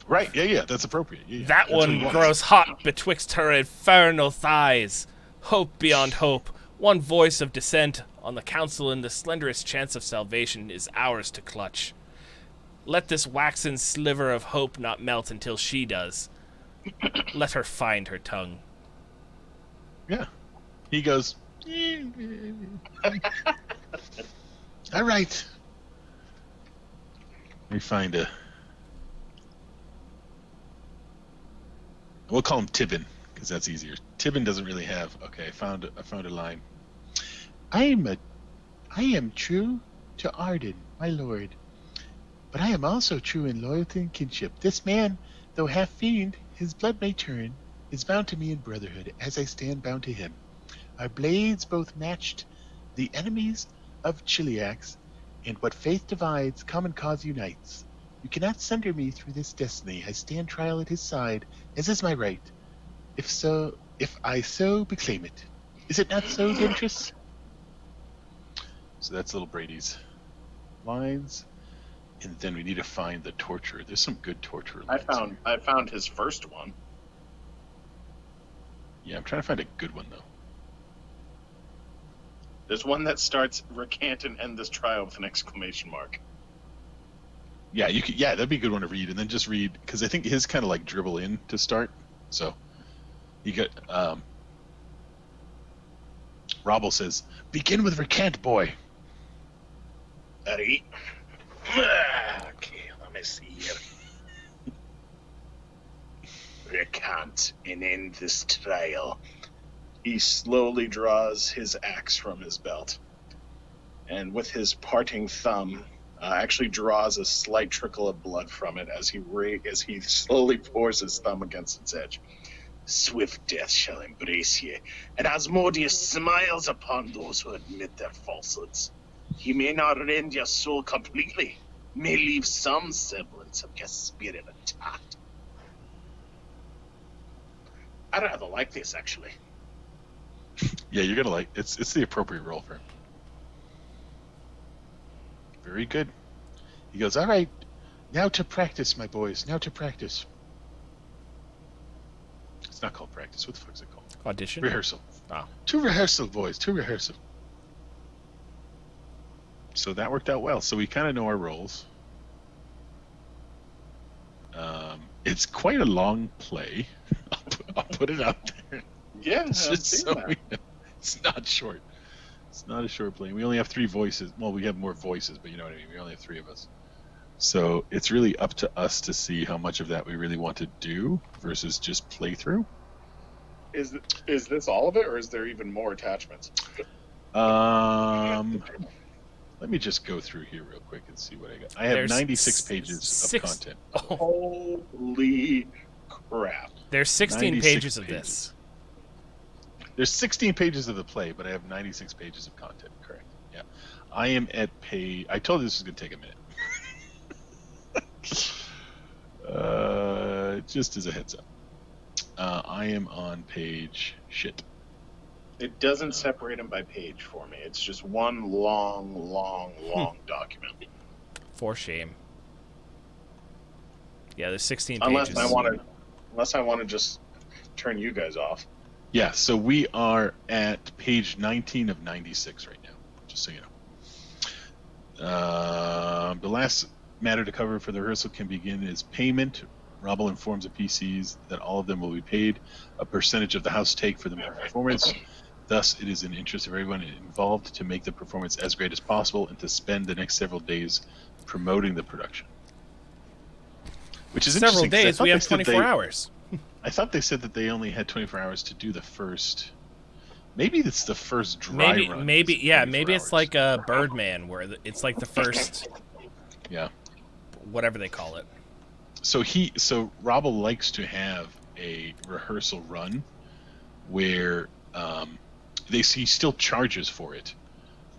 Right? Yeah, that's appropriate. Yeah, That that's what he one wants. grows hot betwixt her infernal thighs. Hope beyond hope, one voice of dissent on the council, and the slenderest chance of salvation is ours to clutch. Let this waxen sliver of hope not melt until she does. Let her find her tongue. Yeah. He goes. All right. Let me find a. We'll call him Tibbin because that's easier. Tibbin doesn't really have. Okay, I found a line. I am true to Arden, my lord, but I am also true in loyalty and kinship. This man, though half fiend, his blood may turn, is bound to me in brotherhood, as I stand bound to him. Our blades both matched, the enemies of Chiliax, and what faith divides, common cause unites. You cannot sunder me through this destiny. I stand trial at his side, as is my right. If I so proclaim it. Is it not so, Dentris? So that's little Brady's lines. And then we need to find the torturer. There's some good torturer lines. I found his first one. Yeah, I'm trying to find a good one though. There's one that starts "Recant and end this trial" with an exclamation mark. Yeah, you could. Yeah, that'd be a good one to read, and then just read because I think his kind of like dribble in to start. So you got. Robble says, "Begin with recant, boy." Ready? promise here. Recant and end this trial. He slowly draws his axe from his belt, and with his parting thumb, actually draws a slight trickle of blood from it as he slowly pours his thumb against its edge. Swift death shall embrace ye, and Asmodeus smiles upon those who admit their falsehoods. He may not rend your soul completely, may leave some semblance of your spirit intact. I rather like this, actually. Yeah, you're gonna like it's the appropriate role for him. Very good. He goes, all right, now to practice, my boys. Now to practice. It's not called practice. What the fuck is it called? Audition? Rehearsal. Oh. To rehearsal, boys. To rehearsal. So that worked out well. So we kind of know our roles. It's quite a long play. I'll put it out there. Yeah, It's I've just seen so that. it's not short. It's not a short play. We only have 3 voices. Well, we have more voices, but you know what I mean. We only have 3 of us. So it's really up to us to see how much of that we really want to do versus just play through. Is this all of it, or is there even more attachments? Let me just go through here real quick and see what I got. I have There's 96 pages of content. Oh, Holy crap! there's 16 96 pages of this. There's 16 pages of the play, but I have 96 pages of content. Correct. Yeah. I am at page. I told you this was going to take a minute. Just as a heads up. I am on page shit. It doesn't separate them by page for me. It's just one long document. For shame. Yeah, there's 16 Unless pages. I want to just turn you guys off. Yeah, so we are at page 19 of 96 right now, just so you know. The last matter to cover for the rehearsal can begin is payment. Robble informs the PCs that all of them will be paid a percentage of the house take for the performance. Thus, it is in the interest of everyone involved to make the performance as great as possible and to spend the next several days promoting the production. Which is Several interesting, 'cause I days. thought We they have said 24 hours. I thought they said that they only had 24 hours to do the first. Maybe it's the first dry Maybe, run. maybe, is yeah, 24 maybe it's hours. like a Birdman, where it's like the first, Yeah. whatever they call it. So Robble likes to have a rehearsal run where he still charges for it,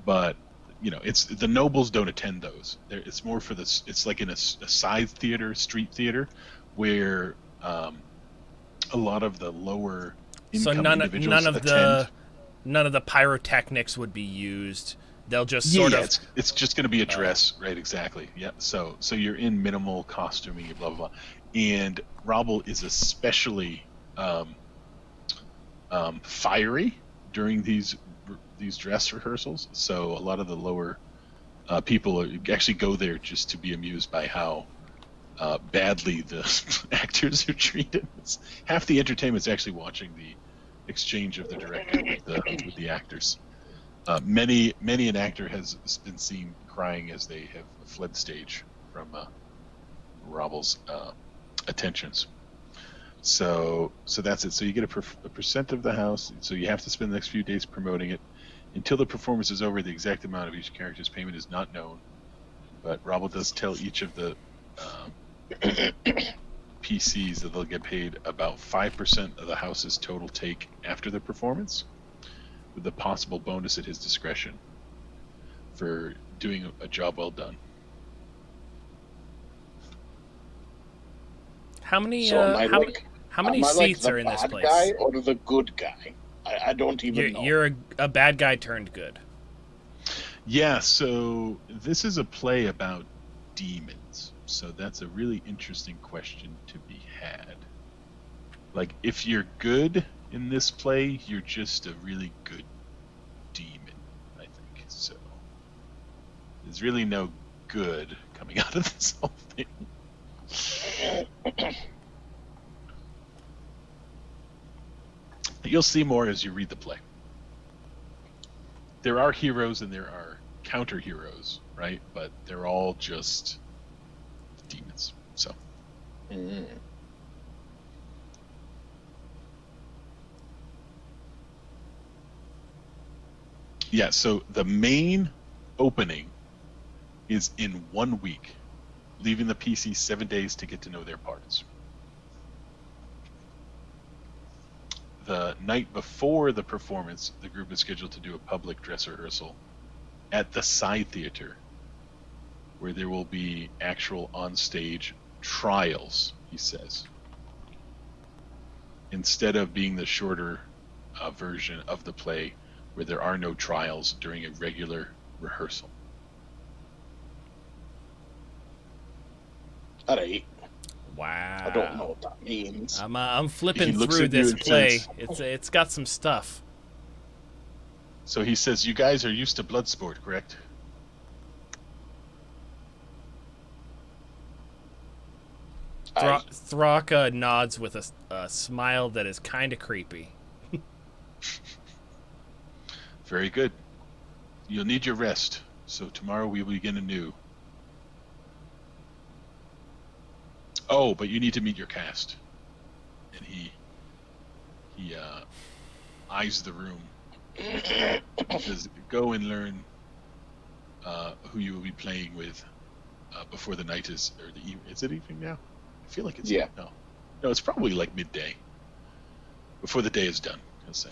but it's the nobles don't attend those. It's more for this. It's like in a side theater, street theater, where a lot of the lower So income individuals none of attend. the pyrotechnics would be used. They'll just Yeah, sort of. it's just going to be a dress, right? Exactly. Yeah. So you're in minimal costuming, blah blah blah, and Robble is especially fiery during these dress rehearsals. So a lot of the lower people actually go there just to be amused by how badly the actors are treated. Half the entertainment is actually watching the exchange of the director with the actors. Many an actor has been seen crying as they have fled stage from Robble's attentions. So that's it. So you get a percent of the house. So you have to spend the next few days promoting it. Until the performance is over, the exact amount of each character's payment is not known. But Robble does tell each of the PCs that they'll get paid about 5% of the house's total take after the performance, with the possible bonus at his discretion for doing a job well done. How many? So am I how, like, how many am I like seats the are in this bad place? guy or the good guy? I don't even know. You're a bad guy turned good. Yeah, so this is a play about demons. So that's a really interesting question to be had. Like, if you're good in this play, you're just a really good demon, I think. So there's really no good coming out of this whole thing. You'll see more as you read the play. There are heroes and there are counter heroes, right? But they're all just demons. So yeah, so the main opening is in 1 week, leaving the PC 7 days to get to know their parts. The night before the performance, the group is scheduled to do a public dress rehearsal at the side theater, where there will be actual on-stage trials, he says, instead of being the shorter version of the play where there are no trials during a regular rehearsal. All right. Wow. I don't know what that means. I'm flipping He looks through at you this and play. says- It's got some stuff. So he says, you guys are used to blood sport, correct? Throck nods with a smile that is kind of creepy. Very good. You'll need your rest, so tomorrow we will begin anew. Oh, but you need to meet your cast. And he eyes the room. He says, go and learn who you will be playing with before the night is, or the evening. Is it evening now? I feel like it's no, it's probably like midday. Before the day is done, I'll say.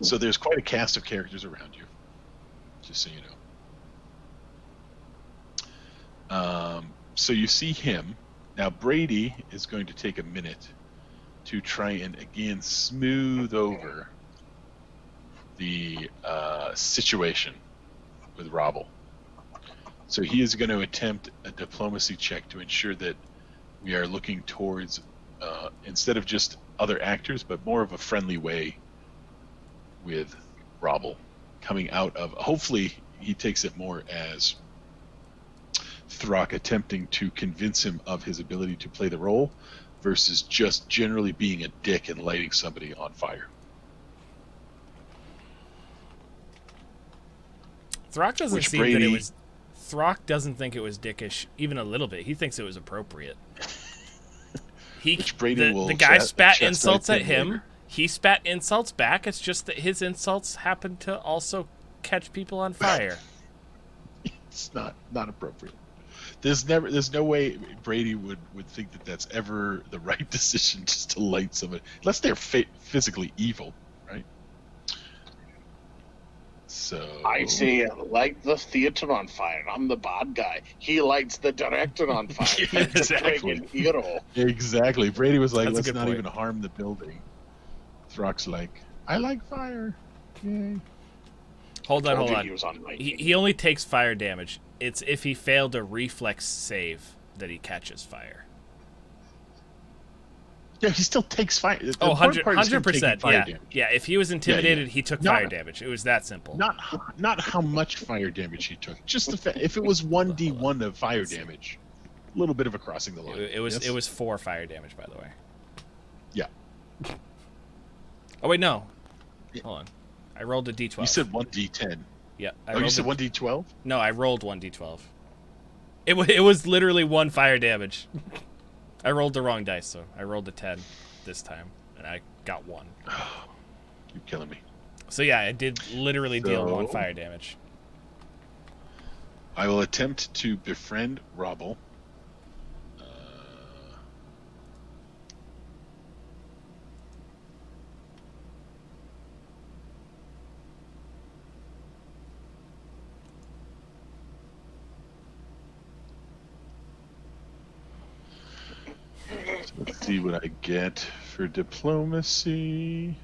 So there's quite a cast of characters around you, just so you know. So you see him. Now Brady is going to take a minute to try and again smooth over the situation with Robble. So he is going to attempt a diplomacy check to ensure that we are looking towards, instead of just other actors, but more of a friendly way with Robble coming out of. Hopefully he takes it more as Throck attempting to convince him of his ability to play the role versus just generally being a dick and lighting somebody on fire. Throck doesn't Which seem that it Brady- was. Throck doesn't think it was dickish even a little bit. He thinks it was appropriate. Which Brady will the guy spat chastise insults at him. later. He spat insults back. It's just that his insults happen to also catch people on fire. It's not appropriate. There's no way Brady would think that that's ever the right decision, just to light somebody, unless they're physically evil, right? So I say light the theater on fire. I'm the bad guy. He lights the director on fire. Yeah, He's the exactly. friggin' hero. Exactly. Brady was like, That's a let's good not point. even harm the building. Throck's like, I like fire. Yay. Hold on, Told hold you on. He was on my team. He only takes fire damage. It's if he failed a reflex save that he catches fire. Yeah, he still takes fire. The Oh, important part is him taking 100%. fire Yeah. damage. Yeah, if he was intimidated, he took Not- fire damage. It was that simple. Not how much fire damage he took. Just the fact, if it was 1d1 of fire damage, a little bit of a crossing the line. It was Yes? it was 4 fire damage, by the way. Yeah. Oh wait, no. Yeah. Hold on. I rolled a d12. You said 1d10. Yeah. Oh, you said 1d12? No, I rolled 1d12. It was literally 1 fire damage. I rolled the wrong dice, so I rolled a 10 this time, and I got 1. You're killing me. So yeah, I did literally deal 1 So- fire damage. I will attempt to befriend Robble. So let's see what I get for diplomacy.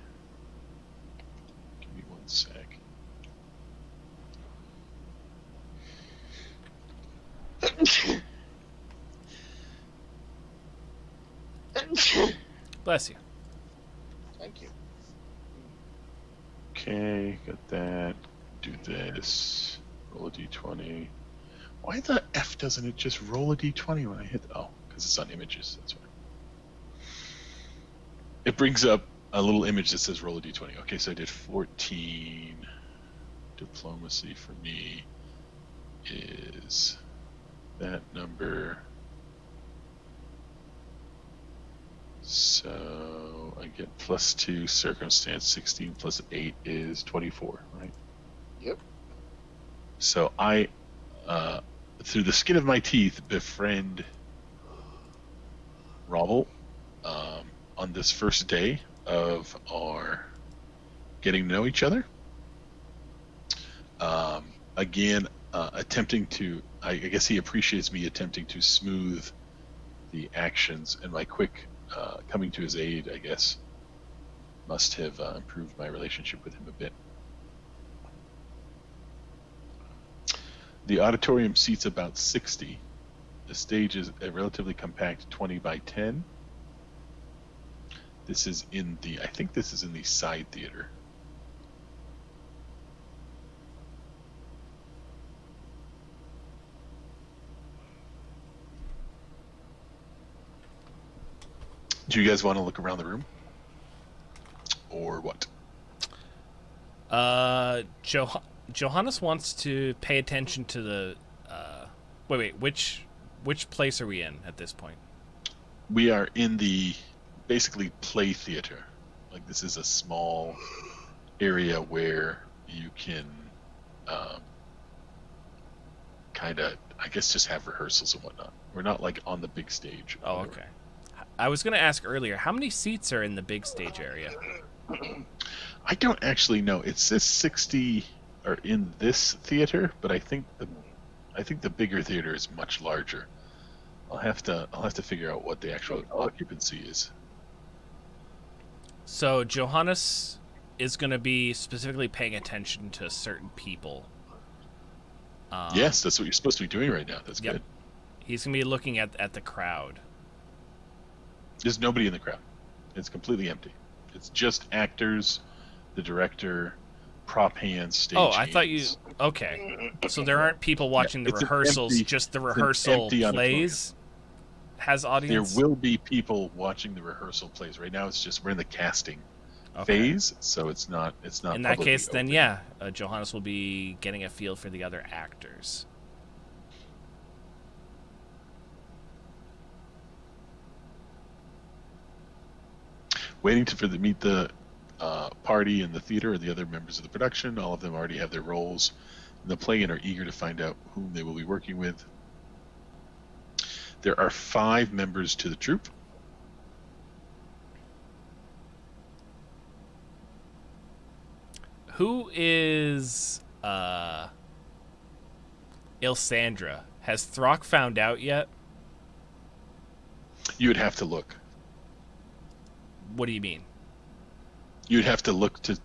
Give me 1 sec. Bless you. Thank you. Okay, got that. Do this. Roll a d20. Why the F doesn't it just roll a d20 when I hit? Oh, because it's on images. That's why. It brings up a little image that says roll a d20. Okay, so I did 14. Diplomacy for me is that number. So I get +2 circumstance. 16 plus 8 is 24, right? Yep. So I, through the skin of my teeth, befriend Robble on this first day of our getting to know each other. Again, attempting to, I guess he appreciates me attempting to smooth the actions, and my quick coming to his aid, I guess, must have improved my relationship with him a bit. The auditorium seats about 60. The stage is a relatively compact 20 by 10. This is in the, I think this is in the side theater. Do you guys want to look around the room? Or what? Johannes wants to pay attention to the. Wait. Which place are we in at this point? We are in the basically play theater. Like, this is a small area where you can kind of, I guess, just have rehearsals and whatnot. We're not like on the big stage. Oh, okay. I was going to ask earlier, how many seats are in the big stage area? I don't actually know. It says 60 are in this theater, but I think the bigger theater is much larger. I'll have to figure out what the actual occupancy is. So Johannes is going to be specifically paying attention to certain people. Yes, that's what you're supposed to be doing right now. That's Yep. good. He's going to be looking at the crowd. There's nobody in the crowd. It's completely empty. It's just actors, the director, prop hands, stage Oh, I thought you... hands. Okay. So there aren't people watching the it's an rehearsals, empty- just the it's an rehearsal empty auditorium. plays has audience? There will be people watching the rehearsal plays. Right now, it's just we're in the casting phase, so it's not. In that publicly case, then open. yeah, Johannes will be getting a feel for the other actors. Waiting to meet the party in the theater and the other members of the production. All of them already have their roles in the play and are eager to find out whom they will be working with. There are 5 members to the troupe. Who is Ilsandra? Has Throck found out yet? You would have to look. What do you mean? You'd have to look to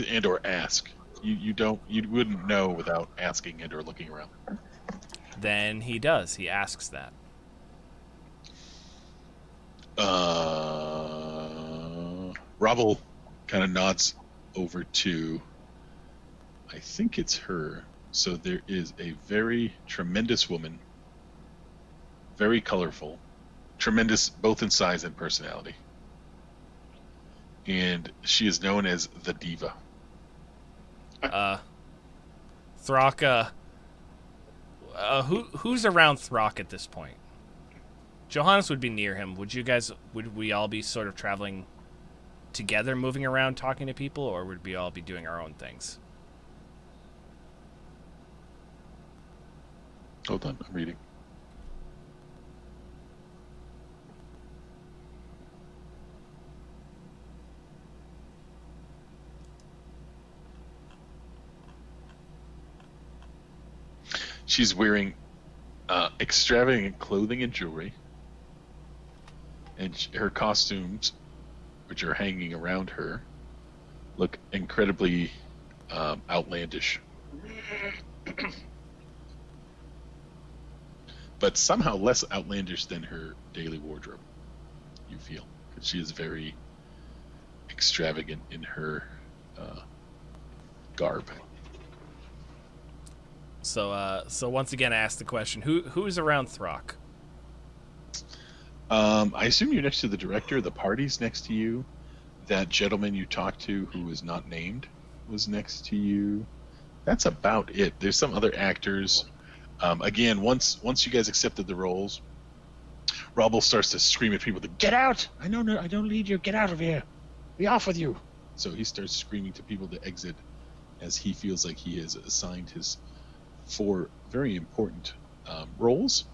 and or ask. You wouldn't know without asking and or looking around. Then he does. He asks that. Robble kind of nods over to, I think it's her. So there is a very tremendous woman, very colorful, tremendous both in size and personality. And she is known as the Diva. Throck, who's around Throck at this point? Johannes would be near him. Would we all be sort of traveling together, moving around, talking to people, or would we all be doing our own things? Hold on, I'm reading. She's wearing extravagant clothing and jewelry, and her costumes, which are hanging around her, look incredibly outlandish. But somehow less outlandish than her daily wardrobe, you feel. Because she is very extravagant in her garb. So once again, I ask the question: Who is around Throck? I assume you're next to the director. The party's next to you. That gentleman you talked to, who is not named, was next to you. That's about it. There's some other actors. Again, once you guys accepted the roles, Robble starts to scream at people to get out. I don't lead you. Get out of here. Be off with you. So he starts screaming to people to exit, as he feels like he has assigned his 4 very important roles.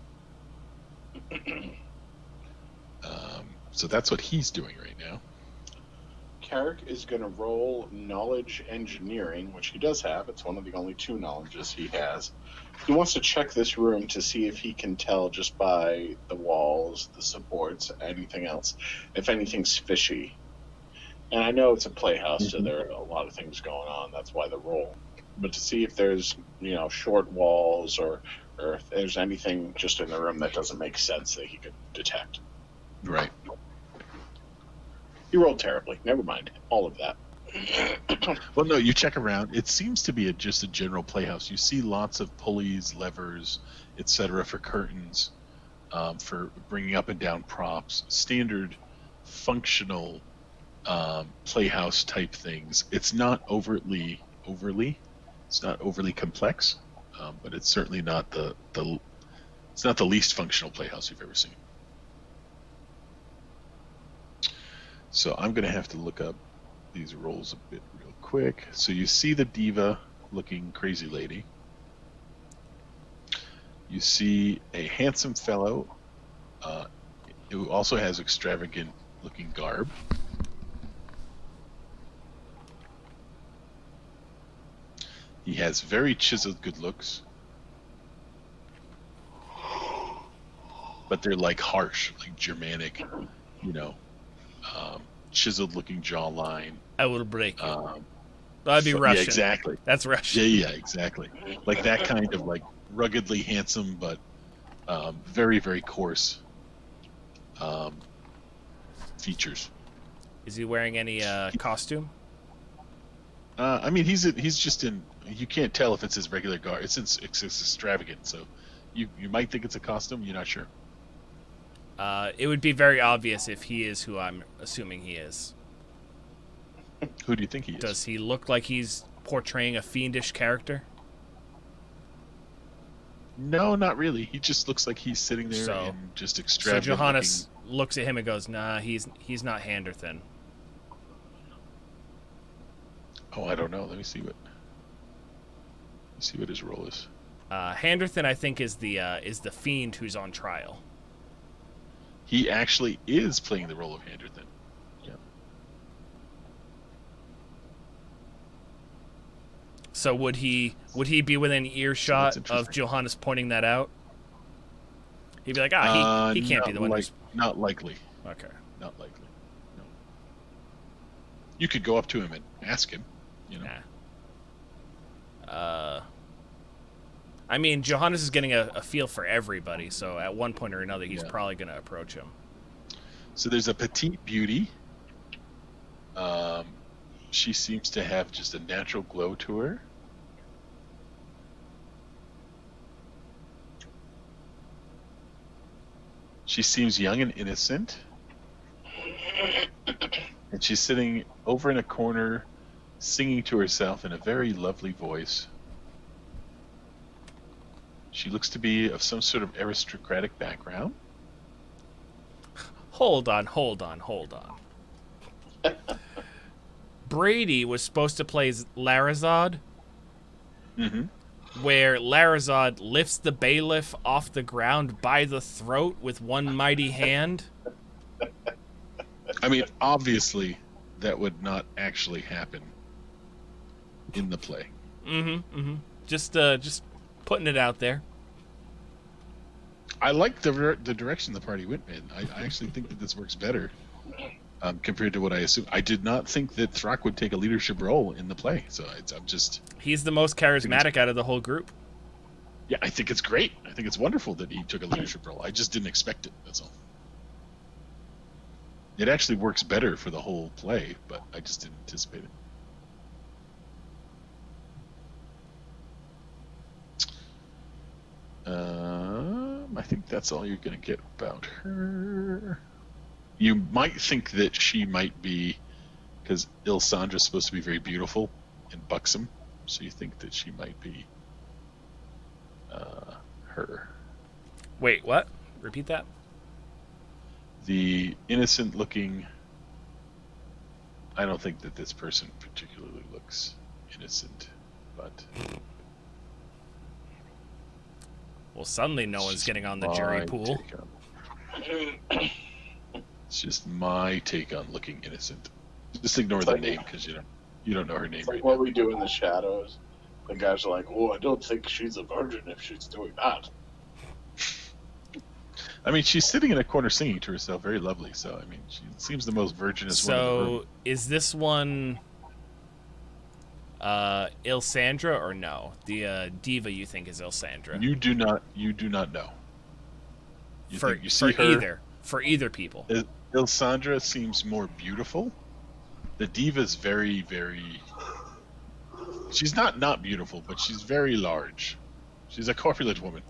So that's what he's doing right now. Carrick is going to roll knowledge engineering, which he does have. It's one of the only 2 knowledges he has. He wants to check this room to see if he can tell just by the walls, the supports, anything else, if anything's fishy. And I know it's a playhouse, so there are a lot of things going on. That's why the roll. But to see if there's, short walls or if there's anything just in the room that doesn't make sense that he could detect. Right. He rolled terribly. Never mind. All of that. Well, no, you check around. It seems to be just a general playhouse. You see lots of pulleys, levers, etc. for curtains, for bringing up and down props. Standard functional playhouse type things. It's not overly. It's not overly complex, but it's certainly not it's not the least functional playhouse you've ever seen. So I'm going to have to look up these rolls a bit real quick. So you see the diva looking crazy lady. You see a handsome fellow who also has extravagant looking garb. He has very chiseled good looks. But they're like harsh, like Germanic, chiseled looking jawline. I will break you. That'd be Russian. Yeah, exactly. That's Russian. Yeah, exactly. Like that kind of like ruggedly handsome, but very, very coarse features. Is he wearing any costume? I mean, he's just in. You can't tell if it's his regular garb. It's extravagant, so you might think it's a costume. You're not sure. It would be very obvious if he is who I'm assuming he is. Who do you think he is? Does he look like he's portraying a fiendish character? No, not really. He just looks like he's sitting there in just extravagant. So Johannes looks at him and goes, "Nah, he's not Handerthen." Oh, I don't know. Let me see what his role is. Handerthen, I think, is the fiend who's on trial. He actually is playing the role of Handerthen. Yeah. So would he be within earshot of Johannes pointing that out? He'd be like, he can't be the one who's... Not likely. Okay. Not likely. No. You could go up to him and ask him, Nah. I mean, Johannes is getting a feel for everybody, so at one point or another, he's probably going to approach him. So there's a petite beauty. She seems to have just a natural glow to her. She seems young and innocent. And she's sitting over in a corner, singing to herself in a very lovely voice. She looks to be of some sort of aristocratic background. Hold on. Brady was supposed to play Larazad, where Larazad lifts the bailiff off the ground by the throat with one mighty hand. I mean, obviously, that would not actually happen in the play. Just putting it out there. I like the direction the party went in. I actually think that this works better compared to what I assumed. I did not think that Throck would take a leadership role in the play, so I'm just... He's the most charismatic out of the whole group. Yeah, I think it's great. I think it's wonderful that he took a leadership role. I just didn't expect it, that's all. It actually works better for the whole play, but I just didn't anticipate it. I think that's all you're going to get about her. You might think that she might be, because Ilsandra's supposed to be very beautiful and buxom, so you think that she might be Wait, what? Repeat that. The innocent-looking. I don't think that this person particularly looks innocent, but Well, suddenly no it's one's just getting on the jury my pool. take on- It's just my take on looking innocent. Just ignore the like- name because you don't know her name It's like right what now. we do in the shadows. The guys are like, "Oh, I don't think she's a virgin if she's doing that." I mean, she's sitting in a corner singing to herself, very lovely. So, I mean, she seems the most virginous one in the room. So, is this one Ilsandra or no? The diva you think is Ilsandra? You do not know. You for think you see her? For either people. Ilsandra seems more beautiful. The diva's very, very. She's not beautiful, but she's very large. She's a corpulent woman.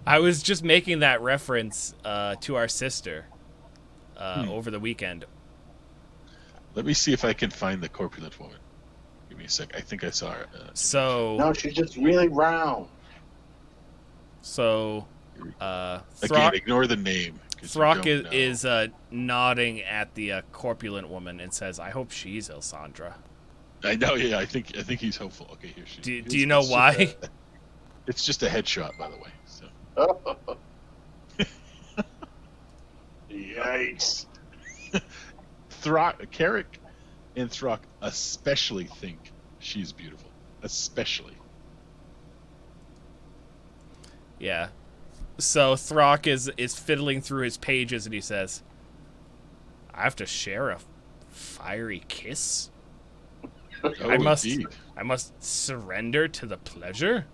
I was just making that reference to our sister over the weekend. Let me see if I can find the corpulent woman. Give me a sec. I think I saw her. So No, she's just really round. Again, ignore the name. Throck is nodding at the corpulent woman and says, "I hope she's Ilsandra." I know. Yeah, I think he's hopeful. Okay, here she. Do you know why? It's just a headshot, by the way. So. Yikes! Carrick and Throck especially think she's beautiful. Especially. Yeah. So Throck is fiddling through his pages and he says, "I have to share a fiery kiss? Oh, I must surrender to the pleasure?"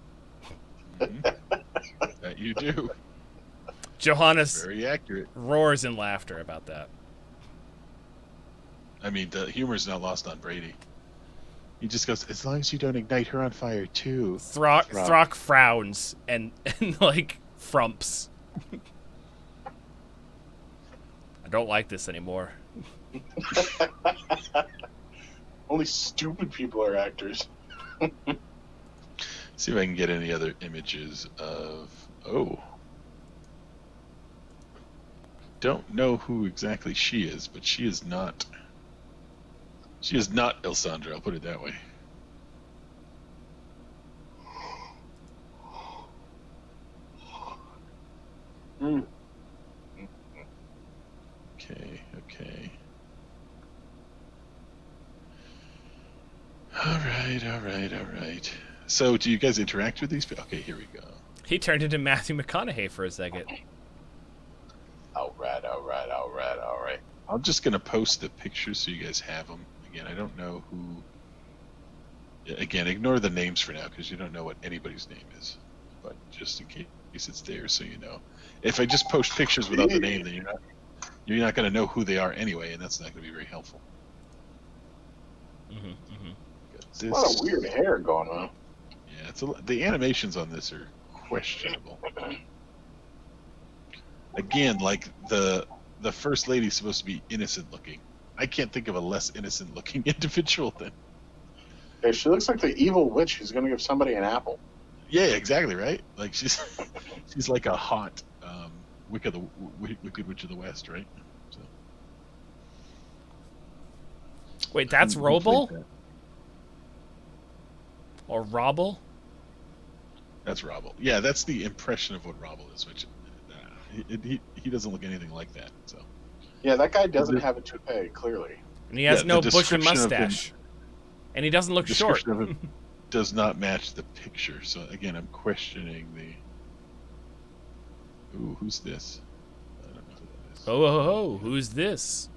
That you do. Johannes Very accurate. roars in laughter about that. I mean, the humor's not lost on Brady. He just goes, as long as you don't ignite her on fire too. Throck frowns and like frumps. I don't like this anymore. Only stupid people are actors. See if I can get any other images of. Oh. Don't know who exactly she is, but she is not. She is not Ilsandra, I'll put it that way. Okay. All right. So, do you guys interact with these people? Okay, here we go. He turned into Matthew McConaughey for a second. All right. I'm just going to post the pictures so you guys have them. Again, I don't know who... Again, ignore the names for now because you don't know what anybody's name is. But just in case it's there so you know. If I just post pictures without the name, then you're not going to know who they are anyway, and that's not going to be very helpful. A lot of weird hair going on. Yeah, the animations on this are questionable. Again, like the first lady's supposed to be innocent looking. I can't think of a less innocent looking individual than. Hey, she looks like the evil witch who's going to give somebody an apple. Yeah, exactly right. Like she's like a hot Wicked Witch of the West, right? So. Wait, that's Robel? Or Robel? That's Robel. Yeah, that's the impression of what Robel is, which he doesn't look anything like that. So. Yeah, that guy doesn't have a toupee, clearly. And he has no bushy mustache. And he doesn't look short. Of him does not match the picture. So again, I'm questioning the. Ooh, who's this? I don't know who that is. Oh, who's this?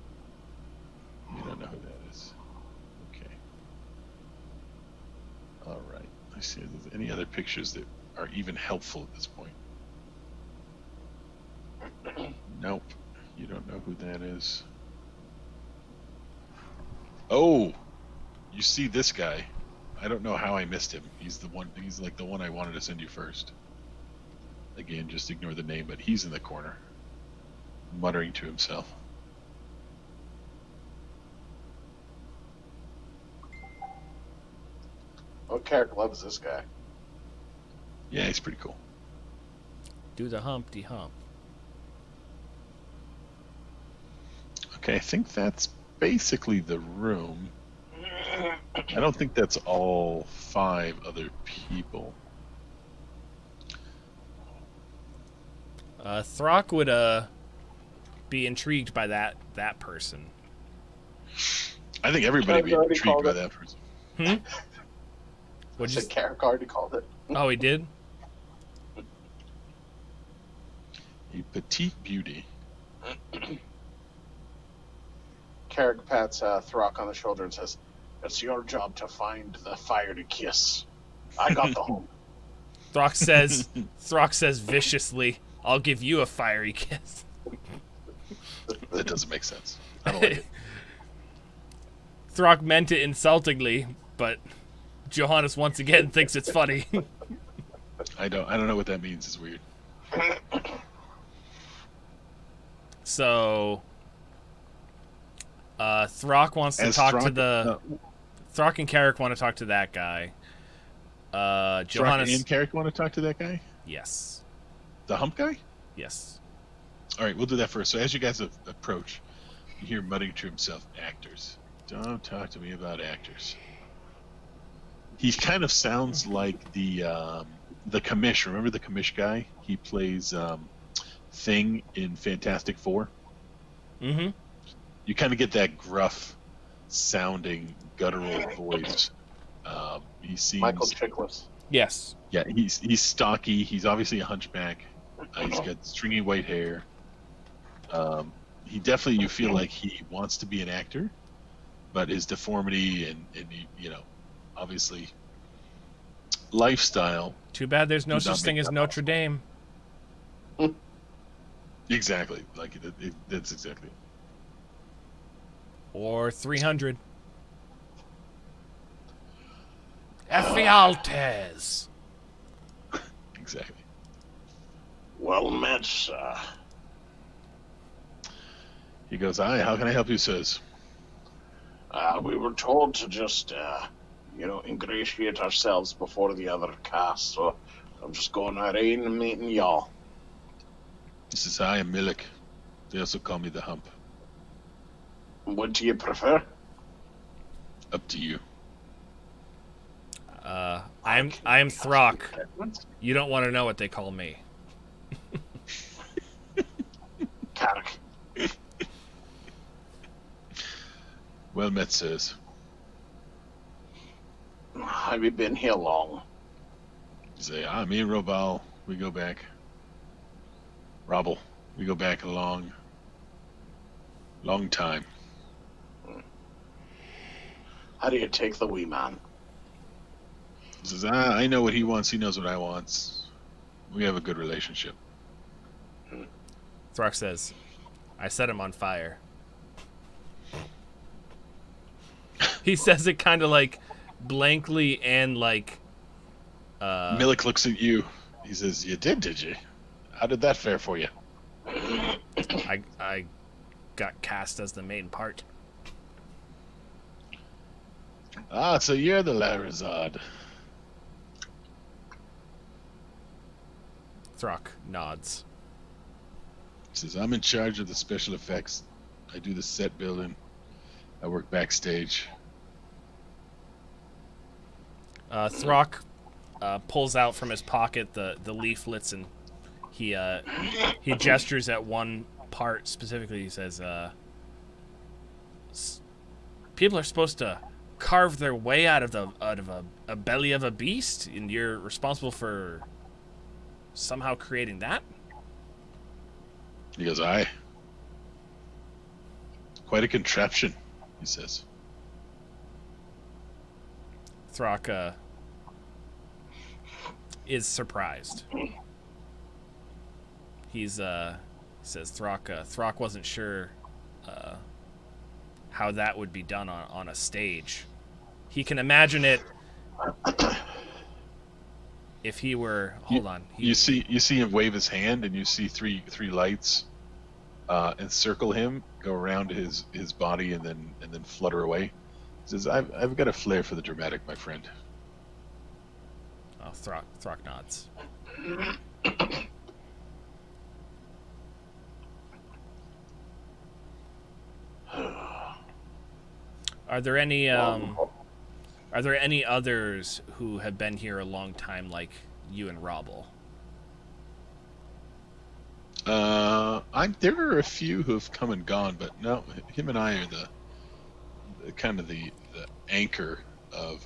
You don't know who that is. Okay. All right. Let's see if there's any other pictures that are even helpful at this point. Nope. You don't know who that is. Oh, you see this guy. I don't know how I missed him. He's like the one I wanted to send you first. Again, just ignore the name, but he's in the corner, muttering to himself. What character loves this guy? Yeah, he's pretty cool. Do the Humpty Hump. Okay, I think that's basically the room. I don't think that's all 5 other people. Throck would be intrigued by that person. I think everybody would be Already intrigued called by it. that person. What'd I you said Carrick already called it. Oh, he did? A petite beauty. Carrick pats Throck on the shoulder and says, "It's your job to find the fire to kiss. I got the home." Throck says viciously, "I'll give you a fiery kiss." That doesn't make sense. I don't like it. Throck meant it insultingly, but Johannes once again thinks it's funny. I don't know what that means. It's weird. So, Throck wants to talk to the... Throck and Carrick want to talk to that guy. Johannes... and Carrick want to talk to that guy? Yes. The hump guy? Yes. All right, we'll do that first. So as you guys approach, you hear muttering to himself, "Actors. Don't talk to me about actors." He kind of sounds like the commish. Remember the commish guy? He plays Thing in Fantastic Four. Mm-hmm. You kind of get that gruff sounding guttural voice. He seems Michael Chiklis. Yes. Yeah, he's stocky. He's obviously a hunchback. He's got stringy white hair. He definitely, you feel like he wants to be an actor, but his deformity and obviously lifestyle. Too bad there's no do not such thing make as that Notre Dame. Exactly. Like that's exactly it. Or 300. Ephialtes. Exactly. Well met, sir. He goes, "Aye, how can I help you, sirs?" We were told to just, ingratiate ourselves before the other cast, so I'm just going right in and meeting y'all. He says, "I am Milik. They also call me the Hump. What do you prefer? Up to you." I'm Throck. You don't want to know what they call me. Carrick. Well met, sirs. Have you been here long? You say, "Me and Robal, we go back. Robble, we go back a long time." How do you take the wee man? He says, "I know what he wants. He knows what I want. We have a good relationship." Throck says, "I set him on fire." He says it kind of like blankly and like... Milik looks at you. He says, "You did you? How did that fare for you?" I got cast as the main part. So you're the Larazard. Throck nods. He says, "I'm in charge of the special effects. I do the set building. I work backstage." Throck pulls out from his pocket the leaflets, and he gestures at one part specifically. He says, "People are supposed to carve their way out of a belly of a beast, and you're responsible for somehow creating that?" He goes, "Aye. Quite a contraption," he says. Throck is surprised. He says Throck wasn't sure how that would be done on a stage. He can imagine it if he were... Hold on. You see him wave his hand, and you see three lights encircle him, go around his body, and then flutter away. He says, I've got a flair for the dramatic, my friend." Oh, Throck nods. Are there any others who have been here a long time, like you and Robble? There are a few who have come and gone, but no, him and I are the kind of the anchor of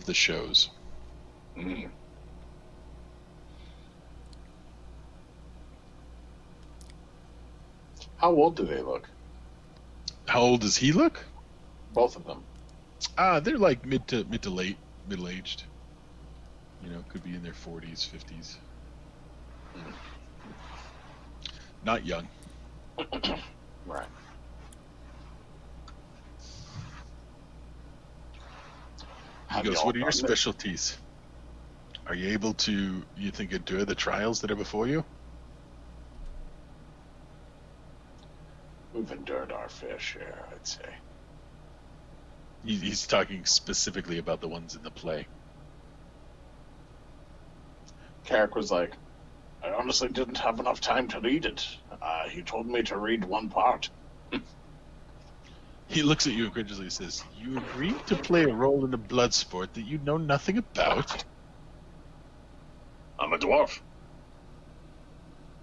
the shows. Mm. How old do they look? How old does he look? Both of them. They're like mid to late, middle aged. Could be in their 40s, 50s. Not young. Right. He goes, "What are your specialties? Are you able to, you think, endure the trials that are before you?" We've endured our fair share, I'd say. He's talking specifically about the ones in the play. Carrick was like, I honestly didn't have enough time to read it. He told me to read one part. He looks at you incredulously and says, "You agreed to play a role in a blood sport that you know nothing about?" I'm a dwarf.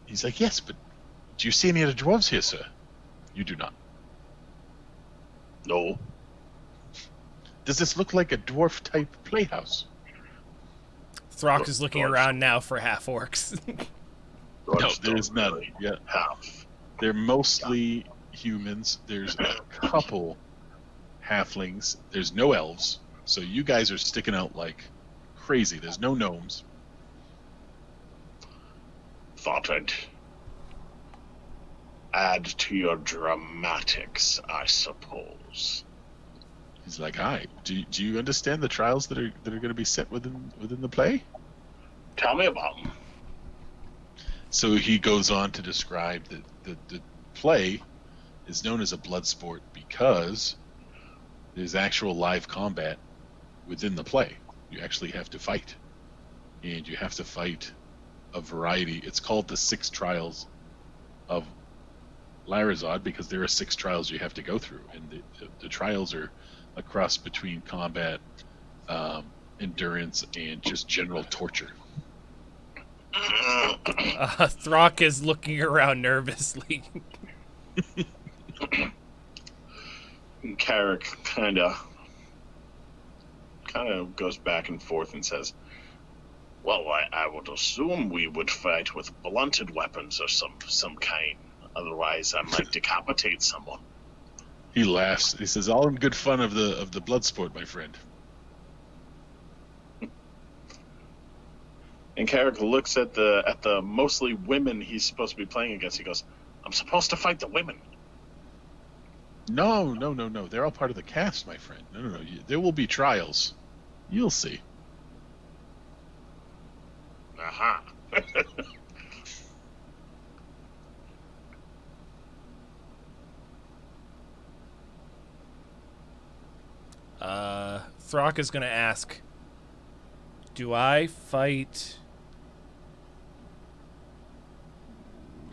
He's like, "Yes, but do you see any other dwarves here, sir?" "You do not." No. "Does this look like a dwarf-type playhouse?" Throck is looking around now for half orcs. No, there's none. Really Yeah, half. they're mostly humans. There's a couple halflings. There's no elves. So you guys are sticking out like crazy. There's no gnomes. Thought I'd add to your dramatics, I suppose. He's like, "Hi, do you understand the trials that are going to be set within the play?" Tell me about them. So he goes on to describe that the play is known as a blood sport because there's actual live combat within the play. You actually have to fight, and you have to fight a variety. It's called the 6 trials of Larazod because there are 6 trials you have to go through, and the trials are a cross between combat, endurance, and just general torture. Throck is looking around nervously. Carrick kind of goes back and forth and says, well, I would assume we would fight with blunted weapons of some kind. Otherwise, I might decapitate someone. He laughs. He says, "All in good fun of the blood sport, my friend." And Carrick looks at the mostly women he's supposed to be playing against. He goes, I'm supposed to fight the women. No. They're all part of the cast, my friend. No. There will be trials. You'll see. Aha. Throck is going to ask, do I fight...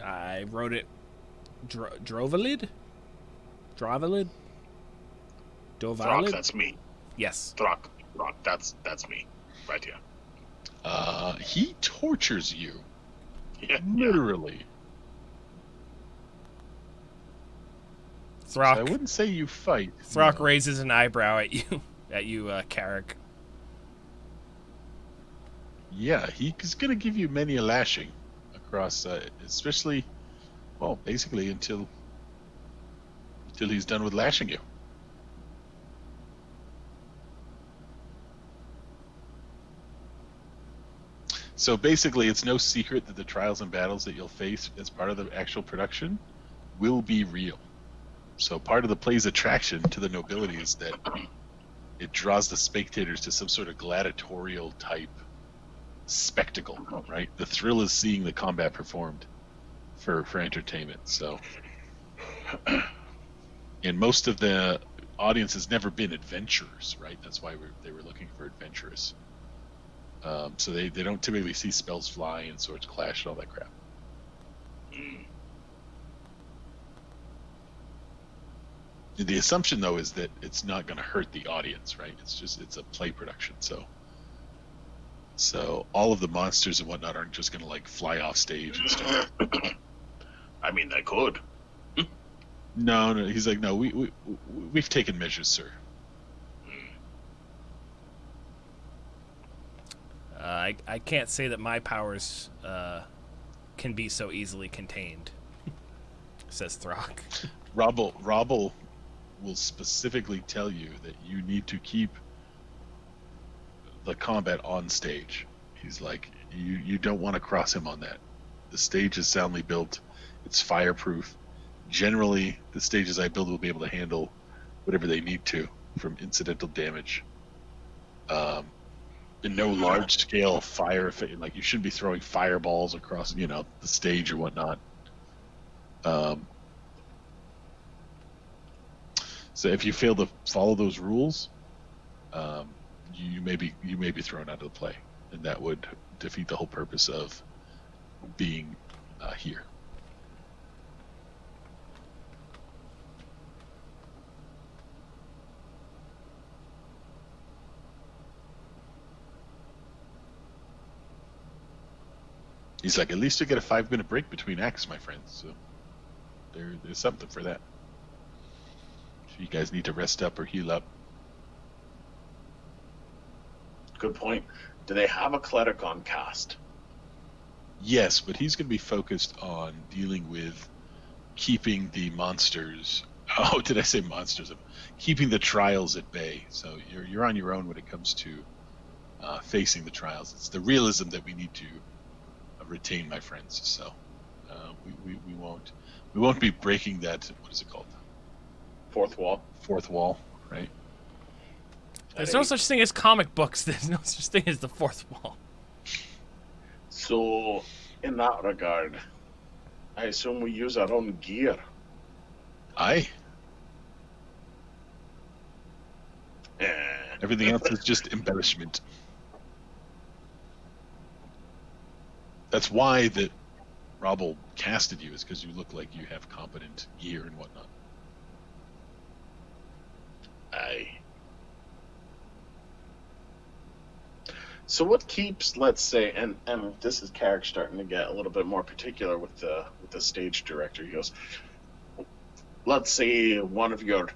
I wrote it... Drovalid? Dovalid? Throck, that's me. Yes. Throck, that's me. Right here. He tortures you. Yeah. Literally. Throck, So I wouldn't say you fight. Throck no. raises an eyebrow at you, Carrick. Yeah, he's going to give you many a lashing across, especially, well, basically until he's done with lashing you. So basically, it's no secret that the trials and battles that you'll face as part of the actual production will be real. So part of the play's attraction to the nobility is that it draws the spectators to some sort of gladiatorial type spectacle, right? The thrill is seeing the combat performed for entertainment. So, and most of the audience has never been adventurers, right? That's why they were looking for adventurers. So they don't typically see spells fly and swords clash and all that crap. The assumption, though, is that it's not going to hurt the audience, right? It's a play production, so all of the monsters and whatnot aren't just going to like fly off stage and stuff. I mean, they could. No, he's like, no, we've taken measures, sir. I can't say that my powers can be so easily contained, says Throck. Robble will specifically tell you that you need to keep the combat on stage. He's like, you don't want to cross him on that. The stage is soundly built. It's fireproof. Generally, the stages I build will be able to handle whatever they need to from incidental damage. And no large-scale fire effect. Like, you shouldn't be throwing fireballs across, the stage or whatnot. So if you fail to follow those rules, you may be thrown out of the play, and that would defeat the whole purpose of being here. He's like, at least you get a 5-minute break between acts, my friends. So there's something for that. If you guys need to rest up or heal up. Good point. Do they have a cleric on cast? Yes, but he's going to be focused on dealing with keeping the monsters. Oh, did I say monsters? Keeping the trials at bay. So you're on your own when it comes to facing the trials. It's the realism that we need to retain, my friends. So we won't be breaking that. What is it called? Fourth wall. Fourth wall, right? There's no such thing as comic books. There's no such thing as the fourth wall. So, in that regard, I assume we use our own gear. Aye. Eh. Everything else is just embellishment. That's why that Robble casted you, is because you look like you have competent gear and whatnot. Aye. So what keeps, let's say, and this is Carrick starting to get a little bit more particular with the stage director. He goes, let's say one of your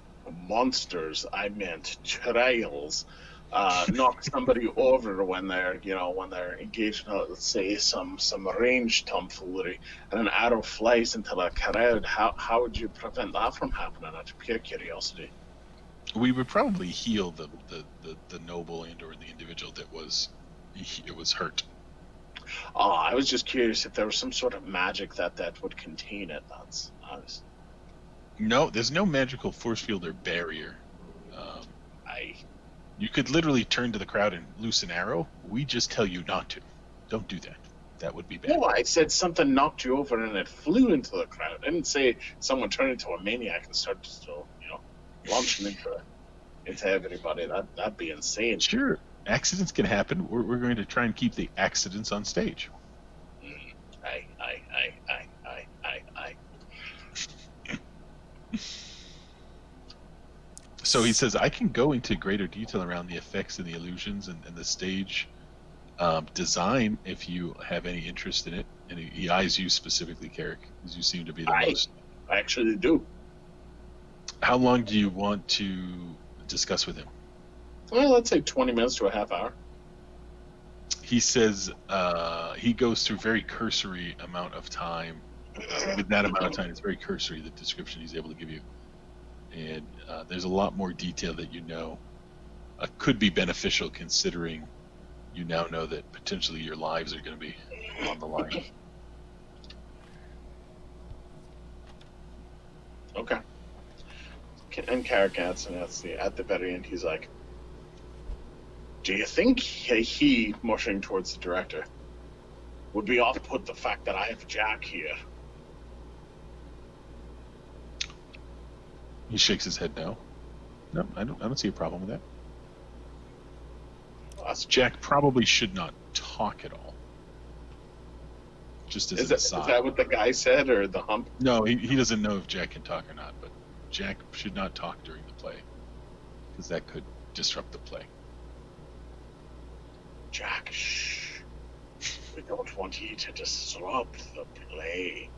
monsters, I meant trials, knock somebody over when they're engaged in, let's say, some range tomfoolery, and an arrow flies into the crowd. How would you prevent that from happening? Out of pure curiosity. We would probably heal the noble and or the individual that was hurt. Oh, I was just curious if there was some sort of magic that would contain it. No, there's no magical force field or barrier. You could literally turn to the crowd and loose an arrow. We just tell you not to. Don't do that. That would be bad. No, I said something knocked you over and it flew into the crowd. I didn't say someone turned into a maniac and started to, launching into everybody. That'd be insane. Sure, accidents can happen. We're going to try and keep the accidents on stage. Aye. So he says, I can go into greater detail around the effects and the illusions and the stage design if you have any interest in it. And he eyes you specifically, Carrick, because you seem to be the most. I actually do. How long do you want to discuss with him? Well, let's say 20 minutes to a half hour. He says he goes through very cursory amount of time. With that amount of time, it's very cursory, the description he's able to give you. And there's a lot more detail that could be beneficial, considering you now know that potentially your lives are going to be on the line. Okay. And Carrick adds, and at the very end, he's like, do you think he, motioning towards the director, would be off-put the fact that I have Jack here? He shakes his head no. No, I don't see a problem with that. Well, Jack probably should not talk at all. Just as an aside. Is that what the guy said, or the hump? No, he doesn't know if Jack can talk or not, but Jack should not talk during the play, because that could disrupt the play. Jack, shh. We don't want you to disrupt the play.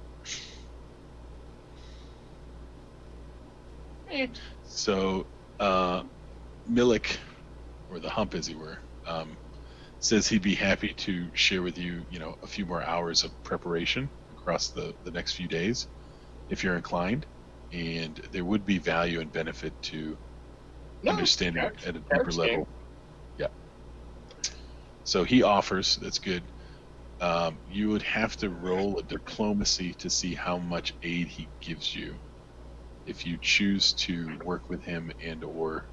So, Milik, or the Hump as he were, says he'd be happy to share with you, a few more hours of preparation across the next few days, if you're inclined, and there would be value and benefit to understanding at a deeper level. Game. Yeah. So he offers. That's good. You would have to roll a diplomacy to see how much aid he gives you, if you choose to work with him and or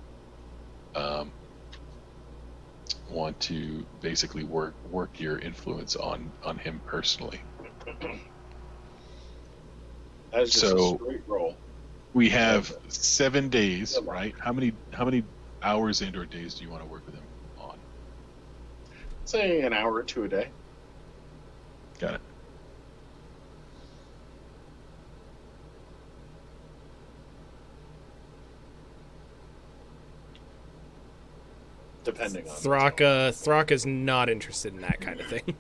want to basically work your influence on him personally. That is just a straight roll. We have 7 days, right? How many hours and or days do you want to work with him on? Say an hour or two a day. Got it. Depending on Throck is not interested in that kind of thing.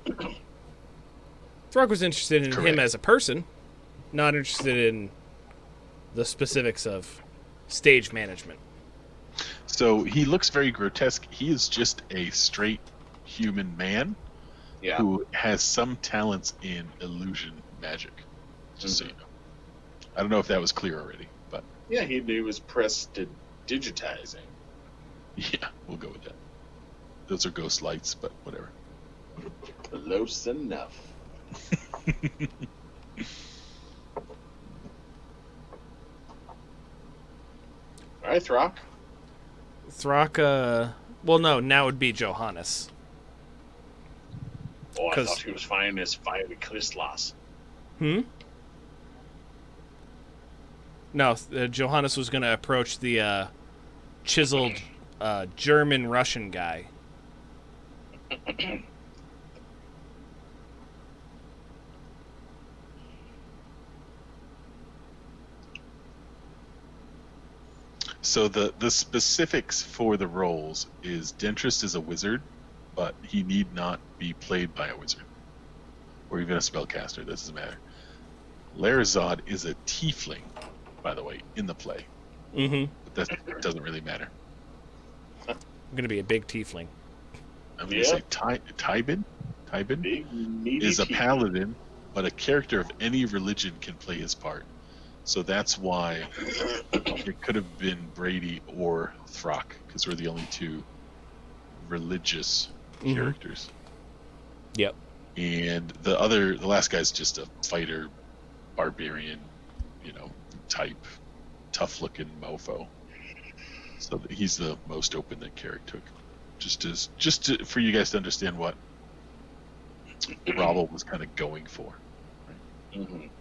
Throck was interested in him as a person, not interested in the specifics of stage management. So he looks very grotesque. He is just a straight human man who has some talents in illusion magic. Just so you know. I don't know if that was clear already, but yeah, he was digitizing. Yeah, we'll go with that. Those are ghost lights, but whatever. Close enough. All right, Throck. Well, no, now it would be Johannes. Oh, I thought he was finding his fiery Christlas. No, Johannes was going to approach the chiseled German-Russian guy. So the specifics for the roles is Dentrist is a wizard, but he need not be played by a wizard. Or even a spellcaster, that doesn't matter. Larazod is a tiefling, by the way, in the play. Mm-hmm. But that doesn't really matter. I'm going to be a big tiefling. I'm going to say Tybin is a paladin, but a character of any religion can play his part. So that's why it could have been Brady or Throck, because we're the only two religious characters. Yep. And the last guy's just a fighter, barbarian, type, tough-looking mofo. So he's the most open that Carrick took. For you guys to understand what Robble was kind of going for. Right?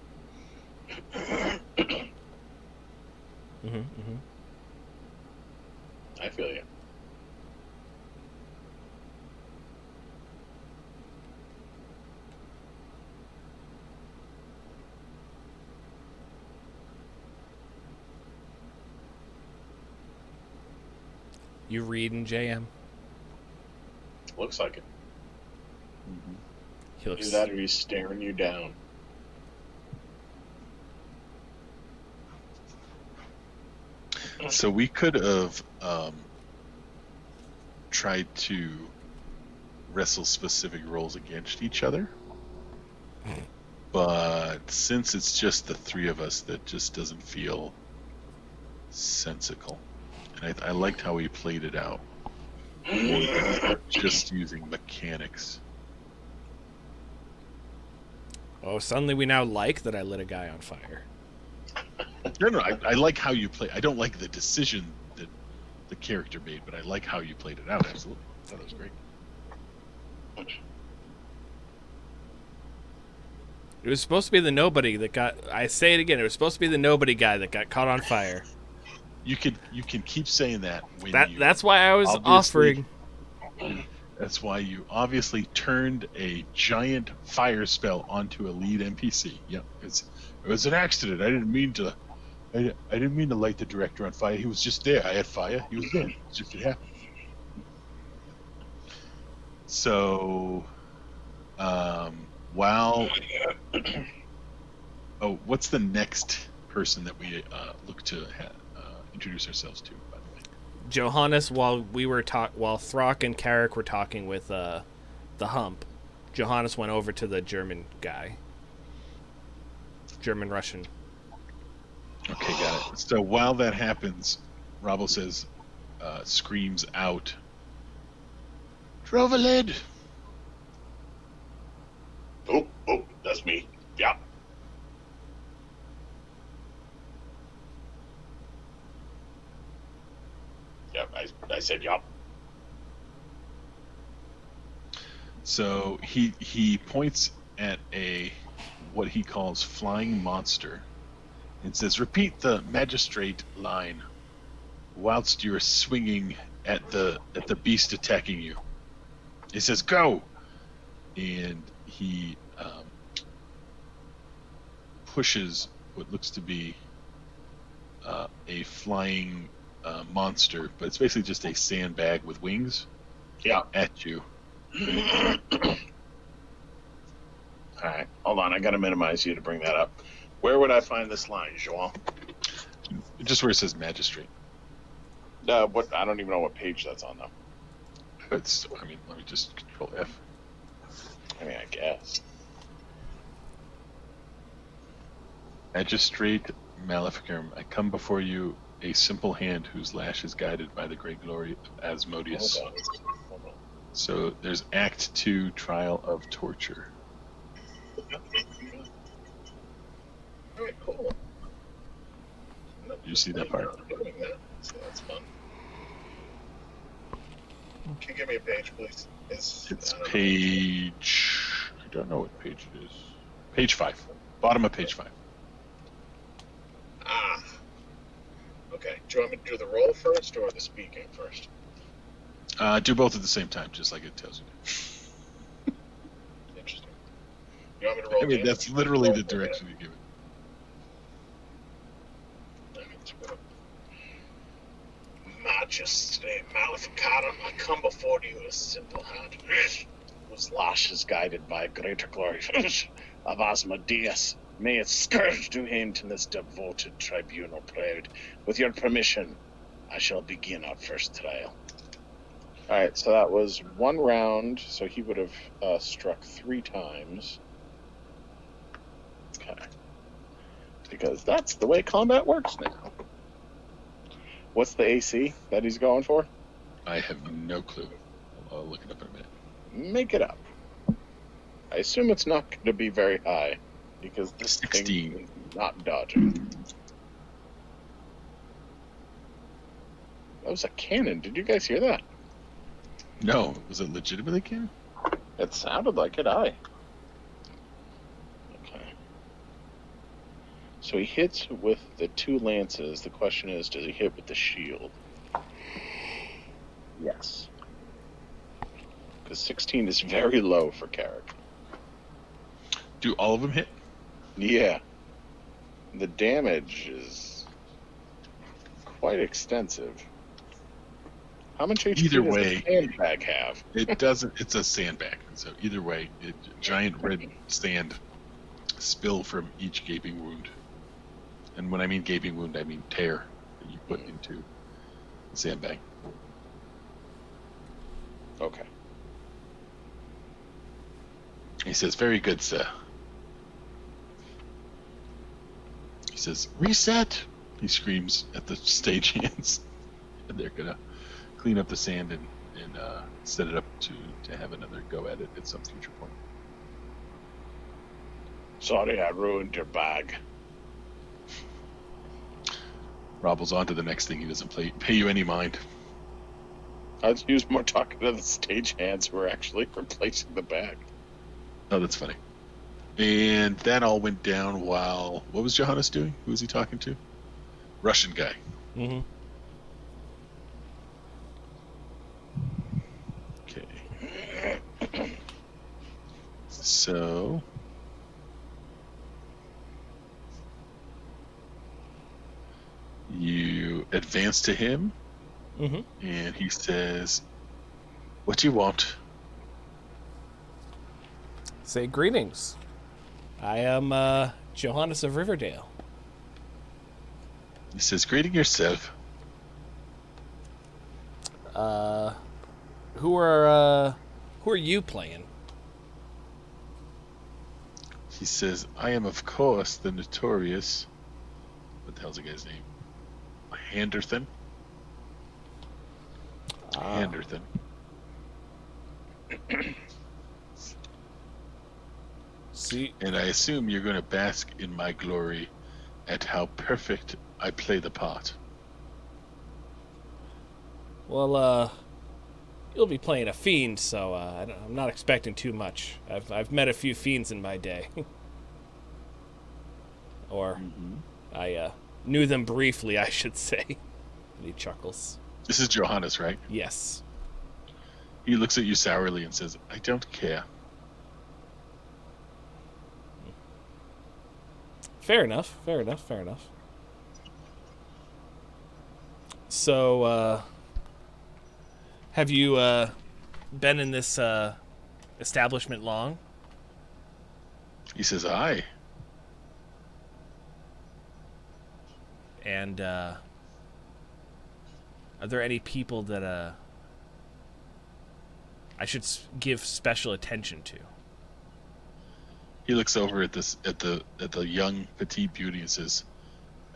Mm-hmm. I feel you. You reading, JM? Looks like it. Mm-hmm. He looks... Either that or he's staring you down. So we could have tried to wrestle specific roles against each other, but since it's just the three of us, that just doesn't feel sensical. And I liked how he played it out, just using mechanics. Oh, suddenly we now like that I lit a guy on fire. No, I like how you play. I don't like the decision that the character made, but I like how you played it out. Absolutely, I thought it was great. It was supposed to be the nobody that got. I say it again. It was supposed to be the nobody guy that got caught on fire. You can keep saying that. That's why I was offering. That's why you obviously turned a giant fire spell onto a lead NPC. Yep, it was an accident. I didn't mean to I didn't mean to light the director on fire. He was just there. I had fire. He was there. It just it happened. So, while what's the next person that we look to introduce ourselves to? By the way, Johannes, while Throck and Carrick were talking with the Hump, Johannes went over to the German guy, German Russian. okay, got it. So while that happens, Robel says, screams out, "Drovalid!" Oh, that's me. Yeah. Yep, I said yup. So he points at what he calls flying monster and says, "Repeat the magistrate line whilst you're swinging at the beast attacking you." He says, "Go!" And he pushes what looks to be a flying monster, but it's basically just a sandbag with wings. Yeah. At you. All right, hold on. I got to minimize you to bring that up. Where would I find this line, Joel? Just where it says magistrate. What? I don't even know what page that's on, though. Let me just control F. I mean, I guess. Magistrate Maleficum, I come before you, a simple hand whose lash is guided by the great glory of Asmodeus. Hold on. So there's Act 2, Trial of Torture. All right, cool. You see that part? So that's fun. Can you give me a page, please? It's page... I don't know what page it is. Page 5. Bottom of page 5. Ah. Okay. Do you want me to do the roll first or the speaking first? Do both at the same time, just like it tells you. Interesting. You want me to roll? I mean, that's literally the direction you give it. Majesty Maleficarum, I come before you a simple hand, whose lash is guided by greater glory of Asmodeus. May its scourge do aim to this devoted tribunal proud. With your permission, I shall begin our first trial. Alright, so that was one round, so he would have struck 3 times. Okay. Because that's the way combat works now. What's the AC that he's going for? I have no clue. I'll look it up in a minute. Make it up. I assume it's not going to be very high, because this 16. thing is not dodging. That was a cannon. Did you guys hear that? No. Was it legitimately cannon? It sounded like it, Okay. So he hits with the 2 lances. The question is, does he hit with the shield? Yes. Because 16 is very low for Carrick. Do all of them hit? Yeah. The damage is quite extensive. How much HP Either does way, the sandbag have? It doesn't. It's a sandbag. So either way, giant red sand spill from each gaping wound. And when I mean gaping wound, I mean tear that you put into the sandbag. Okay. He says, "Very good, sir." He says, "Reset!" He screams at the stagehands, and they're gonna clean up the sand and set it up to have another go at it at some future point. Sorry I ruined your bag. Robbles on to the next thing. He doesn't pay you any mind. I was more talking to the stagehands who were actually replacing the bag. Oh, that's funny. And that all went down while... What was Johannes doing? Who was he talking to? Russian guy. Mm-hmm. Okay. So... advance to him, Mm-hmm. and he says, "What do you want?" Say greetings. I am Johannes of Riverdale. He says, "Greeting yourself." Who are you playing? He says, "I am, of course, the notorious. What the hell's the guy's name? Henderson. Henderson. See, And I assume you're going to bask in my glory at how perfect I play the part." well, you'll be playing a fiend, so I'm not expecting too much. I've met a few fiends in my day, or I knew them briefly, I should say. And he chuckles. This is Johannes, right? Yes. He looks at you sourly and says, "I don't care." Fair enough. So, have you been in this establishment long? He says, "Aye." And are there any people that I should give special attention to? He looks over at the young petite beauty and says,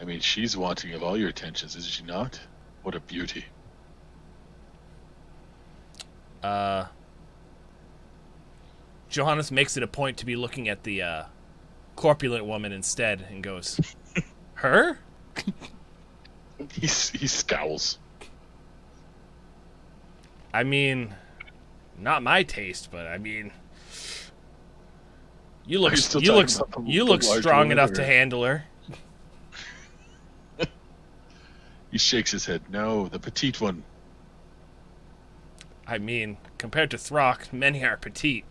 "I mean, she's wanting of all your attentions, is she not? What a beauty." Johannes makes it a point to be looking at the corpulent woman instead and goes, "Her?" He scowls. I mean, not my taste, but I mean, you look Are you still you talking look about the- you the look large strong woman, enough or- to handle her. He shakes his head. "No, the petite one." I mean, compared to Throck, many are petite.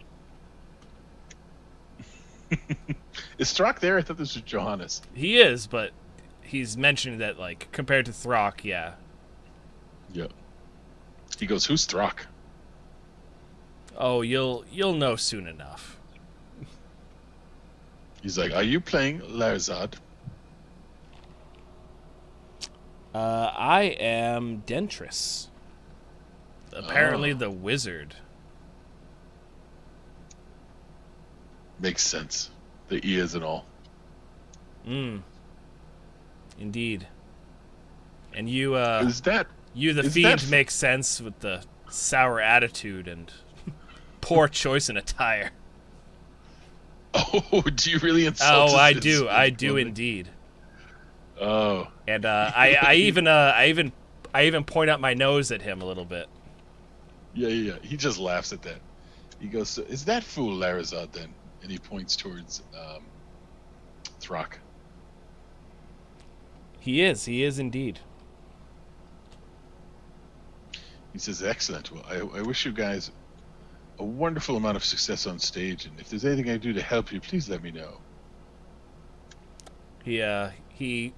Is Strock there? I thought this was Johannes. He is, but he's mentioning that, like, compared to Throck, yeah. Yep. He goes, "Who's Strock?" Oh, you'll know soon enough. He's like, "Are you playing Larzad?" I am Dentris. Apparently the wizard. Makes sense. The ears and all. Indeed. And you, Is that... you the is fiend that- makes sense with the sour attitude and poor choice in attire. Oh, do you really insult Oh, I his do woman? indeed. Oh. And I even point out my nose at him a little bit. Yeah. He just laughs at that. He goes, "So is that fool Larazad then?" And he points towards Throck. He is indeed. He says, "Excellent. Well, I wish you guys a wonderful amount of success on stage, and if there's anything I can do to help you, please let me know." He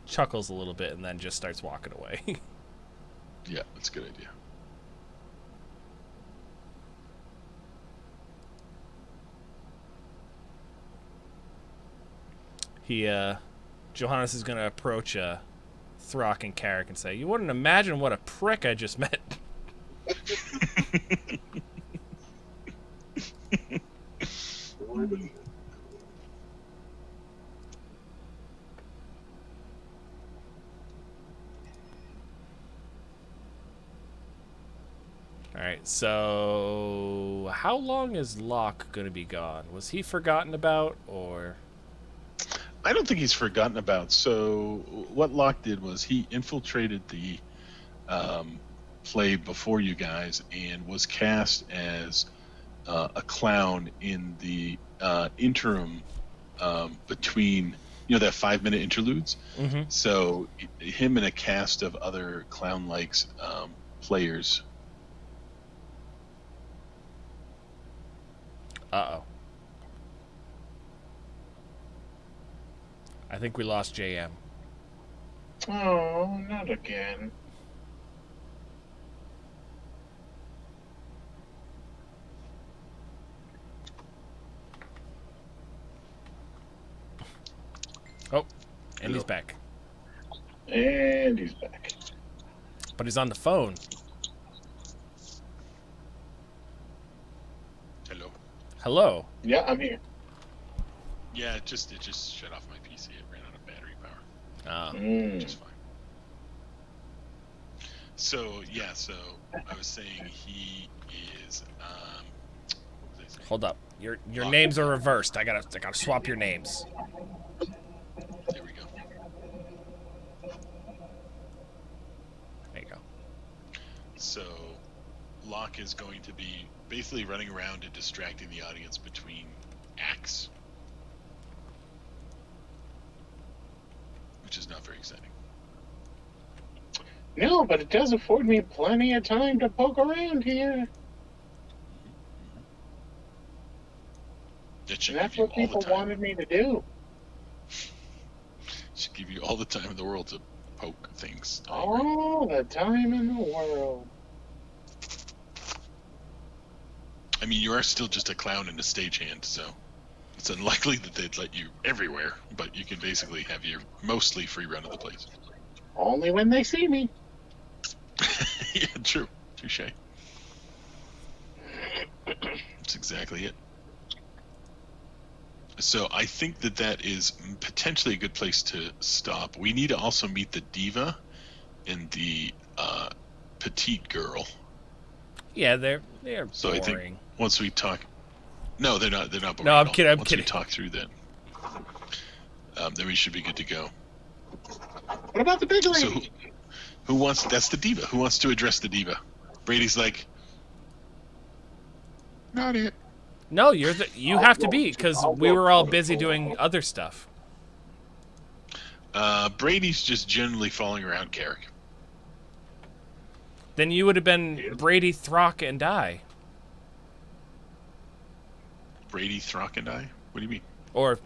chuckles a little bit and then just starts walking away. Yeah, that's a good idea. Johannes is gonna approach Throck and Carrick and say, "You wouldn't imagine what a prick I just met." Alright, so how long is Locke gonna be gone? Was he forgotten about, or... I don't think he's forgotten about. So what Locke did was he infiltrated the play before you guys and was cast as a clown in the interim between, that 5-minute interludes. Mm-hmm. So him and a cast of other clown-like players. Uh-oh. I think we lost JM. Oh, not again. Oh, and he's back. And he's back. But he's on the phone. Hello. Hello. Yeah, I'm here. Yeah, it just shut off my PC. It ran out of battery power. Mm. Just fine. So yeah, so I was saying he is. What was I saying? Hold up. Your Lock. names are reversed. I gotta swap your names. There we go. There you go. So Locke is going to be basically running around and distracting the audience between acts, which is not very exciting. No, but it does afford me plenty of time to poke around here. That should And that's give you what all the people time. wanted me to do. Should give you all the time in the world to poke things. I agree. All the time in the world. I mean, you are still just a clown and a stagehand, so it's unlikely that they'd let you everywhere, but you can basically have your mostly free run of the place. Only when they see me. Yeah, true. Touche. That's exactly it. So I think that is potentially a good place to stop. We need to also meet the diva and the petite girl. Yeah, they're So boring. I think once we talk, no, they're not boring. No, I'm at all. kidding. I'm once kidding. we talk through that, then we should be good to go. What about the big lady? So who wants? That's the diva. Who wants to address the diva? Brady's like, not it. No, you have to be because we were all busy doing other stuff. Brady's just generally following around Carrick. Then you would have been Brady, Throck, and I. Brady, Throck, and I? What do you mean? Or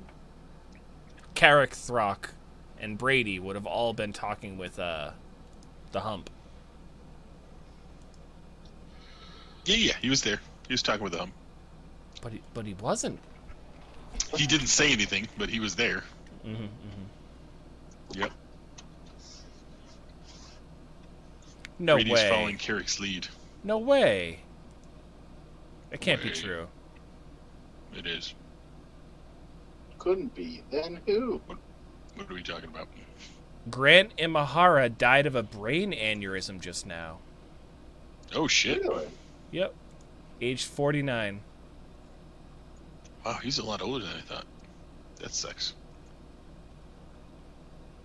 Carrick, Throck, and Brady would have all been talking with the hump. Yeah, he was there. He was talking with the hump. But he wasn't. He didn't say anything, but he was there. Mm-hmm. Yep. No Brady's way. following Carrick's lead. No way. It can't be Way. true. It is. Couldn't be. Then who? What are we talking about? Grant Imahara died of a brain aneurysm just now. Oh, shit. Really? Yep. Age 49. Wow, he's a lot older than I thought. That sucks.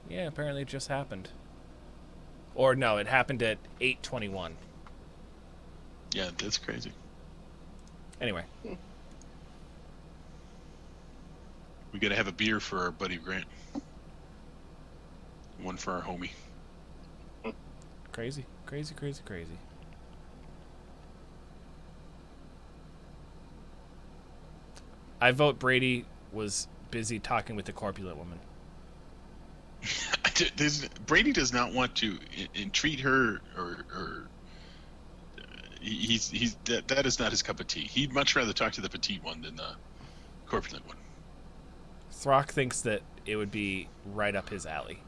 Yeah, apparently it just happened. Or no, it happened at 8:21. Yeah, that's crazy. Anyway. We gotta have a beer for our buddy Grant. One for our homie. Crazy. I vote Brady was busy talking with the corpulent woman. Brady does not want to entreat her or that is not his cup of tea. He'd much rather talk to the petite one than the corpulent one. Throck thinks that it would be right up his alley.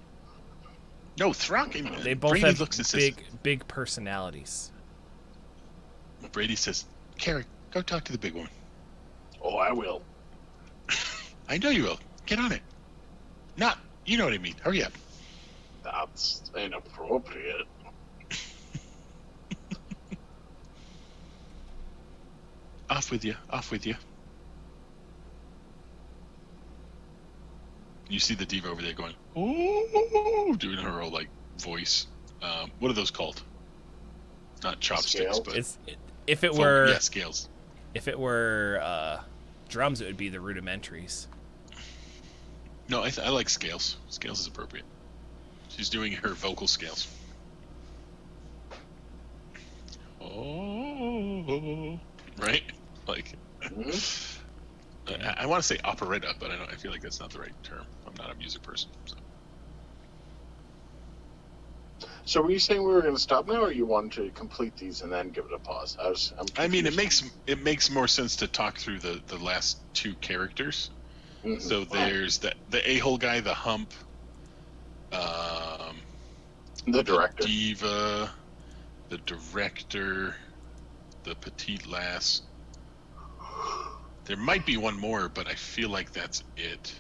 No, Throck. They both Brady have looks and says, big personalities. Brady says, Carrick, go talk to the big one. Oh, I will. I know you will. Get on it. Not, you know what I mean. Hurry up. That's inappropriate. Off with you. You see the diva over there going, ooh, doing her whole, voice. What are those called? Not chopsticks, Scales? but... If it were... Yeah, scales. If it were drums, it would be the rudimentaries. No, I like scales. Scales is appropriate. She's doing her vocal scales. Oh, right? I want to say operetta, but I feel like that's not the right term. I'm not a music person. So. So were you saying we were going to stop now, or you wanted to complete these and then give it a pause? I mean, it makes more sense to talk through the last two characters. Mhm. So there's the a-hole guy, the hump, The director. diva, the director, the petite lass. There might be one more, but I feel like that's it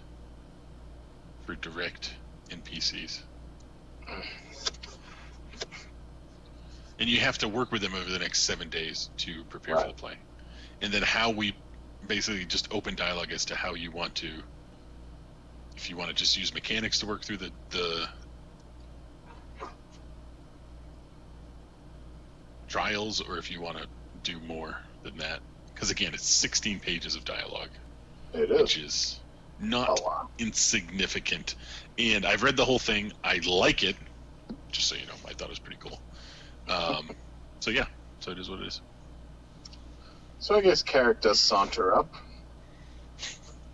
for direct NPCs. And you have to work with them over the next 7 days to prepare for the play. And then how we basically just open dialogue as to how you want to, if you want to just use mechanics to work through the trials, or if you want to do more than that. Because again, it's 16 pages of dialogue. It is. Which is not insignificant. And I've read the whole thing. I like it. Just so you know, I thought it was pretty cool. So yeah, so it is what it is. So I guess Carrick does saunter up,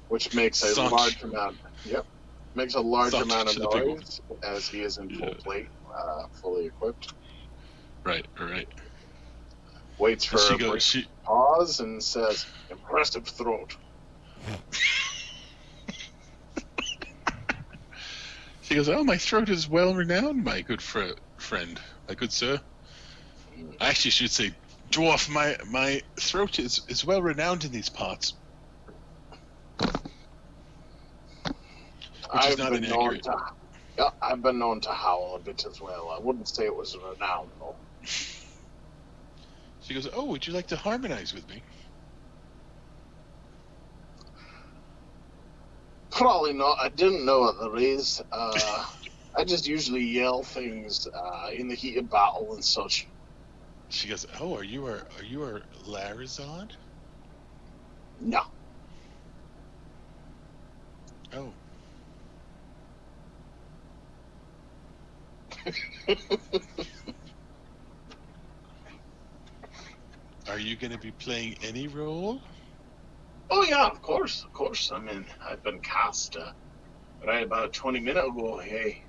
which makes a large amount. Yep, makes a large amount of noise as he is in full plate, fully equipped. Right. Waits for a brief pause and says, "Impressive throat." She goes, "Oh, my throat is well renowned, my good friend, my good sir. I actually should say, dwarf, my throat is well renowned in these parts." Which is not inaccurate. I've been known to howl a bit as well. I wouldn't say it was renowned, though. She goes, "Oh, would you like to harmonize with me?" Probably not. I didn't know what there is. I just usually yell things in the heat of battle and such. She goes, "Oh, are you a Larazad?" No. Oh. Are you going to be playing any role? Oh yeah, of course. I mean, I've been cast right about 20 minutes ago. Hey.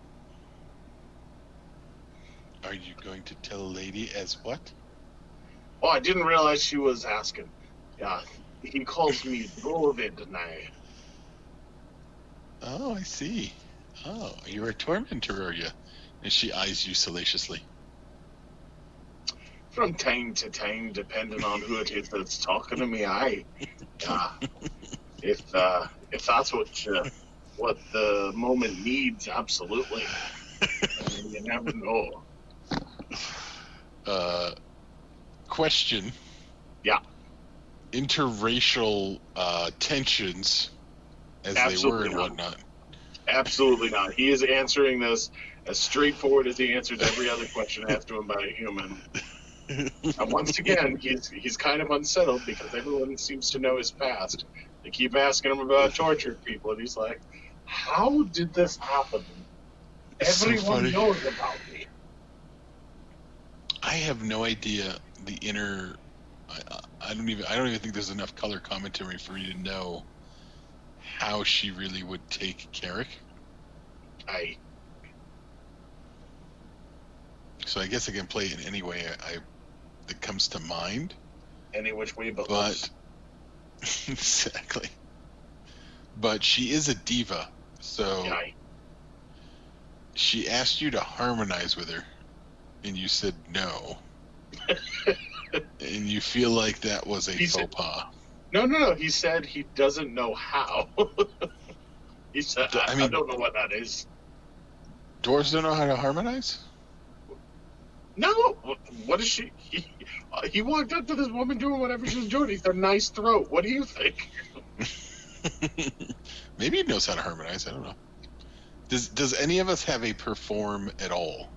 Are you going to tell Lady as what? Oh, I didn't realize she was asking. Yeah, he calls me David now. Oh, I see. Oh, you're a tormentor, are you? And she eyes you salaciously. From time to time, depending on who it is that's talking to me, if that's what the moment needs, absolutely. I mean, you never know. Question. Yeah. Interracial tensions, as Absolutely they were and not. whatnot. Absolutely not. He is answering this as straightforward as he answers every other question asked to him by a human. And once again, he's kind of unsettled because everyone seems to know his past. They keep asking him about tortured people, and he's like, "How did this happen? Everyone knows about me." I have no idea the inner. I don't even think there's enough color commentary for you to know how she really would take Carrick. So I guess I can play it in any way that comes to mind. Any which way but exactly. But she is a diva, so she asked you to harmonize with her, and you said no. And you feel like that was a faux pas. No. He said he doesn't know how. He said, I don't know what that is. Dwarves don't know how to harmonize? No. What is she? He walked up to this woman doing whatever she was doing. He said, "Nice throat. What do you think?" Maybe he knows how to harmonize. I don't know. Does any of us have a perform at all?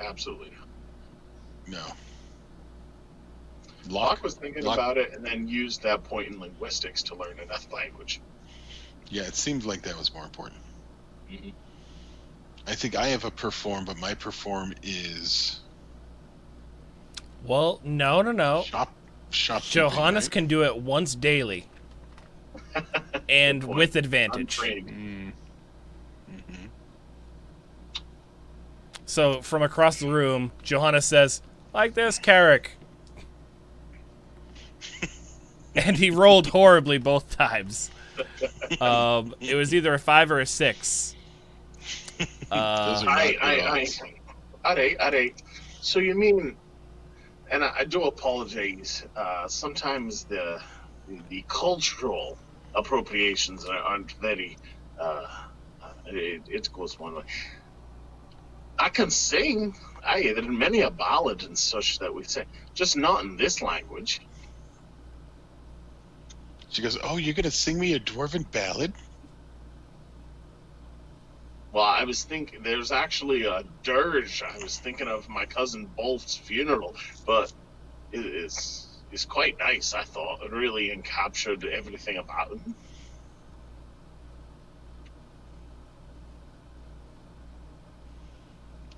Absolutely not. No. Locke was thinking about it and then used that point in linguistics to learn enough language. Yeah, it seemed like that was more important. Mm-hmm. I think I have a perform, but my perform is... Well, no. Shop Johannes right? can do it once daily. And with advantage. So from across the room, Johanna says, "Like this, Carrick." And he rolled horribly both times. It was either a 5 or a 6. Those are not good odds. All right. So you mean, and I do apologize. Sometimes the cultural appropriations aren't very. It goes one way. I can sing. There are many a ballad and such that we sing, just not in this language. She goes, "Oh, you're gonna sing me a dwarven ballad?" Well, I was thinking there's actually a dirge. I was thinking of my cousin Bolt's funeral, but it's quite nice. I thought it really encaptured everything about him.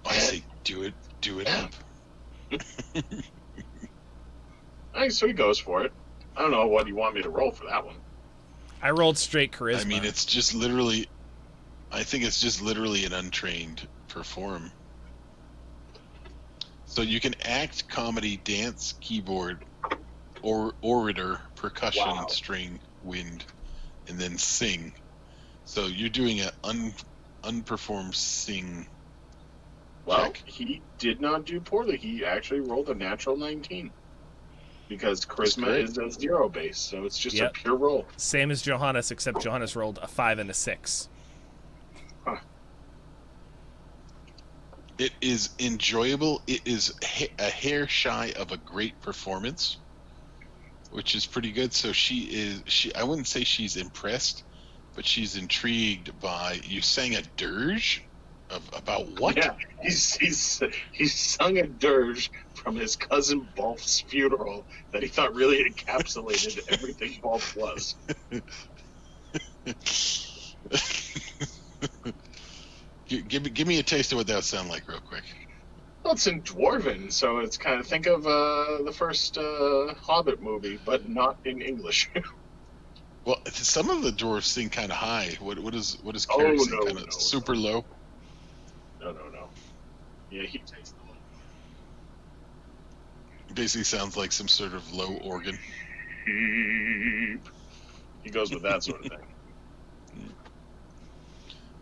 I say, do it up. All right, so he goes for it. I don't know what you want me to roll for that one. I rolled straight charisma. I mean, it's just literally. I think it's just literally an untrained perform. So you can act, comedy, dance, keyboard, or orator, percussion, Wow. string, wind, and then sing. So you're doing an unperformed sing. Well, check. he did not do poorly. He actually rolled a natural 19. Because charisma great. is a 0 base, so it's just Yep. a pure roll. Same as Johannes, except Johannes rolled a 5 and a 6. It is enjoyable. It is a hair shy of a great performance, which is pretty good. So I wouldn't say she's impressed, but she's intrigued by, you sang a dirge about what? Yeah, he's sung a dirge from his cousin Bolf's funeral that he thought really encapsulated everything Bolf was. Give me a taste of what that would sound like real quick. Well, it's in Dwarven, so it's kind of, think of the first Hobbit movie, but not in English. Well, some of the dwarves sing kind of high. What does Carrick sing? Kind of super low? No. Yeah, he takes the low. Basically sounds like some sort of low organ. He goes with that sort of thing.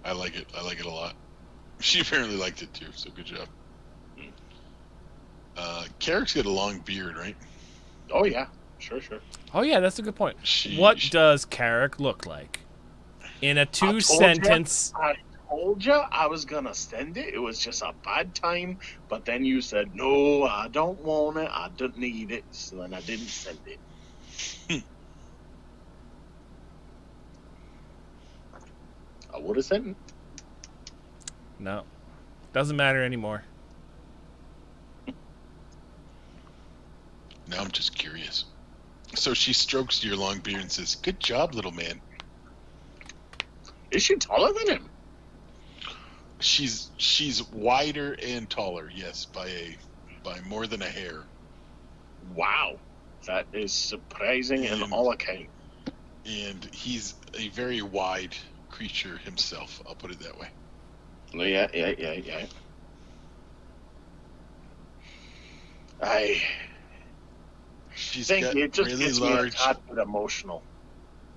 I like it. I like it a lot. She apparently liked it too, so good job. Carrick's got a long beard, right? Oh, yeah. Sure. Oh, yeah, that's a good point. What does Carrick look like? In a 2-sentence... I told you I was going to send it. It was just a bad time. But then you said, no, I don't want it. I don't need it. So then I didn't send it. I would have sent it. No. Doesn't matter anymore. Now I'm just curious. So she strokes your long beard and says, "Good job, little man." Is she taller than him? She's wider and taller, yes, by more than a hair. Wow. That is surprising in all account. And he's a very wide creature himself, I'll put it that way. Yeah. She's Thank got you. It just really gets large. me a tad bit emotional.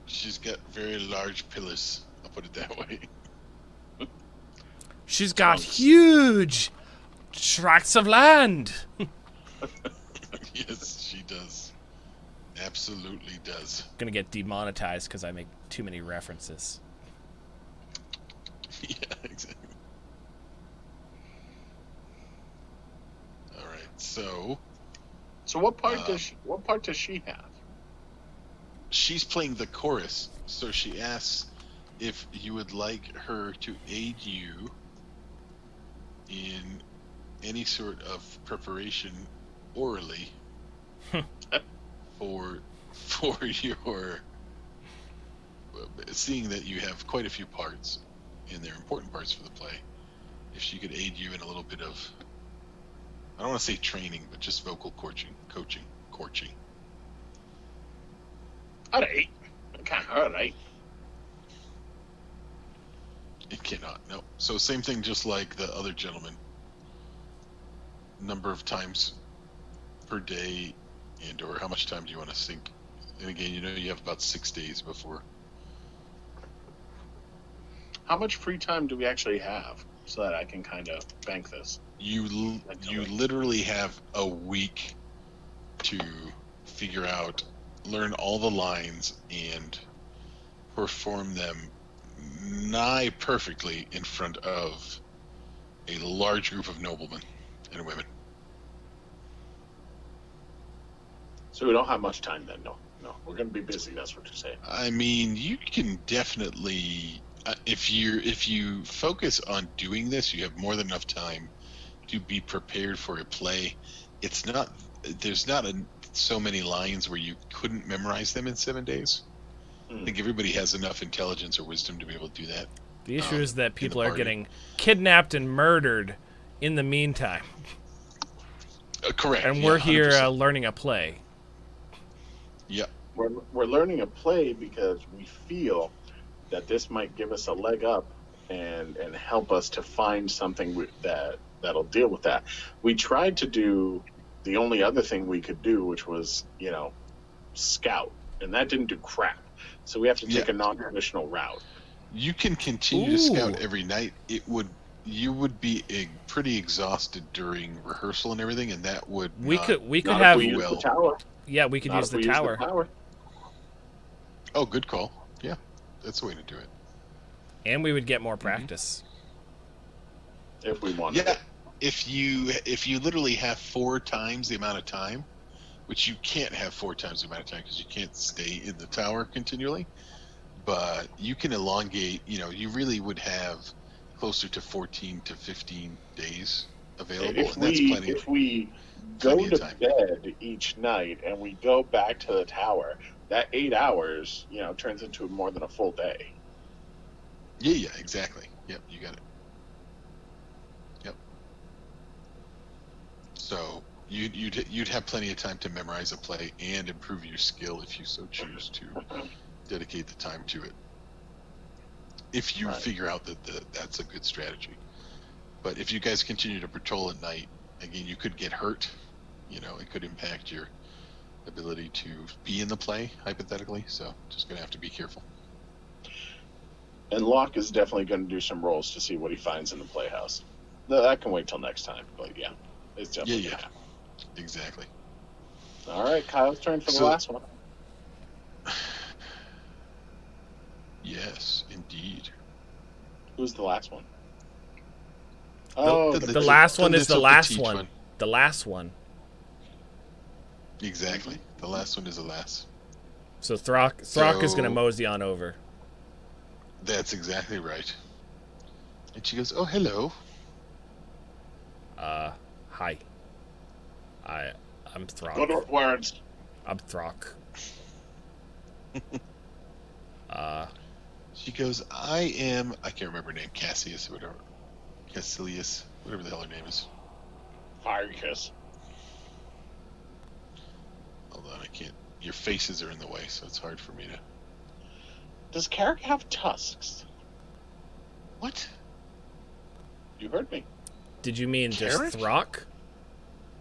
She's got very large pillars, I'll put it that way. She's got huge tracts of land. Yes, she does. Absolutely does. Gonna get demonetized because I make too many references. Yeah, exactly. All right, so what part does she have? she's playing the chorus, so she asks if you would like her to aid you in any sort of preparation orally for your, seeing that you have quite a few parts and they're important parts for the play. If she could aid you in a little bit of, I don't want to say training, but just vocal coaching. All right. Okay, all right. It cannot. No. So same thing, just like the other gentleman. number of times per day, and or how much time do you want to sink? And again, you have about 6 days before. How much free time do we actually have so that I can kind of bank this? You literally have a week to figure out, learn all the lines, and perform them nigh perfectly in front of a large group of noblemen and women. So we don't have much time then. No, we're going to be busy. That's what you're saying. I mean, you can definitely, if you focus on doing this, you have more than enough time to be prepared for a play. There's not so many lines where you couldn't memorize them in 7 days. I think everybody has enough intelligence or wisdom to be able to do that. The issue is that people are party. getting kidnapped and murdered in the meantime. Correct. And yeah, we're here 100%. learning a play. Yep. We're learning a play because we feel that this might give us a leg up and help us to find something that'll deal with that. We tried to do the only other thing we could do, which was scout, and that didn't do crap. So we have to take a non-traditional route. You can continue to scout every night. You would be pretty exhausted during rehearsal and everything, and that would we could not have if we use the tower. Yeah, we could Not use if the we tower. Use the tower. Oh, good call. Yeah, that's the way to do it. And we would get more practice. If we wanted. Yeah, if you literally have 4 times the amount of time, which you can't have 4 times the amount of time because you can't stay in the tower continually, but you can elongate. You really would have closer to 14 to 15 days available, If and that's plenty. If we go to bed each night and we go back to the tower, that 8 hours, turns into more than a full day. Yeah, exactly. Yep, you got it. Yep. So you'd have plenty of time to memorize a play and improve your skill if you so choose to dedicate the time to it. If you figure out that that's a good strategy. But if you guys continue to patrol at night, again, you could get hurt. It could impact your ability to be in the play, hypothetically. So just going to have to be careful. And Locke is definitely going to do some rolls to see what he finds in the playhouse. That can wait till next time, but yeah, it's definitely Yeah. Exactly. All right, Kyle's turn for the last one. Yes, indeed. Who's the last one? The last one is the last one. The last one. Exactly. The last one is the last. So Throck is going to mosey on over. That's exactly right. And she goes, "Oh, hello." Hi. I'm Throck. Good words. I'm Throck. She goes, I can't remember her name, Cassius or whatever. Cassilius, whatever the hell her name is. Fire kiss. Hold on, I can't. Your faces are in the way, so it's hard for me to. Does Carrick have tusks? What? You heard me. Did you mean Carrick? just Throck?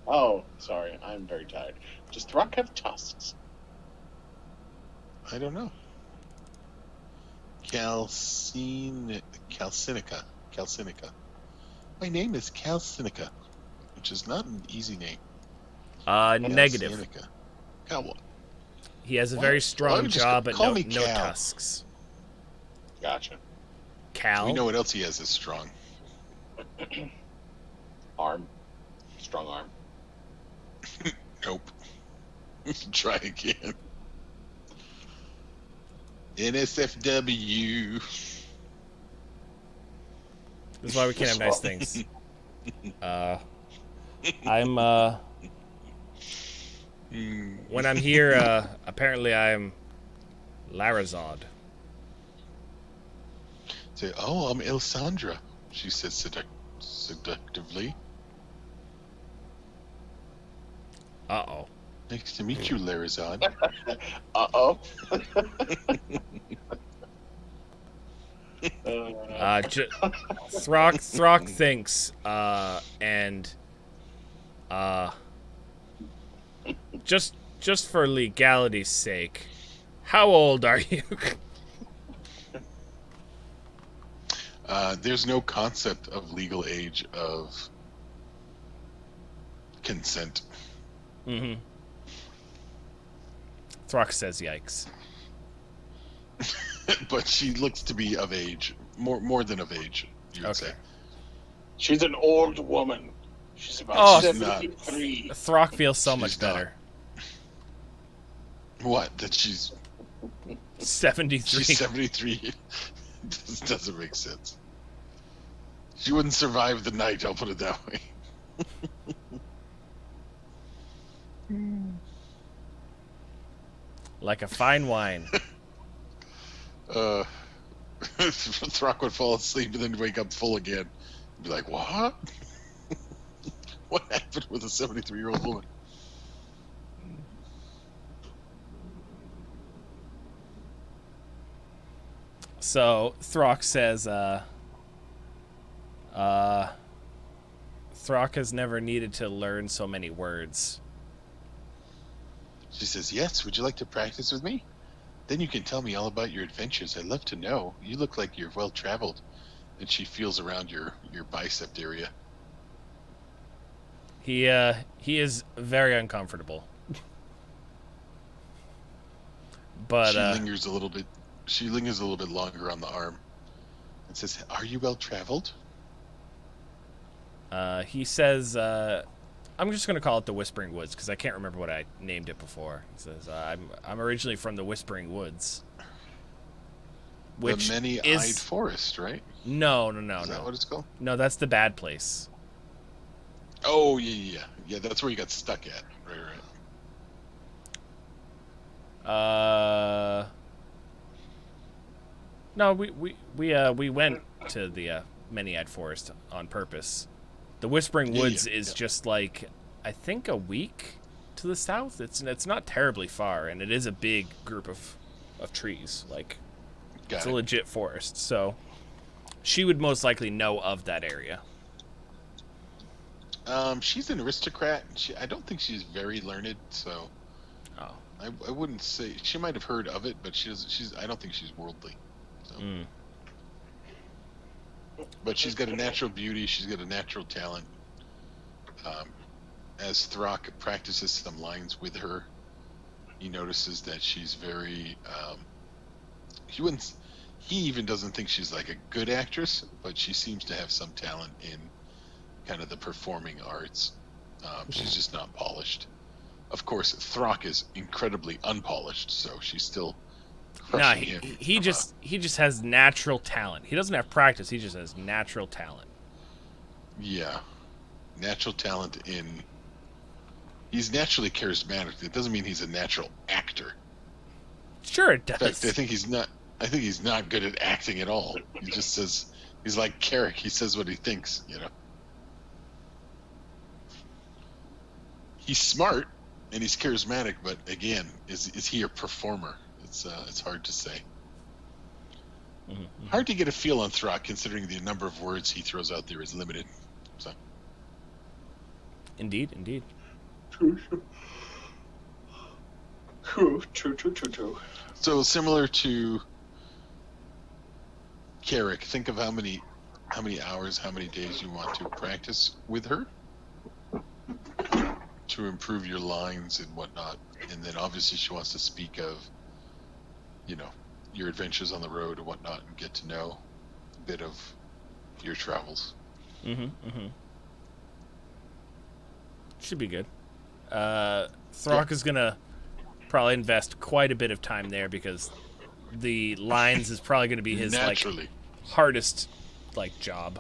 Oh, sorry. I'm very tired. Does Throck have tusks? I don't know. Calcinica. My name is Calcinica, which is not an easy name. Negative. Calcinica. Cal what? He has a very strong jaw, but no Cal. tusks. Gotcha. Cal? We know what else he has is strong. Arm. Strong arm. Nope. Try again. NSFW. This is why we can't have nice things. I'm when I'm here, apparently I'm Larazod. Say, oh, I'm Elsandra, she says seductively. Uh-oh. Nice to meet you, Larazod. Uh-oh. Throck thinks, and Just for legality's sake, how old are you? There's no concept of legal age of consent. Mm-hmm. Throck says yikes. But she looks to be of age, more than of age, you would Okay. say. She's an old woman. She's about Oh, 73. Throck feels so She's much not. better. What? That she's 73. 73? Doesn't make sense. She wouldn't survive the night, I'll put it that way. Like a fine wine. Throck would fall asleep and then wake up full again. Be like, what? What happened with a 73-year-old woman? So Throck says, Throck has never needed to learn so many words. She says, yes, would you like to practice with me? Then you can tell me all about your adventures. I'd love to know. You look like you're well-traveled. And she feels around your bicep area. He is very uncomfortable. But she lingers a little bit. She lingers a little bit longer on the arm, and says, "Are you well-traveled?" He says, I'm just gonna call it the Whispering Woods because I can't remember what I named it before. He says, I'm originally from the Whispering Woods, which the Many-Eyed Forest, right? No. Is that what it's called? No, that's the bad place. Oh yeah. That's where you got stuck at. Right. No, we went to the Many-Eyed Forest on purpose. The Whispering Woods is just like, I think, a week to the south. It's not terribly far, and it is a big group of trees. Like, it's a legit forest. So she would most likely know of that area. She's an aristocrat. I don't think she's very learned, so I wouldn't say she might have heard of it, but I don't think she's worldly. So. But she's got a natural beauty. She's got a natural talent. As Throck practices some lines with her, he notices that she's very. He even doesn't think she's like a good actress, but she seems to have some talent in kind of the performing arts. She's just not polished. Of course, Throck is incredibly unpolished, so she's still. Nah, he just has natural talent. He doesn't have practice. He just has natural talent. Yeah, natural talent in. He's naturally charismatic. It doesn't mean he's a natural actor. Sure, it does. In fact, I think he's not good at acting at all. He just says he's like Carrick. He says what he thinks. He's smart and he's charismatic, but again, is he a performer? It's hard to say. Mm-hmm. Hard to get a feel on Throck, considering the number of words he throws out there is limited. So. Indeed. True. So similar to Carrick, think of how many hours, how many days you want to practice with her to improve your lines and whatnot. And then obviously she wants to speak of, your adventures on the road and whatnot, and get to know a bit of your travels. Should be good. Throck is gonna probably invest quite a bit of time there because the lines is probably gonna be his hardest job.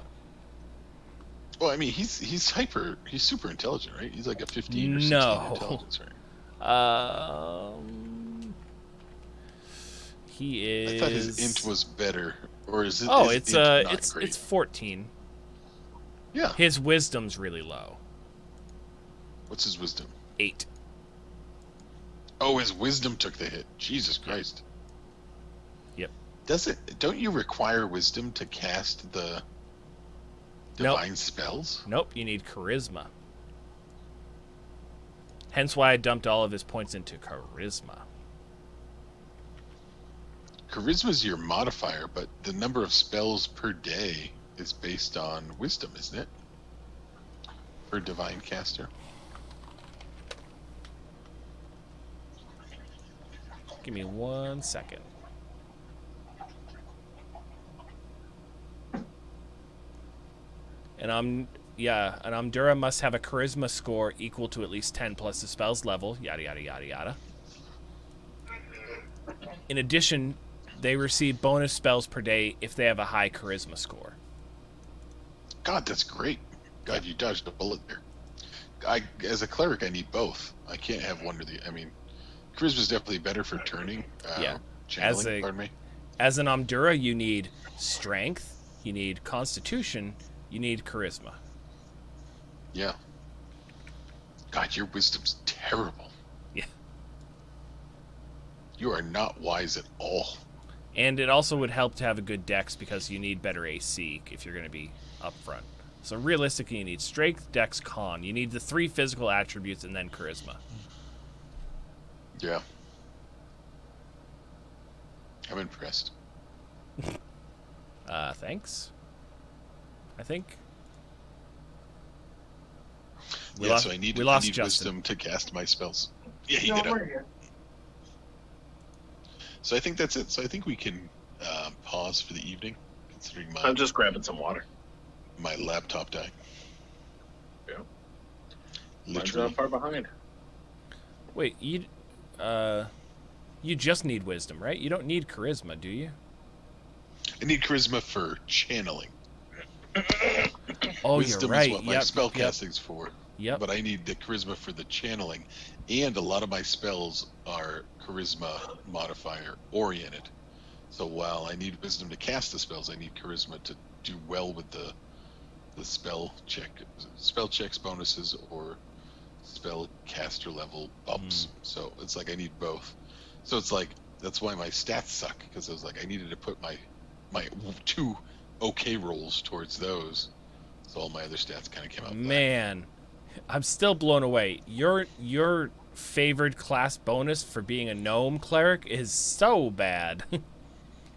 Well, I mean, he's super intelligent, right? He's like a 15 or 16 intelligence, right? He is. I thought his int was better, or is it? Oh, it's 14. Yeah. His wisdom's really low. What's his wisdom? 8. Oh, his wisdom took the hit. Jesus Christ. Yep. Don't you require wisdom to cast the divine spells? Nope, you need charisma. Hence why I dumped all of his points into charisma. Charisma's your modifier, but the number of spells per day is based on wisdom, isn't it? For divine caster. Give me 1 second. And Amdura must have a charisma score equal to at least 10 plus the spell's level, yada yada yada yada. In addition, they receive bonus spells per day if they have a high charisma score. God, that's great. God, you dodged a bullet there. As a cleric, I need both. I can't have one or the. I mean, charisma's definitely better for turning. Yeah. Channeling, pardon me. As an Amdura, you need strength, you need constitution, you need charisma. Yeah. God, your wisdom's terrible. Yeah. You are not wise at all. And it also would help to have a good dex because you need better AC if you're going to be up front. So realistically, you need strength, dex, con. You need the 3 physical attributes and then charisma. Yeah. I'm impressed. Thanks. I think. So I need Justin. wisdom to cast my spells. Yeah, he did it. So I think that's it. So I think we can pause for the evening, considering I'm just grabbing some water. my laptop died. Yeah. Mine's Literally. not far behind. Wait, you just need wisdom, right? You don't need charisma, do you? I need charisma for channeling. Oh, Wisdom you're right. is what my Yep, spell yep. casting's for. Yep. But I need the charisma for the channeling, and a lot of my spells are charisma modifier oriented. So while I need wisdom to cast the spells, I need charisma to do well with the spell checks bonuses or spell caster level bumps. So it's like I need both. So it's like that's why my stats suck, because I was like I needed to put my 2 okay rolls towards those. So all my other stats kind of came out. Man, I'm still blown away. Your favored class bonus for being a gnome cleric is so bad.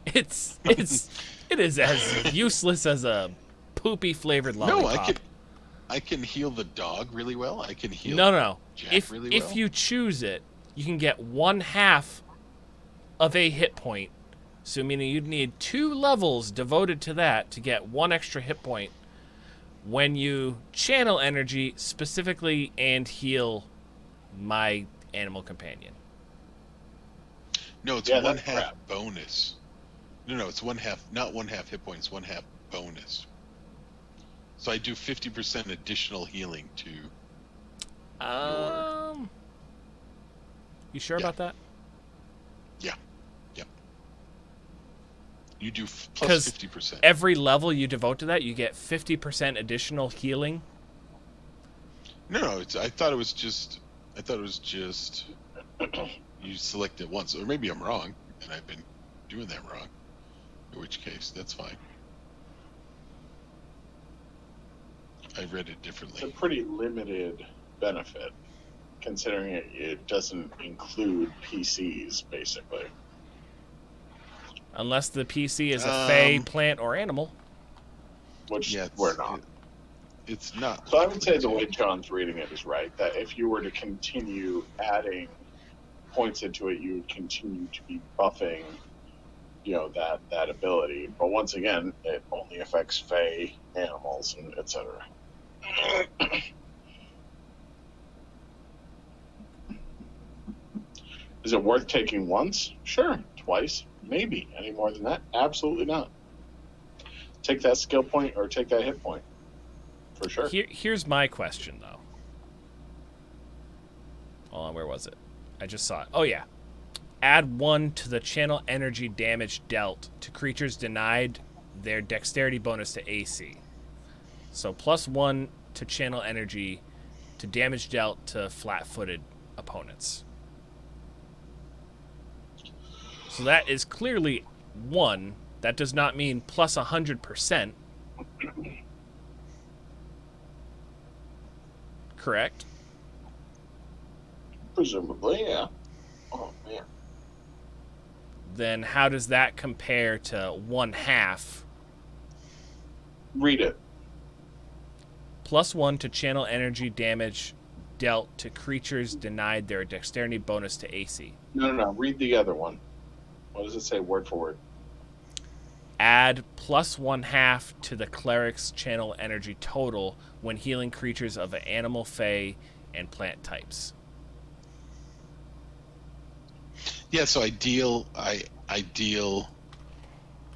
It is as useless as a poopy flavored lollipop. No, I can heal the dog really well. I can heal No. Jack really well. If you choose it, you can get 1/2 of a hit point. So meaning you'd need 2 levels devoted to that to get 1 extra hit point when you channel energy specifically and heal my animal companion. No, it's Yeah, 1/2 that's crap. bonus. No, it's 1/2, not 1/2 hit points, 1/2 bonus. So I do 50% additional healing to. You sure Yeah. about that? Yeah. You do Because plus 50%. every level you devote to that, you get 50% additional healing. No, I thought it was just you select it once, or maybe I'm wrong, and I've been doing that wrong. In which case, that's fine. I read it It's a differently. pretty limited benefit, considering it doesn't include PCs, basically. Unless the PC is a fae, plant, or animal. Which Yeah, we're not. It's not. So I would say the way John's reading it is right, that if you were to continue adding points into it, you would continue to be buffing, that ability. But once again, it only affects fae, animals, and etc. Is it worth taking once? Sure. Twice? Maybe. Any more than that? Absolutely not. Take that skill point or take that hit point. For sure. Here's my question, though. Hold on, where was it? I just saw it. Oh, yeah. Add 1 to the channel energy damage dealt to creatures denied their dexterity bonus to AC. So +1 to channel energy to damage dealt to flat-footed opponents. So that is clearly 1. That does not mean plus 100%. Correct? Presumably, yeah. Oh man. Then how does that compare to 1/2 Read it. +1 to channel energy damage dealt to creatures denied their dexterity bonus to AC? No. Read the other one. What does it say word for word? Add +1/2 to the cleric's channel energy total when healing creatures of animal, fey, and plant types. Yeah, so I deal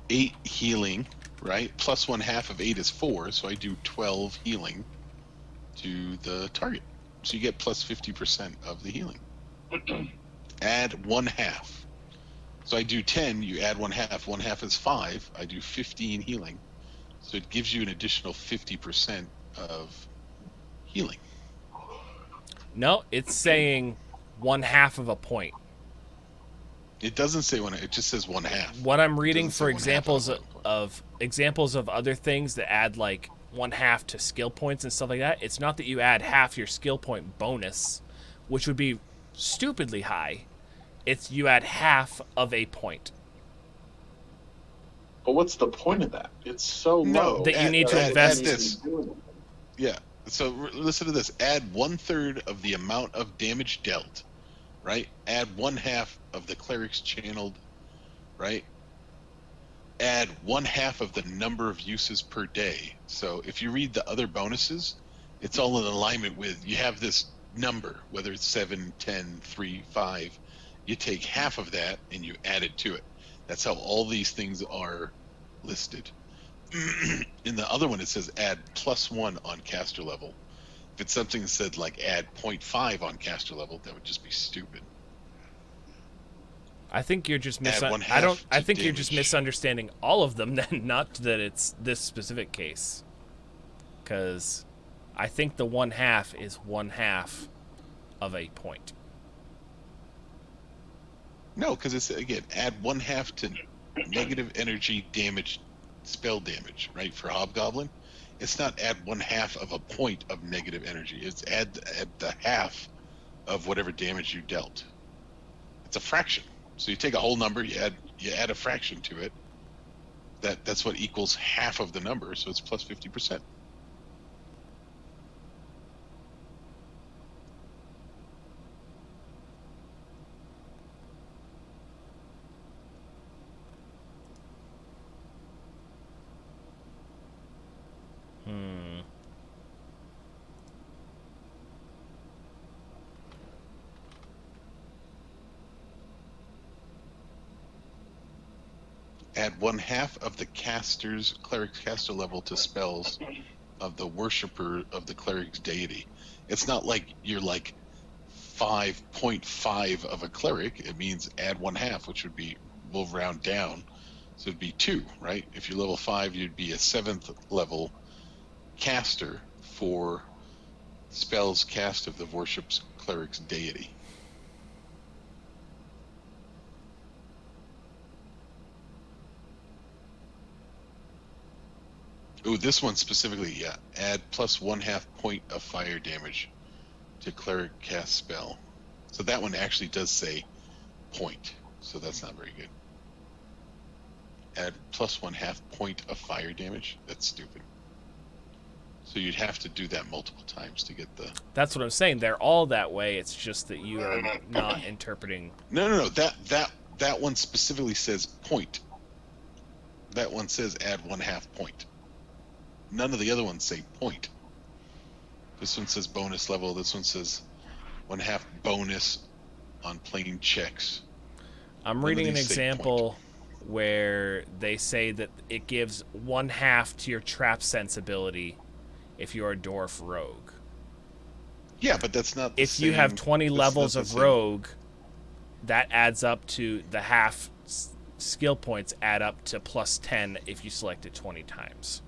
8 healing, right? Plus 1/2 of 8 is 4, so I do 12 healing to the target. So you get plus 50% of the healing. Add 1/2. So I do 10, you add 1/2. 1/2 is 5. I do 15 healing. So it gives you an additional 50% of healing. No, it's saying 1/2 of a point. It doesn't say 1, it just says 1/2. What I'm reading Doesn't for say 1/2 examples of other things that add like 1/2 to skill points and stuff like that, it's not that you add half your skill point bonus, which would be stupidly high. It's you add half of a point. But what's the point of that? It's so No, low. That you need to add invest this. Yeah. So listen to this. Add 1/3 of the amount of damage dealt, right? Add 1/2 of the cleric's channeled, right? Add 1/2 of the number of uses per day. So if you read the other bonuses, it's all in alignment with, you have this number, whether it's 7, 10, 3, 5, you take half of that and you add it to it. That's how all these things are listed. In the other one, it says add +1 on caster level. If it's something that said like add 0.5 on caster level, that would just be stupid. I think you're just Add 1/2 I to think you're just damage. misunderstanding all of them then, not that it's this specific case. Cuz I think the 1/2 is 1/2 of a point. No, because it's, again, add 1/2 to negative energy damage, spell damage, right? For Hobgoblin, it's not add 1/2 of a point of negative energy. It's add the half of whatever damage you dealt. It's a fraction. So you take a whole number, you add a fraction to it. That's what equals half of the number. So it's plus 50%. Add 1/2 of the cleric's caster level to spells of the worshiper of the cleric's deity. It's not like you're like 5.5 of a cleric. It means add 1/2, which would be, we'll round down. So it'd be 2, right? If you're level 5, you'd be a 7th level caster for spells cast of the worship's cleric's deity. Ooh, this one specifically, yeah. Add plus 1/2 point of fire damage to cleric cast spell. So that one actually does say point. So that's not very good. Add plus 1/2 point of fire damage. That's stupid. So you'd have to do that multiple times to get the. That's what I'm saying. They're all that way. It's just that you are not interpreting. No. That one specifically says point. That one says add 1/2 point. None of the other ones say point. This one says bonus level. This one says 1/2 bonus on plain checks. I'm reading an example where they say that it gives 1/2 to your trap sensibility if you're a dwarf rogue. Yeah, but that's not. If you have 20 levels of rogue, that adds up to the half skill points add up to plus 10 if you select it 20 times.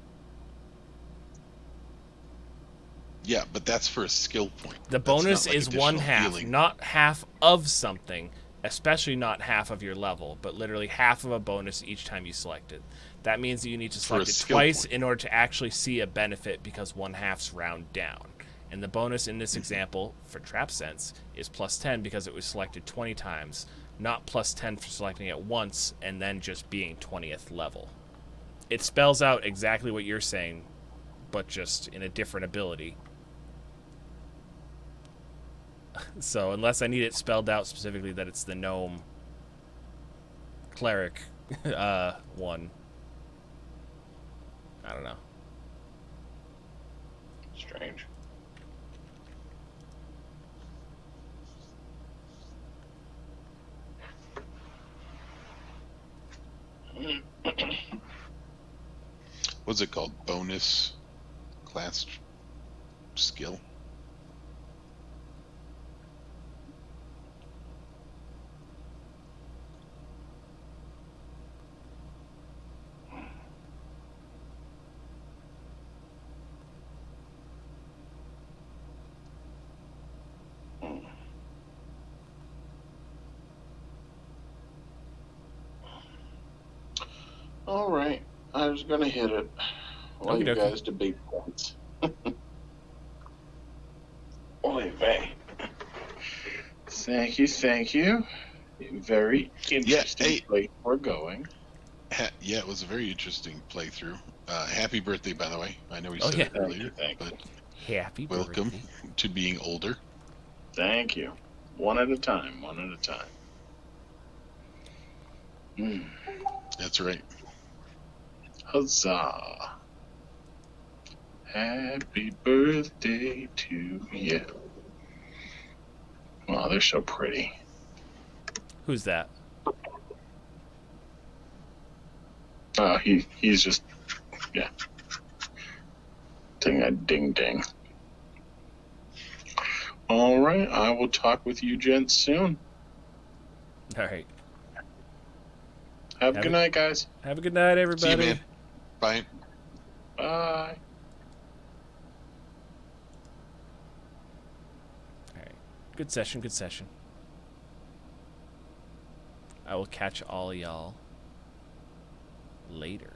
Yeah, but that's for a skill point. The bonus is 1/2, not half of something, especially not half of your level, but literally half of a bonus each time you select it. That means that you need to select it twice in order to actually see a benefit because 1/2's round down. And the bonus in this example for Trap Sense is plus 10 because it was selected 20 times, not plus 10 for selecting it once and then just being 20th level. It spells out exactly what you're saying, but just in a different ability. So unless I need it spelled out specifically that it's the gnome cleric one, I don't know. Strange. What's it called? Bonus class skill? All right. I was going to hit it while you Okey-dokey. guys debate points. Oy vey. Thank you, thank you. Very interesting hey. place we're going. Yeah, it was a very interesting playthrough. Happy birthday, by the way. I know we Oh, said yeah. it earlier, Thank you. but Happy welcome birthday. to being older. Thank you. One at a time, one at a time. That's right. Huzzah. Happy birthday to you. Wow, they're so pretty. Who's that? He's just, yeah. Ding a ding ding. All right, I will talk with you gents soon. All right. Have a good night, guys. Have a good night, everybody. See you, man. Bye. Bye. All right. Good session, good session. I will catch all y'all later.